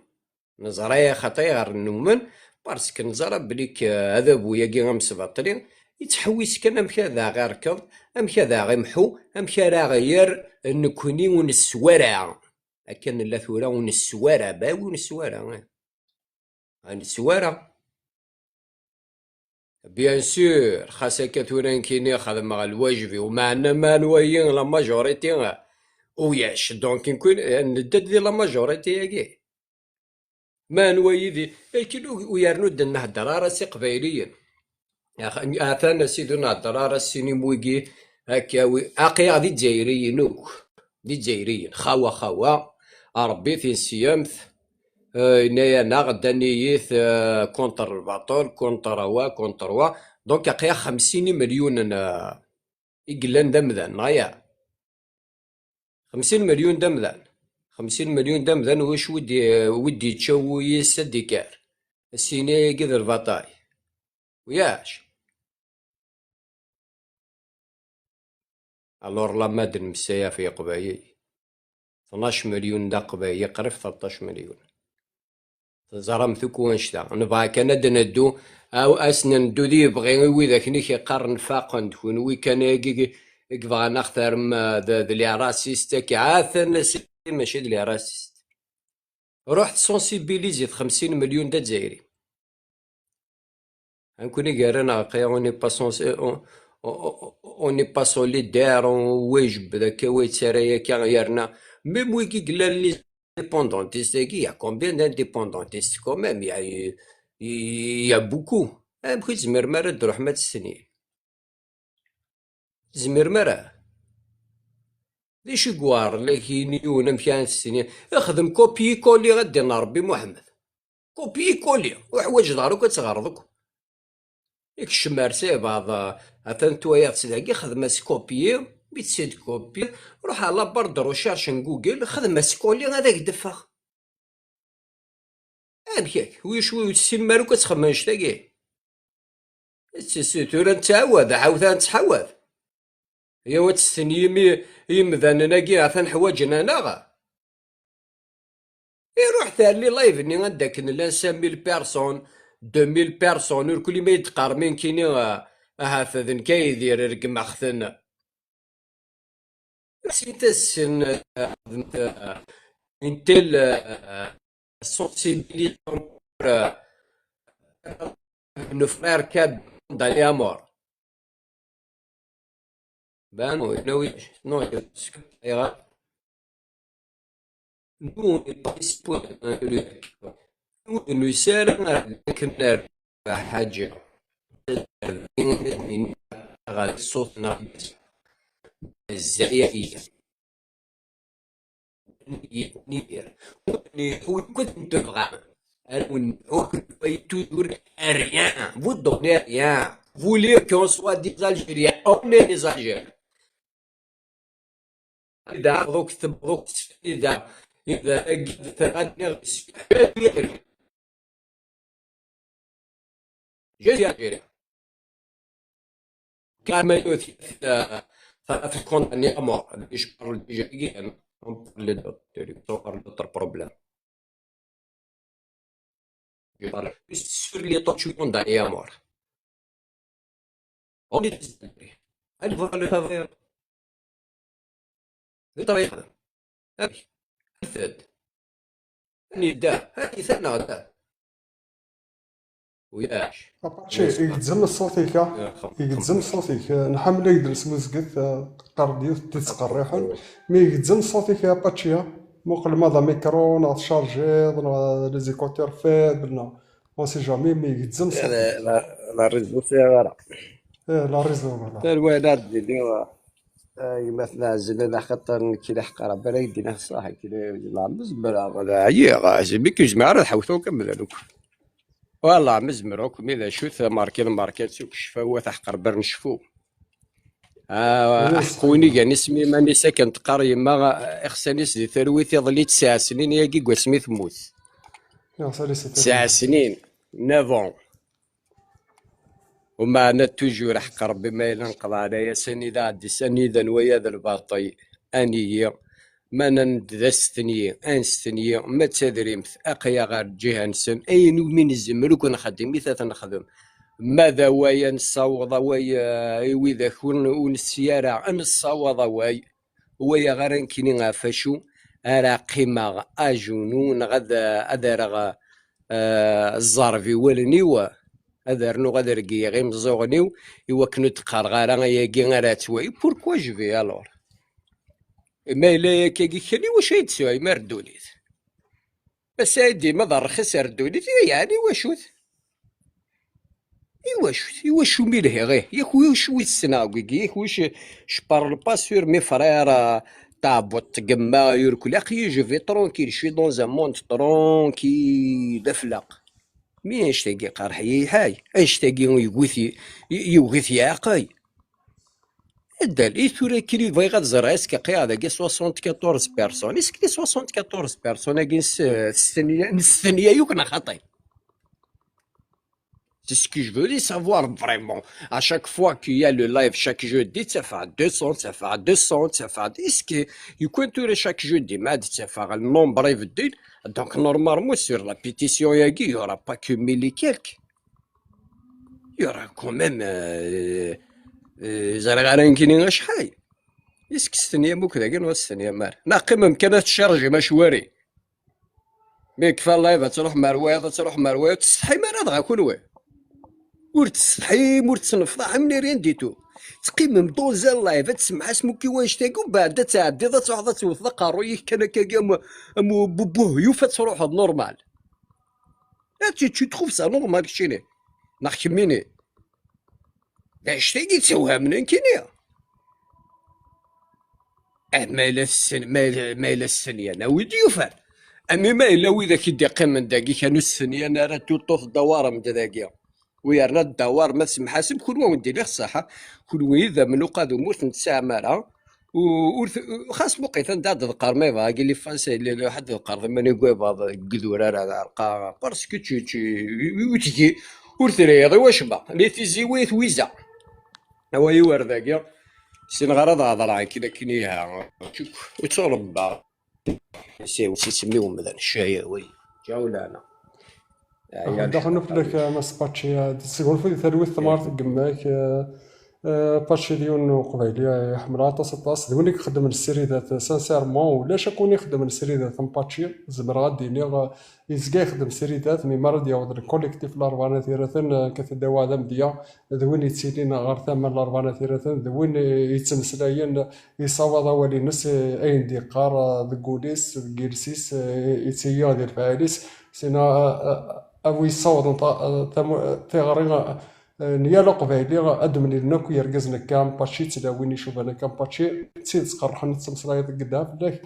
نزرايا خطير نومن بارسك نزرا بليك هذا بويا كي غمسبطري يتحويس كان ام كذا غير ركض ام كذا غيمحو ام كذا غير نكوني ونسوارع كان لا ثورا ونسوارع باوي ونسوارع نسوارع بيان سور خاصة كثورا كيني خدم مع الواجبي ومعنا ما نويين لا ماجوريتي وياش دونك نكون ندد دي لا ماجوريتي ياكي ما نوي ذي الكيلو ويرنو دنا الدرارة قبايليا اثانا سيدنا الدرارة السيني مويكي هكاوي اقيا دي الجزائريين نوك دي الجزائريين خوا ربي في السيامث إنايا نغدانييث كونتر الباطول كونتر وا دونك اقيا 50 مليون إقلان دمذان نايا 50 مليون دمذان 50 مليون دمذان واش ودي تشوي السديكار السيني كذا البطاي وياش الور لا مادن مسايا في قبايي 12 مليون دا قبايي قريب 13 مليون زرم ثكو انشتا نبغى كان ندو او اسنا ندو ذي بغي وذاك نيكي قرن فاقن تكون وي كان يبغى نختار ذا لي راسيست كي عاثن ماشي لي راسيست رحت سونسيبيليزي 50 مليون دا جزائري نكوني قارنا قيوني با اوني با سوليدير واجب ذاك ويتسرايا كي يرنا ميم ويكي قلال لي ديبوندونتيست كي يا كومبيان ديبوندونتيست كوميم يا بوكو بغيت زمر مرة تروح ما تسنين زمر مرة ليش يقوار لكن يون مشان السنين اخدم كوبي كولي غدي ربي محمد كوبي كولي وحوايج دارو كتغرضك ياك الشمارسي بعض اثن تويا تسلاقي خدمة كوبي بيتسيد كوبي روح على برد روشارش جوجل خدمة سكولي هذاك دفاخ هاك ويشوي تسين مالو كتخممش تاكي تورا نتعاود عاوتان تحاوذ هي وتستني يمذاننا كي عثان حوايجنا ناغا يروح ثاني لايف ني غنداك لا 5000 بيرسون 2000 بيرسون كل ما يتقارمين كيني هاثذن كيدير رقم اخذنا سيتسن انتل سونسيبيليتون نفرار كاب دالي امور بانو نوي نو nous, les principaux nous سارة كنا حاجة غير صوتنا الزعيائية نير وكنت تبغى toujours rien. Vous donnez rien. Vous voulez qu'on soit des Algériens. On est des Algériens. إذا أخذوك تبغوك إذا تغني جيت ألجيريا كان ما يثبت ثلاث كونداني أمور اللي parle déjà on parle d'autres problèmes. Je parle plus sur les autres condamnés à mort. On est des Algériens. Elle va le travail. الطريق هذا هذه الثد هني دا هذه ثنا دا وياش شي يتزم صوتيك يتزم صوتيك نحمل يدرس مسكت قرديو تتقريحن مي يتزم صوتيك يا باتشيا موقع ماذا ميكرو ناض شارجي لي زيكوتير فاد بنا اون سي جامي مي يتزم صوتيك لا ريزو سيغارا لا ريزو فوالا الوالد ديالو مثلا زلنا خاطر كي لحق راه بلا يدينا صح كي لا مزمر هذا عيا جيبي كي جماعه راه حوثو كمل هذوك والله مزمروك ميلا شوث ماركات سوق الشفاوة تحقر بر نشفو اخويني كان اسمي ماني ساكن تقاري ما اخسانيس دي ثرويتي ظليت 9 سنين ياكي قاسمي تموت 9 سنين 9 وما أنا توجور حق ربي ما ينقضى عليا سنيدا عدي سنيدا نويا ذا الباطي أني ما ندستني أنستني ما تدريمت أقيا غير جهنسن أي نوع من الزمرك نخدم مثلا نخدم ماذا ويا نصوض ويا وإذا كون ونسيارة نصوض ويا غير نكيني غافشو أرا قيمة أجنون غدا أدرغ الزرفي ولنيوا هذا رنو غادي رقي غير مزوغنيو إوا كنو تقار غارا ياكي غير تواي بوركوا جو في الور ما إلا كي خلي واش يتسوى ما ردوليت بس هادي ما ضرخس ردوليت يعني واشوت إواش ميلهي غيه ياك واش السناوي ياك واش شبار با سور مي فرير تابوت تقما يركل اخي جو في ترونكيل شي دون زان موند ترونكيل افلاق مين اشتاقي قرحي هاي اشتاقي يوغثي عقاي الدال اي ثورا كيلي بغي غتزرع اسكا قاعده كي 74 بيرسون اسكي 74 بيرسون كي نستنيا يوكنا خاطي C'est ce que je veux savoir vraiment. À chaque fois qu'il y a le live chaque jeudi, ça fait 200, ça fait 200, ça fait... Est-ce que you comptes chaque jeudi, mais ça fait le nombre évident. Donc normalement sur la pétition, il n'y aura pas que 1000 et quelques. Il y aura quand même... زرغارين كينين شحال يسك الثانية مو كذا كاين الثانية مار ناقي ممكن تشارجي مشواري مي كفا اللايف تروح مرويه تستحي مار هذا كل وين ور تستحي ور تصنفض مني ريان ديتو تقيم مدوزا اللايف تسمع اسمو كي واش تاكو بعد تعدي تعوض توث قارويك كان كاع مو بوبوه يوفا تروح نورمال tu trouves ça normal شيني نحكميني اش تيجي تسويها من كينيا ما إلا السنية انا ودي يفعل امي ما إلا وإذا كي قيم من داكي كانوا السنية انا راه توطوف دوار من داكيا ويرنا الدوار ما تسمح حاسب كل وين ندير الصحة كل وين اذا منو قادو مورث نتساع مالها وخاص بقيت نداد القار ما يبغى قال لي فانسي اللي واحد القار ماني قويبا قدورة راه القار باسكو تجي ورثريضي واش با لي تيزيويت ويزا هو يورد ذاك سين غرض هضر عن كذا كنيها وتصرب با سيسميهم مثلا الشايوي جاو لنا دخلنا في لك ما سباتشي تسقون في ثروة ثمار قماك باتشيليون قبيلي يحمل طاس دوني كخدم السريدات سانسيرمون ولا شكون يخدم السريدات مباتشي زمر غادي يزكا يخدم السريدات مي مرض يعود الكوليكتيف الاربعه ثيرثن كتداوى هذا مديا ذوين يتسيلين غير ثمن الاربعه ثيرثن ذوين يتمسلاين يصاوض اولي ناس اين ديقار دكوليس جيرسيس يتسيا ديال الفعاليس سينا او يصاوض تيغري نيالو قبايلي ادم لنا كو يركزنا كام باتشي تلاوين يشوف انا كام باتشي تسيد تقرح نتسمسلاي قدام فلاك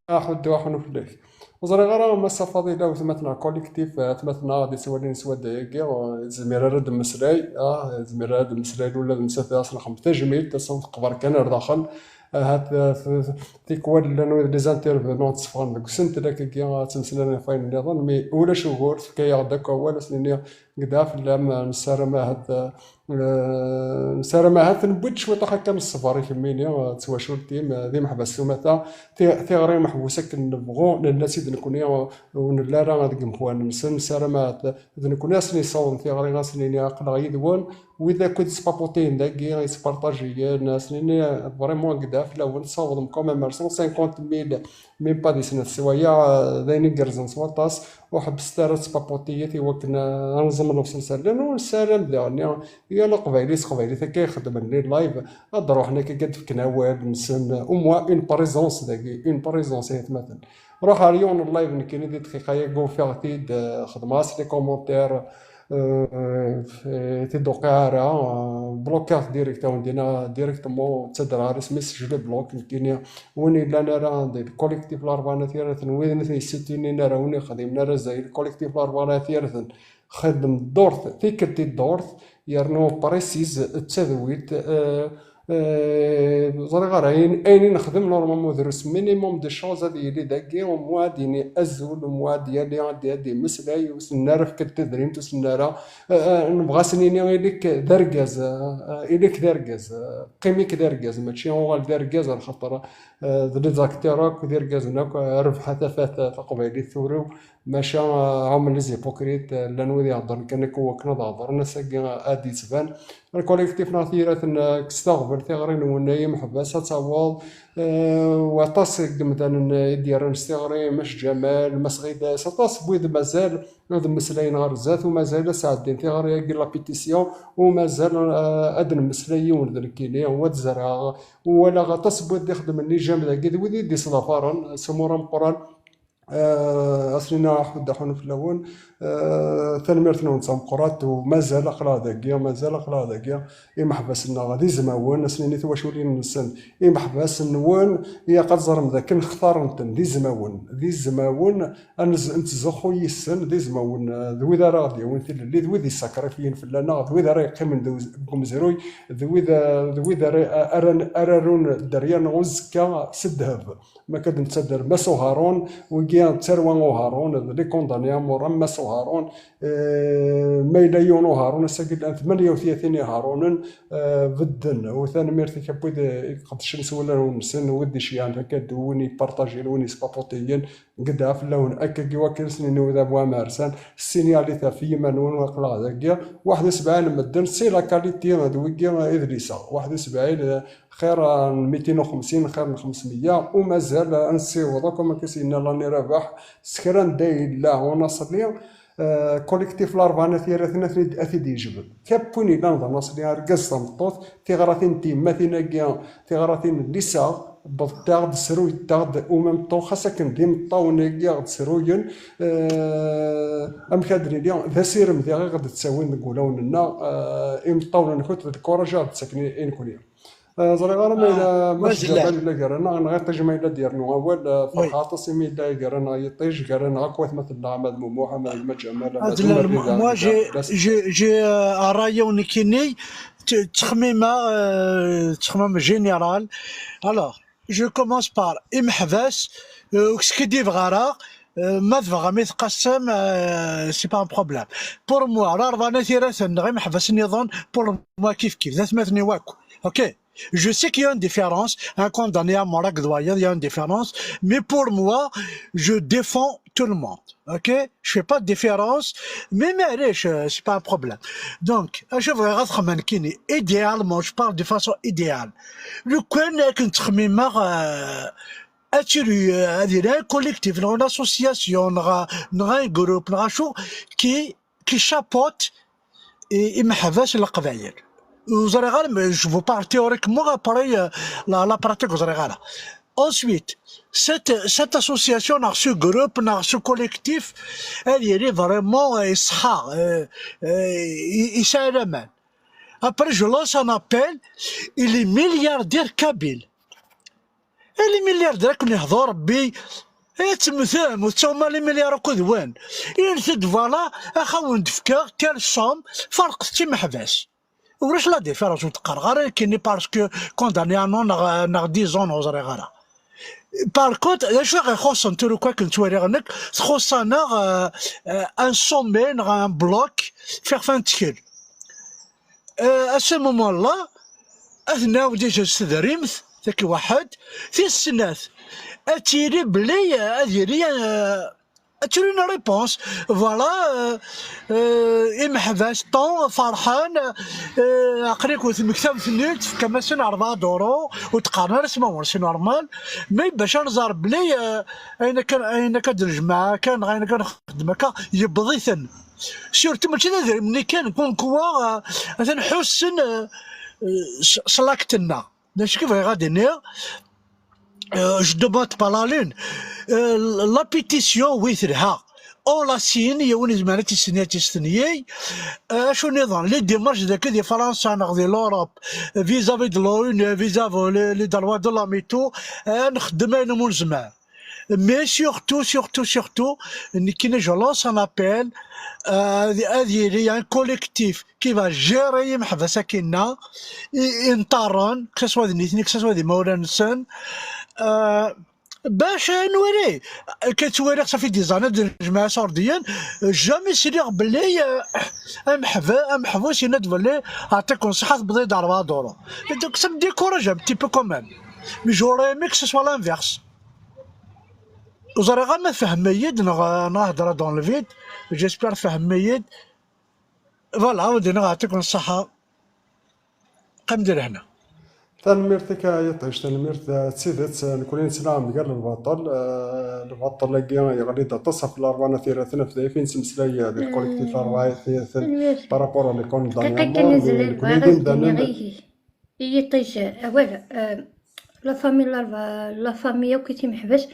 احد واحد فلاك وزري غير مسا فاضله وثمتنا كوليكتيف ثمتنا غادي سوالين سوا دايكي زمير رد مسلاي زمير رد مسلاي ولا مسافه اصلا خمس تجميل تصوت قبر كان داخل هاد تيكوال لانو لي زانترفونون تصفان داك السنت داك كي تمسلنا فاين النظام مي ولا شهور كي داك هو سنين قداف لا مسارمه هاد مسارمه هاد نبوت شويه هكا من الصفار يهمني تواشور تيم ذي محبس سومتا تيغري محبوسه كنبغو لان سيد نكون ونلا راه هذيك مخوان مسارمه نكون سني صون تيغري غاسنين عقل غيدوان واذا كنت سبابوتين داكي يسبارطاجي الناس لان فريمون قداف لا نصاوب كوم 150,000 ميم با دي سنه سوايا داينين كرزن سواطاس وحبست راه سبابوتيه تيوكنا نظم المسلسل لانه السلام ديالنا يا قبايليس قبايلي كيخدم لي لايف هضروا حنا كي فكنا واد نسن موا اون بريزونس داكي اون بريزونس مثلا روح اليوم اللايف كاين دي دقيقه كونفيرتي خدمات لي كومونتير تدوقع بلوكات ديريكتومون دينا ديريكتومون تدرا رسمي سجل بلوك كاين وين الا انا راه ندير كوليكتيف الاربعه ثيرث وين في الستين راه وني خدمنا راه زي الكوليكتيف الاربعه ثيرث خدم الدورث تيكتي الدورث يرنو بريسيز التذويت زري غير اين نخدم نورمالمون درس مينيموم دي شوز هادي اللي داكي وموا ديني ازول وموا ديالي مسلاي وسنارف كتدريم تسنارا نبغى سنيني اليك دركاز اليك دركاز قيميك دركاز ماشي هو دركاز على خاطر لي زاكتيراك وديركاز هناك ربح تفات قبيلي ثورو ماشا هم لي زيبوكريت لانو يهضر كان كنا نهضر ناس ادي تبان الكوليكتيف ناثيرات كستغفر تيغرين ونايم محبسه تعوض وطاس مثلا يدير نستغري مش جمال مسغيدا سطاس بويد مازال هذا مسلاين غير زات ومازال ساعدين تيغري لا بيتيسيون ومازال ادن مسلايون ذاك كيلي هو تزرع ولا غطاس بويد يخدم النجام ذاك ودي دي صلافارن سمورا مقران اصلنا حد حنا في الاول تنمرتنا نتمقرات ومازال قرا داكيا مازال قرا داكيا محبسنا غادي زماون سنيني تواشولين نسن محبس نوان هي قد زرم ذاك نختار نتن دي زماون انتزخو يسن دي زماون ذوي ذا راضي وانت اللي ذوي ذي ساكريفيين في لنا ذوي ذا راه يقيم كومزروي ذوي ذا ارارون الدريان غزكا سدهب ما كاد نتسدر مسو هارون وكيان تروان هارون لي كوندانيا مرمس هارون ما إلا يونو هارون ساكن 38 هارون بدن وثاني ميرتي كبويد قد الشمس ولا ونسن ودي شيان هكا دوني بارطاجي لوني سبابوتيين قدها في اللون هكا كيواكل سنين وذا بوا مارسان السينيالي تاع في منون وقلا ذاكيا 71 مدن سي لا كاليتي هذوكيا ادريسا 71 خير 250 خير من 500 ومازال نسيوضا كما كيسينا راني رابح سكران داي لا ونصر ليا كوليكتيف الاربعه ثيرثنا اثيدي يجبد كابوني لا نظن نصلي ركز مطوط تيغراثين تيما ثيناكيا تيغراثين ليسا بالتاغد سروي تاغد ومام طو خاصك ديم طاوناكيا سرويا ام كادري اليوم ذا سيرم ذا غير غادي تساوي نقولوا لنا ام طاونا نكوت الكوراجا تسكني انكوليا زري غير ما ماشي جبال لا قرانا غير تجمع لا ديرنا اول فرحات سيمي لا قرانا يطيج قرانا اكوات مثل عماد محمد المجمل موا جي رايون كيني تخميم جينيرال الوغ جو كومونس بار محبس وكسكدي فغارا ما تبغى ما يتقسم سي با ان بروبليم بور موا راه رانا ثيرات غير محبس النظام بور موا كيف ذات مثني واكو اوكي Je sais qu'il y a une différence, un condamné à mort, il y a une différence, mais pour moi, je défends tout le monde, ok? Je fais pas de différence, mais c'est pas un problème. Donc, je vais dire idéalement, je parle de façon idéale. Le coin كنت خميمة اتيري هذه collectif, une association, un groupe, qui chapeaute et محفاش القبائل. Vous allez, je vous parle théoriquement après la pratique, vous allez. Ensuite, cette association, ce groupe, ce collectif, il est vraiment il s'aime. Après, je lance un appel, il est milliardaire kabyle. Et les milliardaires qui يهضر ربي تمثام وتسوما لي مليار كذوان. Il se dit voilà, أخاون دفكا telle somme فرق 6 محباس. وراش لا ديفيرونس وتقرا غير كايني باسكو كونداني انون ناغ 10 زون وزري غير. Par contre, je vais rechercher un truc que tu vas voir, c'est un sommet, un bloc, faire fin de cycle. À ce moment-là, أثناء وديش استدريمت ذاك واحد في السنات أتيري بلي أديري أتيري une réponse. Voilà, محباس طون فرحان عقليك وثمكتاب ثنيت كما سن 4 دورو وتقارن اسمه سي نورمال مي باش نزار بلي اين كدير الجماعه كان غاين كنخدم هكا يبضيثن سيرتو ماشي نادر ملي كان كونكوا تنحسن سلاكتنا باش كيف غادي نير. Je demande pas la lune. La pétition, oui, c'est là. On la signe, il y a une zmanat ici, شو النظام les démarches des Français en l'Europe vis-à-vis de l'ONU, vis-à-vis les droits de l'homme et tout, نخدمين ملزمة. Mais surtout, je lance un appel. Il y a un collectif qui va gérer محبسة كنا انطرن que ce soit des نيتني que ce soit des مورنسن باش نوري كتوري صافي دي زانات ديال الجماعه سعوديين جامي سيريغ بلي محفوس يناد بلي عطيك نصيحه تبدي 4 دورو دونك سا مديكوراج ان تي بو كومام مي جوري مي كو سوا لانفيرس وزرا غا ما فهميد نهضر دون الفيد جيسبيغ فهميد فوالا ودي نعطيك الصحه قام دير هنا تنميرتك يطيش تنميرت تسيدت نكون نسلام قال البطل لقينا يغلي تصف الأربعة ثلاثين في دايفين سمسلية ديال الكوليكتيف الأربعة ثلاثين بارابور اللي كون كنزل يطيش أولا لا فامي وكيتي محبس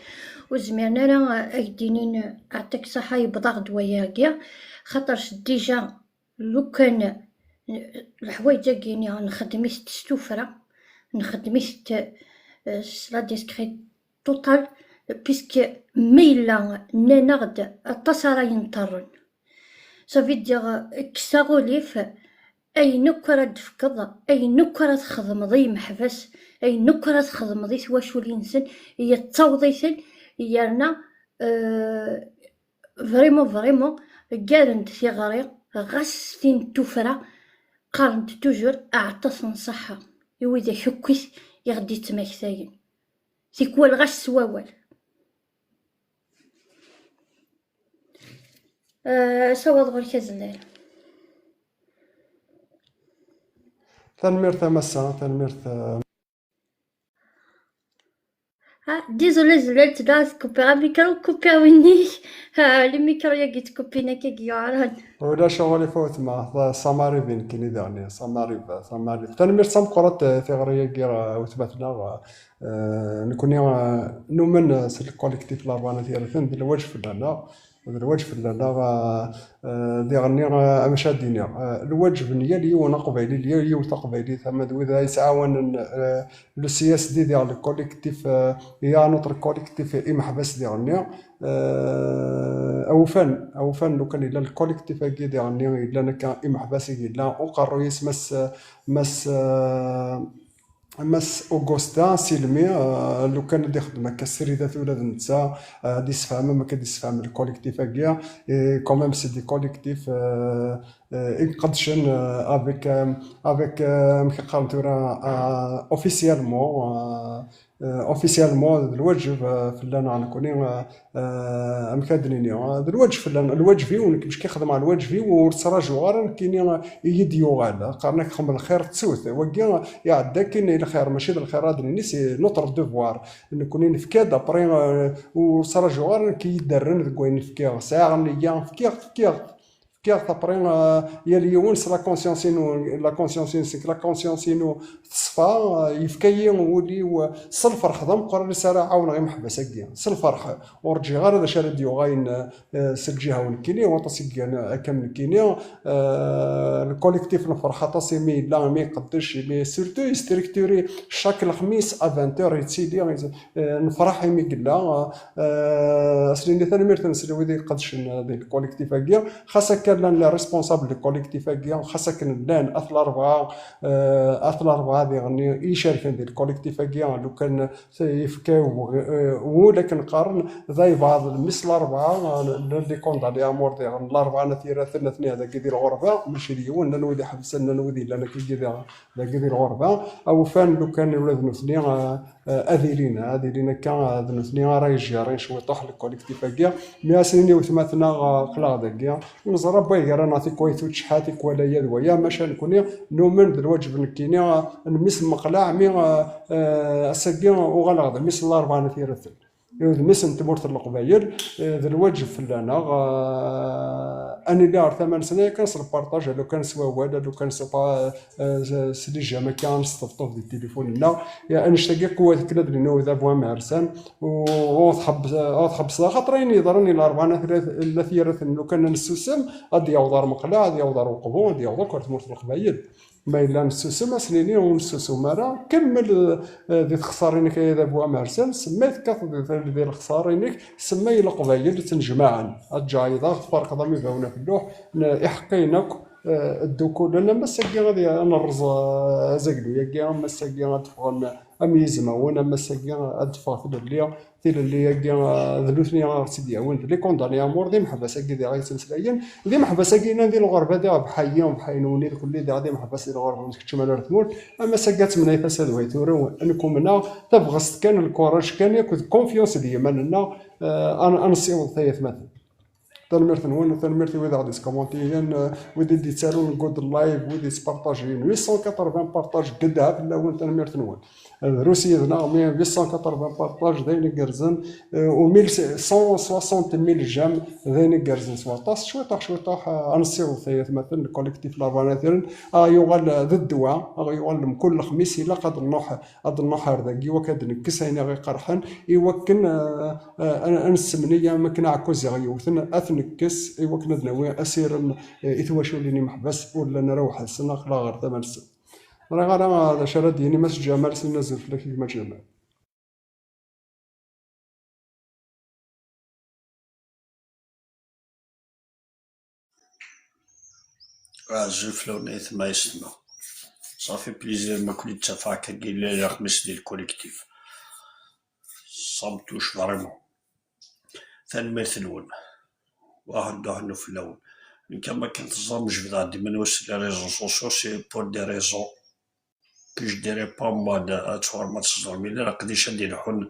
وزميرنا راه أيدينين عطيك صحة يبضغ دواياكيا خاطرش ديجا لو كان الحوايج كايني نخدمي ستوفرة نخدميت لا ديسكريت توتال بيسك ميلا ننغد التصارى ينطرن صافي دير كساغوليف اي نكرة تفكض اي نكرة تخدم ضي محبس اي نكرة تخدم ضي واش ولينسن هي تصوضيسن يارنا فريمون كارنت في غريق غاس فين توفرة قارنت توجور اعتصن صحة يويدا حكيت يغدي تماكثاين سيكوا الغاش سواوال سوا ضغر كازلال تنميرت مسا تنميرت ديزولي زلالت داز كوبيرا ميكرو كوبيرا ونيش لي ميكرو ياكي تكوبينا كي يعران ولا شغل يفوت مع ساماري بين كيني دعني ساماري تنميرت سام قرات ثغرية كيرا وثبتنا نكون نومن سل الكوليكتيف لاربانا ثلاثين ديال الوجه لنا الوجه لنا ديغني مشادينيا الوجه ديالي وانا قبيلي ديالي وتقبيلي ثم اذا يتعاون لو سي اس دي ديال الكوليكتيف يا نوتر كوليكتيف محبس ديالنا او فن لو كان الى الكوليكتيف كي ديالنا الا كان محبس ديالنا وقرروا يسمس مس اوغوستان سيلمي لو كان دي خدمه كسريدات ولاد نتا دي يسفهم ما كدي يسفهم الكوليكتيف كاع كوميم سي دي كوليكتيف انقدشن افيك مكي قارنتو راه اوفيسيالمون الواجب فلان غنكوني مكادنيني الواجب فلان الواجبي ونكمش كيخدم على الواجبي ورتراجو غير كاين يديو غالا قارنك خم الخير تسوت وكاع يعدا كاين الخير ماشي الخير هذا سي نوتر دوفوار نكوني نفكا دابري ورتراجو غير كيدرن كوين نفكا ساعه نيا فكيا ابري يا اليونس لا كونسيونسينو تصفى يفكاي ولي الصلفر خدم قرر سرا عاون غير محبس هكا الصلفر ورجي غير هذا شاد ديو غاين سجيها ونكيني وتصيغ كامل كينيا الكوليكتيف نفرح تصيمي لا مي قدش مي سورتو يستركتوري شاك الخميس ا 20 يتسيدي نفرح مي قلا سنين ثاني ميرتن سلوي دي قدش ديال الكوليكتيف هكا خاصك كان ريسبونسابل دو كوليكتيف كاع خاصك كان لان اثل اربعه يعني يشاركون ديال الكوليكتيف كاع لو كان يفكاو ولكن قارن ذاي بعض المثل الاربعه اللي كونت على امور ديال الاربعه نثيرا ثلاثه هذا كيدير الغرفه ماشي اليوم نودي حبسنا نودي لان كيدير الغرفه او فان لو كان ولاد نثني اذيلين كان نثني راه يجي شويه طاح الكوليكتيف كاع 100 سنين وثمثنا قلاده كاع نزرب باي راه نعطيك كويس وتشحاتك ولا يد ويا ماشي نكوني نومن بالواجب نكيني نمس مقلع مي اسكي وغلغ مثل الاربعه نثيرث مثل تمورت القبايل ذا الواجب فلانا اني اللي عرف 8 سنين كنصرف بارطاج لو كان سوا وادا لو كان سوا سلي جامع كان نستفطف ديال التليفون لا يا نشتاق قوه كلا درنا وذا بوا معرسان وتخبص خاطرين يضرني الاربعه ثلاثه لو كان نسوسم غادي يوضر مقلع غادي يوضر وقبو غادي يوضر كرت تمورت القبايل ما الا نسوسم سنيني ونسوسو مرا كمل دي خسارينك يا بوا معرسان سميت كاط ديال الخسارينك سمي القبايل تنجمعا الجايضه فرق ضمي فهنا في اللوح يحقينك الدكول لان مساكي غادي انا الرز زقلو يا كاع مساكي غتفغن اميزما وانا مساكي ادفع في اللي يا كاع ذلوثني سيدي وين لي كونداني امور دي محبسه كي غادي تنسلاين دي محبسه كاينه ديال الغربه دي بحيين وبحينوني كل دي غادي محبسه الغربه مسكتش مال تموت اما ساكات من فساد ويتورو انكم هنا تبغست كان الكوراج كان ياخذ كونفيونس ديال مالنا انا نسيو ثلاث مثلا تنمرتن وين تنمرتي ويدا غادي تكومونتيين ويدا دي تسالون نقود اللايف ويدا تبارطاجين 880 بارطاج قدها في الاول تنمرتن وين روسيا هنا 880 بارطاج داين كرزن و 1160 ميل جام داين كرزن سواطاس شويه طاح انسيو ثلاث مثلا الكوليكتيف لافاناتيرن يغال ضد الدواء يغال كل خميس الا قد النوح هرداكي وكاد نكس هنا غير قرحن يوكن انسمنيه ما كنعكوز غيوثن اثنكس يوكن دناوي اسير اثواشو ليني محبس ولا نروح السنه خلا غير 8 سنين راه هذا شرد يعني مس جمال سنزل في لك ما جمال زوف لونيت ما يسمى صافي بليزير ما كنت تفاك كاين لي خمس ديال الكوليكتيف صمتوش فريمون ثاني مثلون واحد دهنو في الاول كما كنت الزرمج بدا ديما نوصل لي ريزو سوسيو سي بور دي ريزون que je dirais pas moi de تزرمي لا قديش ندير حن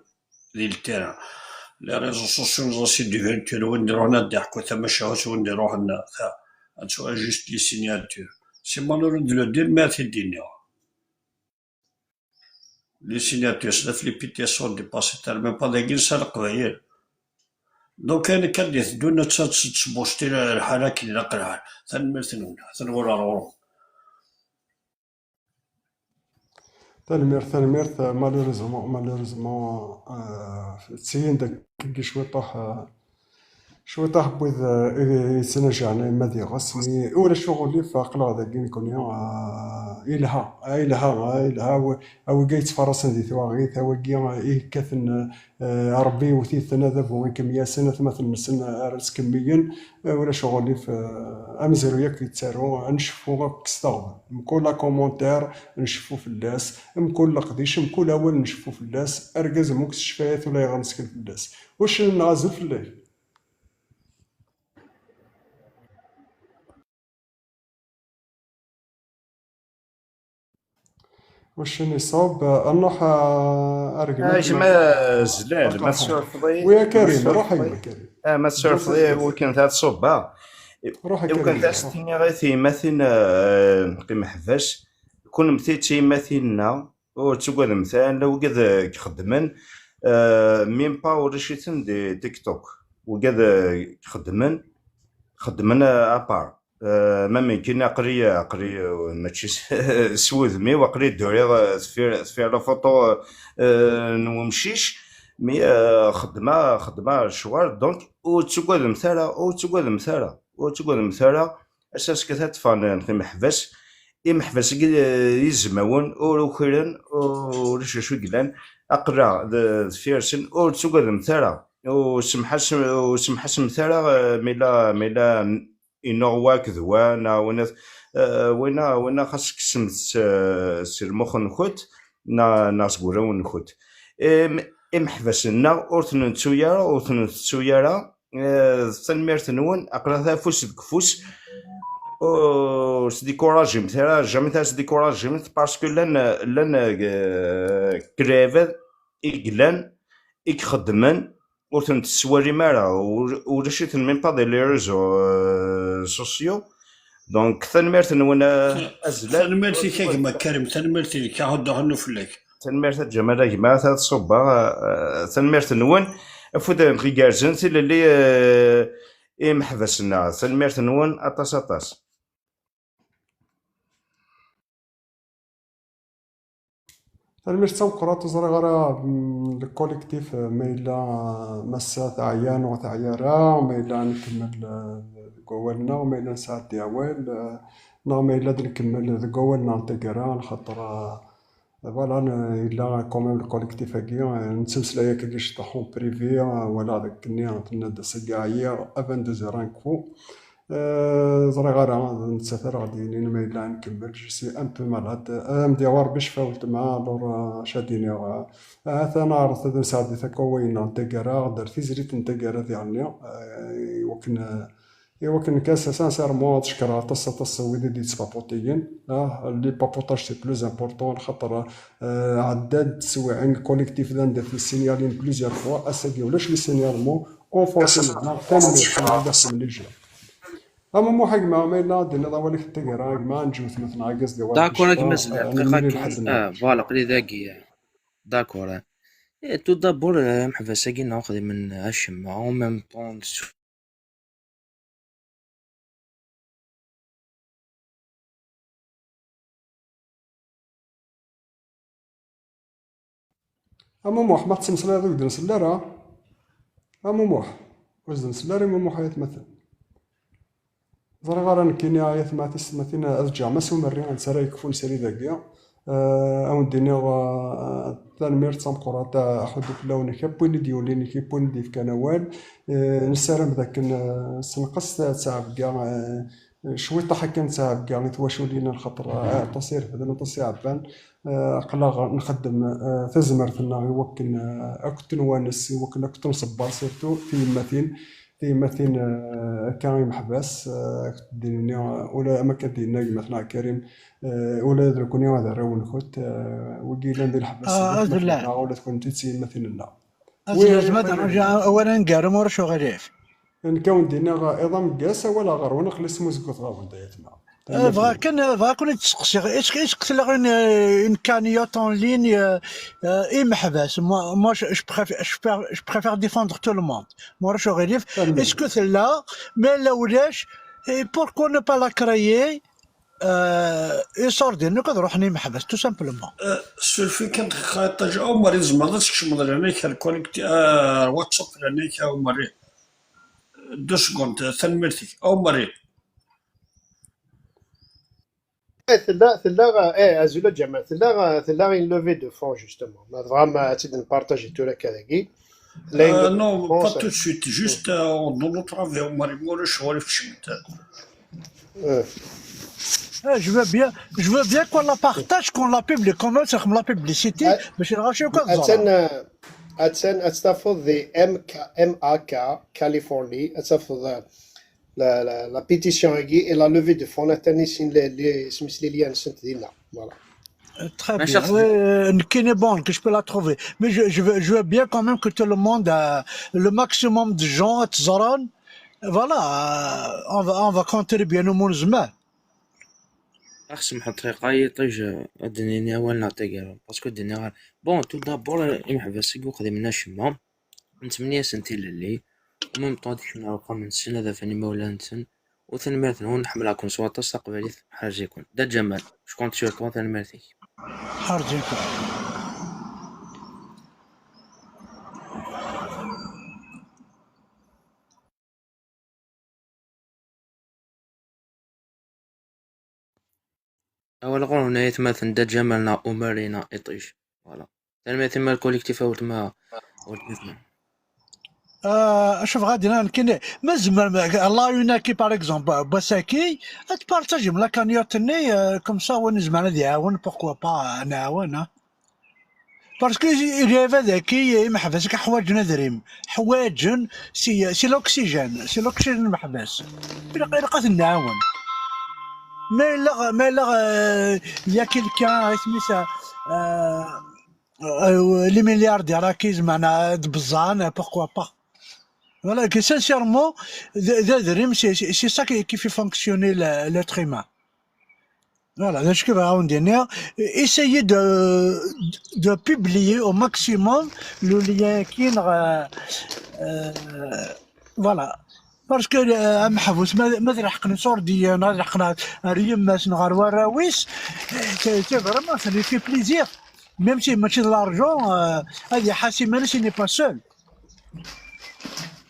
ديال التيران لي ريزو سوسيو نزاسي ديفيرتور وين نديرو هنا نضحكو تماشاوات وين نديرو هنا تسوا جوست لي سينياتور سي مالورو دو لو دير ما تدينيا لي سينياتور سلاف لي بيتيسون ديباسي تاع ميم با داكين سال قبايل دونك انا كندير دونا تسبوشتي الحاله كي نقرا ثنمرتن ثنورا رورو تنميرت مالوريزمون تسيين داك كي شويه طاح شوي تحبوذ يتنجعني ما دي غسمي ولا شغلي فقلا ذاك نكون إلها أو جاي تفرسن دي ثواغيث أو جاي كثن ربي وثيثنا ذا وين كمية سنة مثل مسن أرس كميا ولا شغلي في أمزرو ياك يتسارو نشوفو كستغل مكل كومونتير نشوفو في الناس مكل قديش مكل أول نشوفو في الناس أرجز موكس شفايات ولا يغنسكن في الناس واش نغازل في الليل واش نصاب نروح ارقل جماعة زلال ما تشرفضي ويا كريم روح يا كريم ما تشرفضي وكان ذات صوبا روح يا وكان كريم ذات ستيني غايثي مثلا نقيم حفاش كون مثيتي مثلنا وتقول مثلا لو قد خدمن ميم با ورشيتن دي تيك توك وقد خدمن ابار ما ممكن اقري ماشي سوذ مي وقري دوري سفير لا فوتو نمشيش مي خدمه شوار دونك وتقول مثاله اساس كثات فان في محبس محبس يزمون او خيرن او شو قلان اقرا فيرسن او تقول مثاله وسمحس مثاله ميلا إنه كذوانا وين خاصك سمت سير مخ نخوت ناس بورا نخوت محبسنا أورثن تسويارا تنميرت نون أقرا فوس كفوس او سديكوراجي مثلا جامي تاع سديكوراجي باسكو لان كريفد إقلان إخدمن ورثن تسواري مارا ورشيت من بعض لي ريزو سوسيو دونك تنمرت وانا ازلال تنمرتي كيما كريم تنمرتي كاهو دهنو فلك تنمرت جمال كيما تاع الصبا تنمرت نون فود ريغارجن سي اللي محبسنا تنمرت نون اطاس المجتمع قرات زرا غرا الكوليكتيف ميلا مسا عيان وتعيارا ميلا نكمل قولنا وميلا نساعد دياوال ميلا نكمل قولنا نتقرا خاطر فوالا إلا كوميم الكوليكتيف هاكي نتسلسل ياك كيش طاحون بريفي ولا داك النيا تنادى سكاعية افان دو زرانكو زرا غارة نتسافر غادي ميلا نكمل جسي ان بو مالاد مديوار باش فاولت معاه لور شاديني انا عرفت هذا نساعد ثكوين نتقرا درت زريت نتقرا ديالنا يوكن كاس سانسيرمون تشكرها تص ويدي دي تبابوتيين لي بابوتاج سي بلوز امبورطون خاطر عداد سواعين كوليكتيف ندير في السينيالين بلوزيور فوا اساكي ولاش لي سينيالمون اون فونسيون كامل داخل لي جا اما مو حق ما يلا دينا ضوالي حتى كرا ما نجوز مثلا عاكس ديال داكور كيما زعما دقيقه فوالا قري ذاكي داكور تو دابور محبساكي ناخذ من الشمع او ميم طون اما موح ما تسمسلا هذوك درس لا اما موح واش درس لا ما موح يتمثل زرا غارا نكيني آيات ما تسمثينا أرجع ما سو مري نسرا يكفون سري ذاكيا أو ندينا تنمير تنقرا تاع أحد اللون كابوين ديولين كيبوين ديف كنوال نسرا ذاك سنقص تاع بكاع شوي طحكن تاع بكاع نتواشو لينا الخطر تصير هذا تصير عبان قلا نخدم تزمر ثنا يوكن أكتن وانس يوكن أكتن صبار سيرتو في مثين كان محبس ديني ولا ما كدينا مثلا كريم ولا دركوني هذا راون خوت وقيلا ندير حبس ولا تكون تسي مثلنا ولا اولا كارم ورا شو غريف نكون دينا ايضا قاسه ولا غير وانا خلص موزكوت غاون دايتنا كون تسقسي ايش قلت لك ان كانيوت اون لين اي محبس moi je préfère défendre tout le monde moi je غريف est-ce que celle-là mais là ولاش pourquoi ne pas la créer يصور ديالنا كنروح محبس تو سامبلومون سولفي كانت خاطر او مريض ما غاديش تكشمض عليك الكونيكتي واتساب عليك او مريض 2 سكوند تنمرتك او مريض Azula Jamal, Tella une levée de fonds justement. On a vraiment essayé de partager tout le Kadagi. Non, pas tout de suite, juste dans notre avis, on m'a dit je vais Je veux bien qu'on la partage, qu'on la publie, qu'on la publicité, mais je ne sais pas quoi. أتستفض the MAK Californie أتستفض la pétition et la levée de fonds نتنسين les سميس لي نسنت دينا voilà. Très bien. Une bonne que je peux la trouver. Mais je veux bien quand même que tout le monde, le maximum de gens, voilà, on va contribuer nous monzma. أخصم حط طريقة يطيج الدنيا ولا تقرا باسكو الدنيا بون تو دابور يمحبس يقو من الشمام من 8 سنتين للي ومن طادي شنو نلقى من السنة ذا فاني مولا نتن وثنمرت هون نحملكم سواء تستقبلي حاجة يكون دا الجمال شكون تشوف كون ثنمرتي حاجة يكون أول غور هنا يتمثل دا جمالنا ومارينا إطيش فوالا تنمرتي مال كوليكتيف أو تما مثلا شوف غادي كاين مازال الله يناكي باغ اكزومبل باساكي تبارطاجي من لا كانيوتني كوم سا وين زعما غادي يعاون بوكوا با نعاون باسكو ريفا ذاكي محبسك حوايج نذريم حوايج سي لوكسيجين محبس بقات نعاون ما لا يا كيلكان سميتها لي ملياردير راكي زعما بزان بوكوا با Voilà, que sincèrement, c'est ça qui fait fonctionner l'être humain. Voilà, donc ce que on dire, essayez de publier au maximum le lien qui voilà. Parce que محفوس ما رحقنا سورديا رحقنا ريماس نغار وراويس c'est vraiment ça lui fait plaisir même si ماشي de l'argent هذه حاسي ماناش n'est pas seul.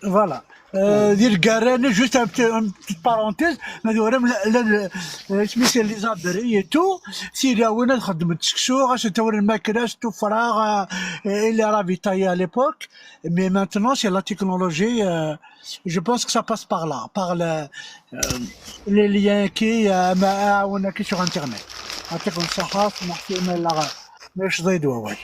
Voilà. ديال الكاراني جوست ان بتيت بارونتيز هذو راه سميتها لي زابري تو سيريا وين خدمت السكسو غاش توري الماكله تو فراغ اللي راه فيتايا ليبوك مي مانتنون سي لا تكنولوجي جو بونس كو سا باس باغ لا باغ لي ليان كي عاوناكي سوغ انترنيت يعطيكم الصحة نحكي ما ماش ضيدوا واي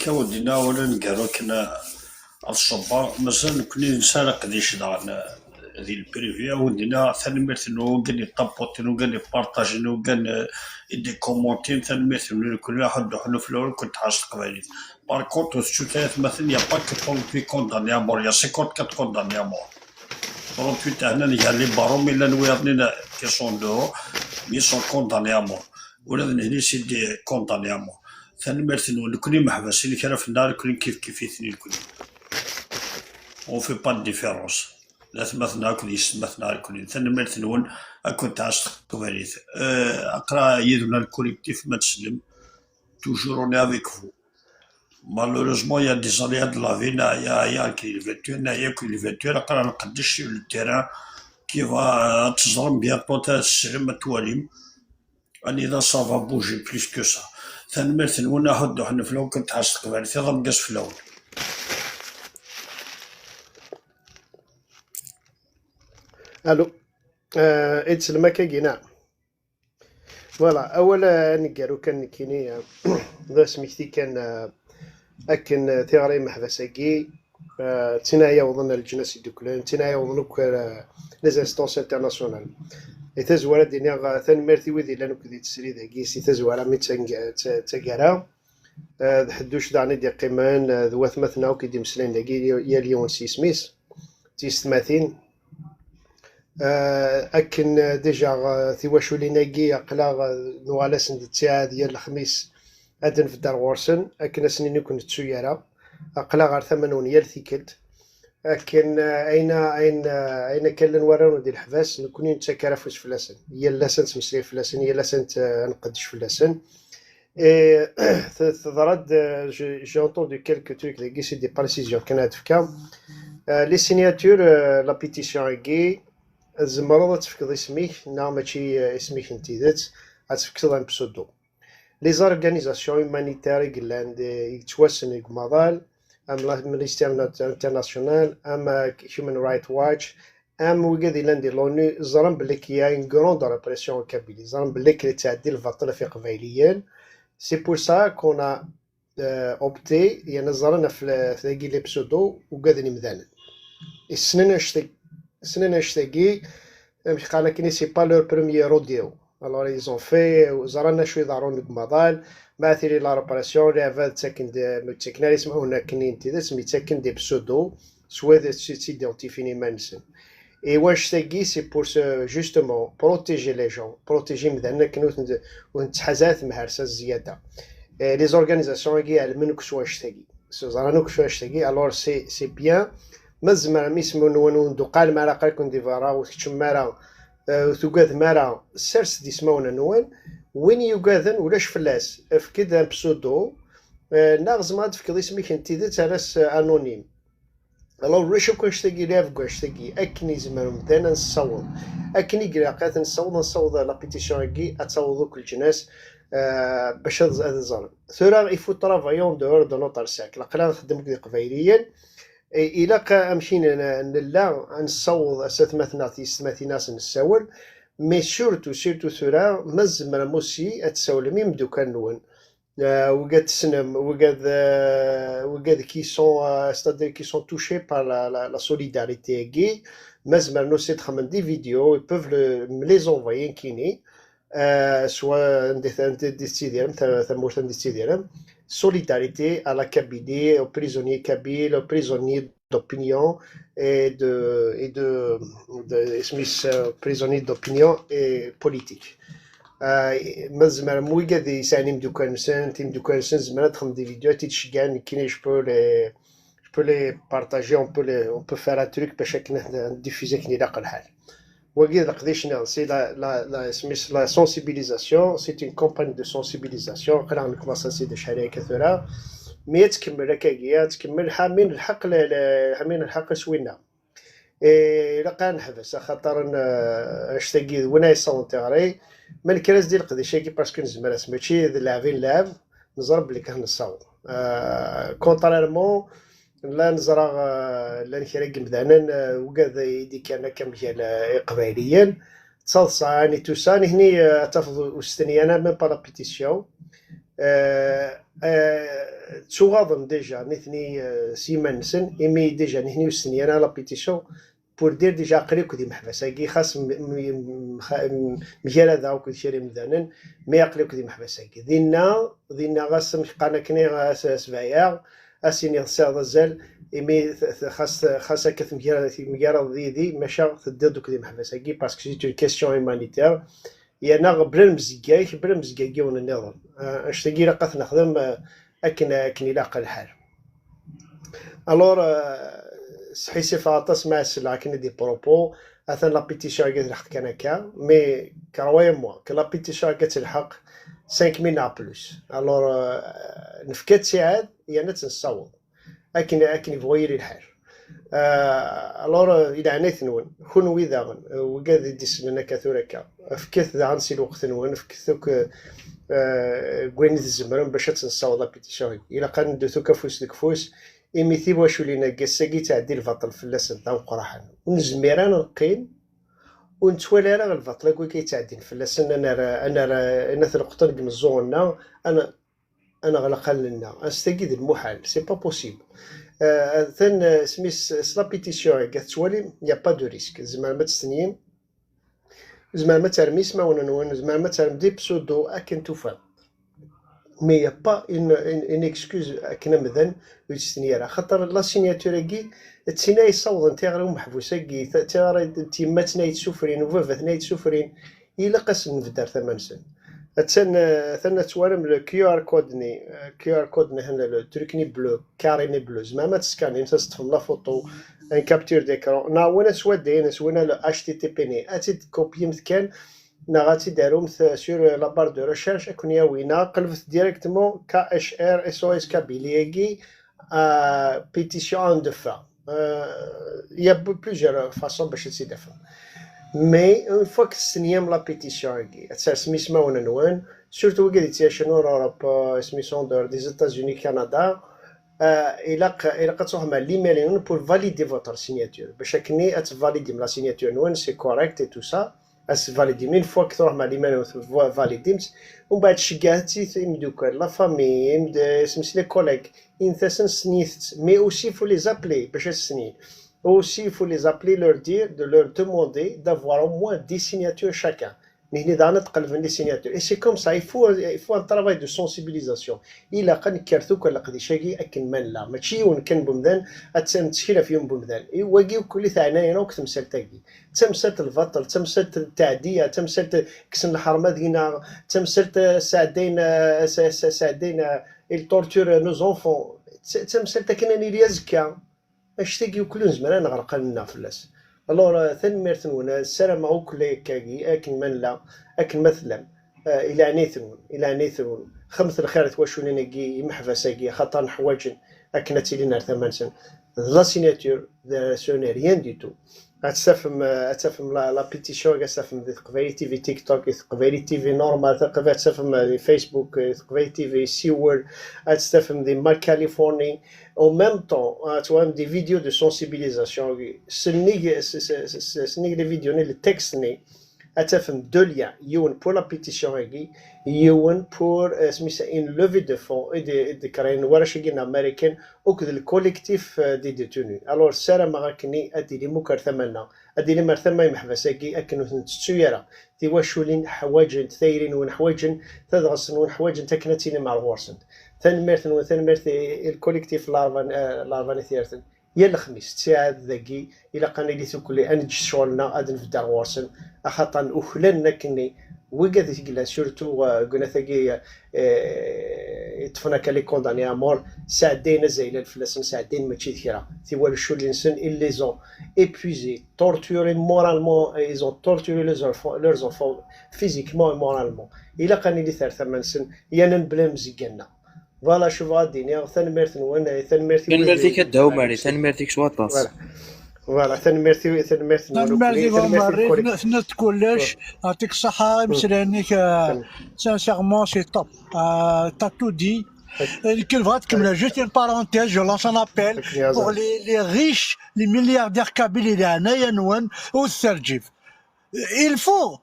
ودينا ولا نقالو كنا الصبا مازال كنا نسالق ديش دعنا ذي البريفيا ودينا ثاني مثلو قال يطبطين وقال يبارطاجين وقال يدي كومونتين ثاني مثلو كل واحد حنا في الاول كنت حاس قبالي بار كونت ثلاث مثلا يا با كون في كونداني امور يا 54 كونداني امور 38 هنا قال لي باروم الا نويرني كي سون دو مي سون كونداني امور ولا هنا سيدي كونداني امور ثاني مرتين الكل محبس اللي كان في النار الكل كيف يثني الكل اون في با ديفيرونس لا ثمثنا كل يسمثنا الكل ثاني مرتين كنت عاش قباليت اقرا يدنا الكوليكتيف ما تسلم توجور اون افيك فو مالوروزمون يا دي زاليا دو لا فينا يا كليفاتور يا كليفاتور اقرا نقدش التيران كي فا تزرم بيانطو تسلم تواليم اني اذا صافا بوجي بليس كو سا ثاني مرتين ونا هدو حنا في الاول كنت حاس قبالي تضرب قاس في الاول الو اتسلما كاكينا فوالا اولا نقالو كان كيني ذا سميتي كان اكن ثيغري محبساكي تنايا وظن الجناس دوكلان تنايا وظنوك لي زانستونس انترناسيونال تزوارا دينا ثاني مرتي ويدي لانو كدي تسري ذاكي سي تزوارا مي تاكارا حدوش دعني دي قيمان ذوات مثنا وكيدي مسلين ذاكي يا ليون سي سميس تيستماثين اكن ديجا ثيواشو ليناكي قلا نوالا سند تاع ديال الخميس ادن في الدار غورسن اكن سنين كنت تسيارا قلا غير ثمنون يال ثيكلت لكن اين كان نورانو ديال الحباس نكوني نتكرفوس في لسن هي لسن تمسري في لسن هي لسن نقدش في لسن Et j'ai entendu quelques trucs, c'est des précisions canadiennes. Les signatures, la pétition est زمرض تفكض اسميك نا ماشي اسميك انت ذات غتفكض ان بسودو لي زورغانيزاسيون هومانيتير قلان يتواسن يقمضال ام لامنيستي انترناسيونال ام هيومن رايت واتش ام وكادي لاندي لونو زرم بلي كيا ان كروند ريبريسيون كابيلي زرم بلي كي تعدي الفطره في قبايليين سي بور سا كونا اوبتي يعني زرنا في ذاكي لي بسودو وكادني مذانا السنين اشتاقي مش قالنا كني سي با لور بروميير روديو الوغ ايزون في زرانا شوي ضارون كمضال مع ثيري لا ريباراسيون اللي عفاد تساكن متساكنا يسمعونا كنين تيدا سمي تساكن دي بسودو سوا تيدونتيفيني مانسن اي واش تاقي سي بور جوستومون بروتيجي لي جون بروتيجي مذانا كنو ونتحازات مهرسه زياده لي زورغانيزاسيون كي علمنك واش تاقي زرانوك واش تاقي الوغ سي بيان مزمر ميسمو نونون دوقال مارا قالكم ديفارا وتكتشم مارا وتوقاذ مارا سرس دي سمونا نوان وين يوقاذن ولاش فلاس فكدا بسودو ناغز ما تفكد اسميك انتي ذات راس انونيم الو ريشو كونش تاقي لاف كواش تاقي اكني زمر مدانا نصوض اكني قراقات نصوض لا بيتيسيون كي اتصوضو كل جناس باش هذا الظلم ثورا يفو ترافايون دور دو نوتر ساك لقلا نخدم كدي قبايليا إلا مشينا نلا نصوض أسات مثناتي ناس نساول مي سورتو ثورا مزمر موسي أتساول ميم دوكان نون وقاد تسنم وقاد كي سون ستادير كي سون توشي بار لا سوليداريتي كي مزمر نو سي تخمن دي فيديو يبوف لي زونفويين كيني سوا ندي تيديرم ثمورت ندي تيديرم solidarité à la Kabylie, aux prisonniers kabyles, aux prisonniers d'opinion prisonniers d'opinion et politique. مزمر موي قاعد يسانيم دوكانسن تيم دوكانسن زمان تخم دي فيديوهات تشجعني كيني جو بو لي بارطاجي اون بو فير ان تروك باش نديفيزي كني لاق الحال وكذا قديش سي لا سميس لا سونسيبيليزاسيون سي اون كومباني دو سونسيبيليزاسيون قرا نكما ساسي دو شحال كثره مي تكمل هكاكيا تكمل حامين الحق سوينا الا كان نحبس خاطر اشتاقي وانا يصونتيغري من الكراس ديال القديشه كي باسكو نزمر ماشي لاعبين لعب نزرب اللي كان نصاوب كونتريرمون لا نزرع لا نكراك مذانا وكذا يدي كان كمجال قبائليا تصلصاني توساني هني تفض وستنيانا من بارا بيتيسيون تشوغاضن ديجا نثني سيمان سن ايمي ديجا نهني وستنيانا لا بيتيسيون بور دير ديجا قريب كدي محبسه كي خاص مجال هذا وكل شيء مذانا ما يقلب كدي محبسه كي دينا غاس مشقانا كني غاس سبايا اسيني غسال زال ايمي خاص كث مجال ذي ماشا تدير دوك دي محبسه كي باسكو سي اون كيسيون هيومانيتير يانا بلا المزكاي ون النظام اشتاقي لقات نخدم اكن لاقى الحال الور صحيح فاطس مع السلعه كاين دي بروبو اثن لا بيتيسيون قالت الحق كان هكا مي كروايا موا كلا بيتيسيون قالت الحق 5000 بلوس الور نفكات ساعات يعني تنصوت اكن يبغي الحال الور الى عنيت نون كون ويذاغن وقاد يديس لنا كثوركا فكيت ذا عنسي الوقت نون فكثوك كوين الزمرن باش تنصوت لا بيتيسيون الى كان ندوثو كفوس دكفوس إميثي واش ولينا كاساكي تعدي الفطل فلاس نتاع قراحن ونزميران نقيم ونتوالى راه الفطل كي كيتعدي فلاس انا ثلقطن كمزونا انا غلقان لنا استاكيد المحال سي با بوسيبل ثان سميس سلا بيتيسيون كتوالي يا با دو ريسك زعما ما تستنيم زعما ما ترميس ما ونون زعما ما ترمدي بسودو اكن توفا مي يا با ان اكسكوز كنا مذن ويستنيرا خاطر لا سيناتور كي تسينا يصوض انت غير محبوسه كي ترى تيماتنا يتسفرين وفافاتنا يتسفرين الا قاس نفدر ثمان سن ثنا توارم لو كيو ار كودني هنا لو تركني بلو كاريني بلو زعما ما تسكاني انت تطفل لا فوتو ان كابتور ديكرون نا وانا سوادين سوانا لو اتش تي تي بي ني اتي كوبي متكان نغاتي داروم سور لا بار دو ريشيرش اكون ياوينا قلبت ديريكتومون KHR SOS كابيليغي بيتيسيون دو فا يا بلوزيور فاصون باش تسيدفا مي اون فوا كتسنيام لا بيتيسيون كي تسال سميسما ونوان سورتو كي شنو اوروب سميسون دور دي زيتازوني كندا إلا تروح مع ليميل بور فاليدي فوتر سيناتور باش كني اتفاليدي لا سيناتور نون سي كوريكت اي تو سا اسفاليدي مين فوا تروح مع ليميل فاليديمت ومن بعد شكاتي يمدوكال لا فامي سميت لي كوليغ انثسن سنيت مي اوسي فو لي زابلي باش تسني aussi il faut les appeler leur dire de leur demander d'avoir au moins 10 signatures chacun نحن دعنا تقلبن لي سيناتور et c'est comme ça il faut un travail de sensibilisation إلا قد كرثوك ولا قد شاقي أكن من لا ماشي ونكن بمدان أتسم تشكيلة فيهم بمدان واقي كل ثاني أنا وكتمثل تاقي تمثلت البطل تمثلت التعدية تمثلت كسن الحرمة دينا تمثلت ساعدين التورتور نوز انفون تمثلت كنني ليزكا اشتاقي وكل زمان نغرق لنا فلاس الور ثاني ميرثنون السلام عوك كاكي اكن من لا اكن مثلا الى عنيثنون خمس الخير تواشون نجي محفساكي خاطر نحواجن اكن تيلينا ثمان سن لا سيناتور ذا سوني ريان دي تو اتفهم لا بيتيشن كتفهم قبايلي تي في تيك توك قبايلي تي في نورمال تفهم فيسبوك قبايلي تي في سي وورد تفهم دي مال كاليفورني en même temps tu vois des vidéos de sensibilisation ce n'est les vidéos le texte n'est تفهم deux liens يون pour la pétition يون pour une levée de fonds et de كراين ورا شيء امريكان وكذا الكوليكتيف دي ديتوني alors سارة ماكني ادي لي مكر ثمننا ادي لي مرثما يمحفساكي اكنو تسويرا تي واشولين حواجن ثايرين ونحواجن تدغسن ونحواجن تكنتين مع الورسنت ثاني ميرث الكوليكتيف لارفان ثيرثن يا الخميس تساعد ذاكي الى قاني لي ثوكلي انج شغلنا ادن في دار ورسن اخاطا اخلنا كني وقاد يقلا سورتو قلنا ثاكي يطفنا كالي كونداني امور ساعدين زايله الفلاسن ساعدين ماشي ثيرا تيوا شو اللي نسن اللي زون épuisé torturé moralement ils ont torturé leurs enfants physiquement et moralement الى قاني لي ثار ثمان سن يانا بلا مزيقنا فوالا شوف غادي ثاني ميرث وانا ثاني ميرثي كداو ماري ثاني ميرثي كسواطاس فوالا ثاني ميرثي فنت كلش يعطيك الصحة مسرانيك سانسيغمون سي توب تا تو دي qu'il va comme juste une parenthèse, je lance un appel pour les riches, les milliardaires kabyles au Sergif. Il faut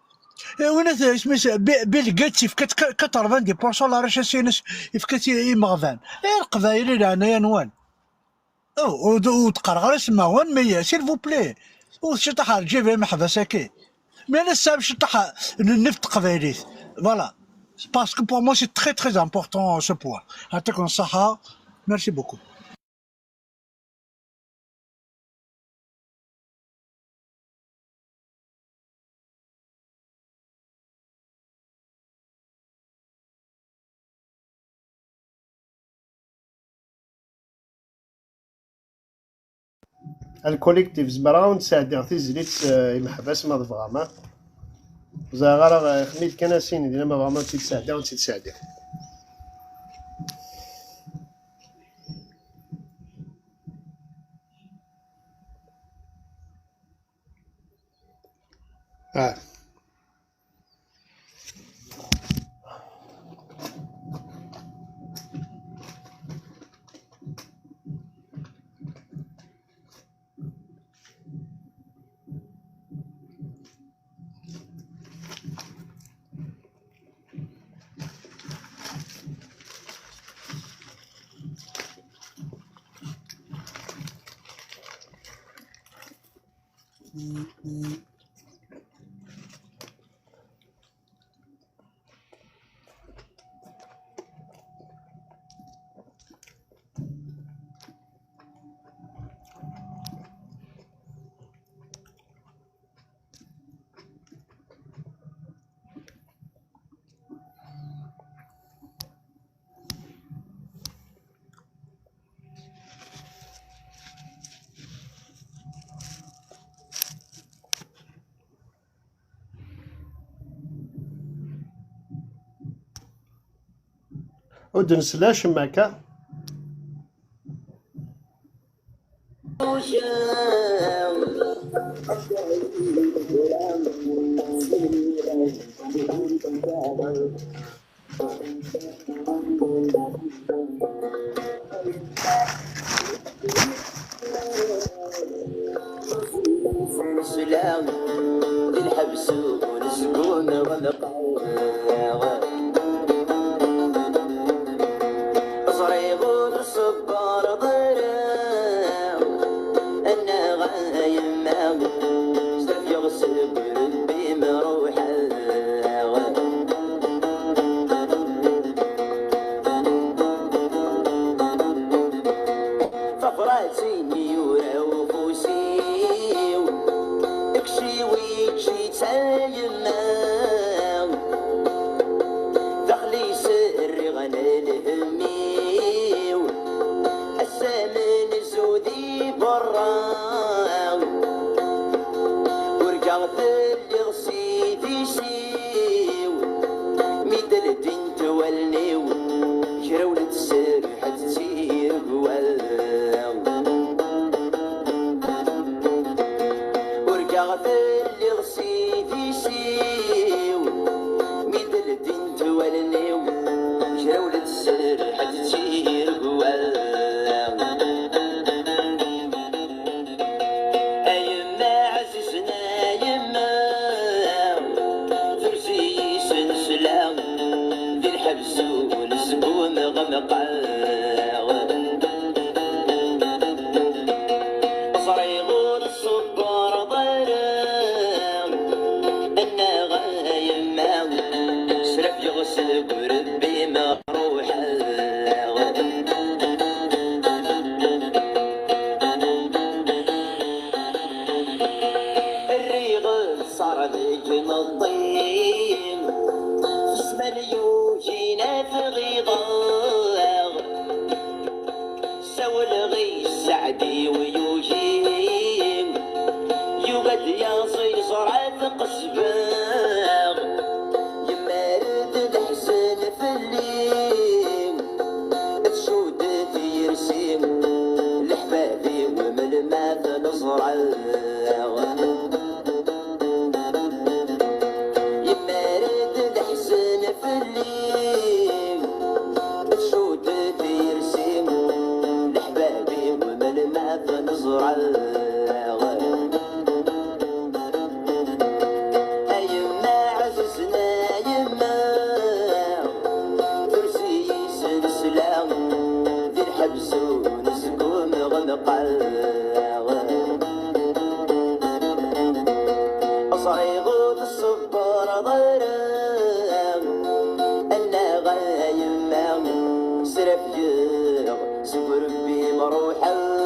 وانا سميت بيل جيتس فكت 90% لا راه سينس فكت يمغفان القبايل اللي هنايا نوان وتقرغر اسماوان مي سيل فو بلي وشطح الجيب محبساكي مي انا السبب شطح النفط قبايليت فوالا باسكو بور مو سي تري تري امبورطون سو بوان يعطيكم الصحة ميرسي بوكو الكوليكتيف زمرا ونساعد تيزليت يمحبس ما ضفغاما زغارة خميت كناسين دينا ما فغاما تيتساعدا ونتساعدا عود نسلاش ماكا. سلام للحبس والسكون غلقوا صريغ الصبار ضرام انا غايم سرف يغسل بربي مروحه فقراتي يورا وفوسي اكشي ويجي تايما دخلي سري غنلهمي السامن زودي برا ورجعت اللي غسيتي شيو ميدل الدين تولنيو شراولة السر حتى تسير قوال ورجعت اللي غسيتي شيو ميدل الدين تولنيو شراولة السر حتى تسير قوال أيما عزيزنا يما فرسي سنسلام ذي الحبس والسكون غمقا صريغ الصبار ضرام أنا غايما سرف يغسل بربي مروحه الريغ صار ذيك الطين اسم اليوجينا في غيضاغ سوى الغي السعدي ويوجين يوغد يا صيد صرعة قصباغ يمارد الحسن في الليل تشودت يرسم لحبابي ومن مات نصرع يمارد الحسن في الليل تشودت يرسم لحبابي ومن مات نصرع أيما عززنا يما ترسي سلسلة ذي الحبس ونسكون غنقا صريغ الصبر ضرام أنا غايم سرف جيغ سكر بي مروحه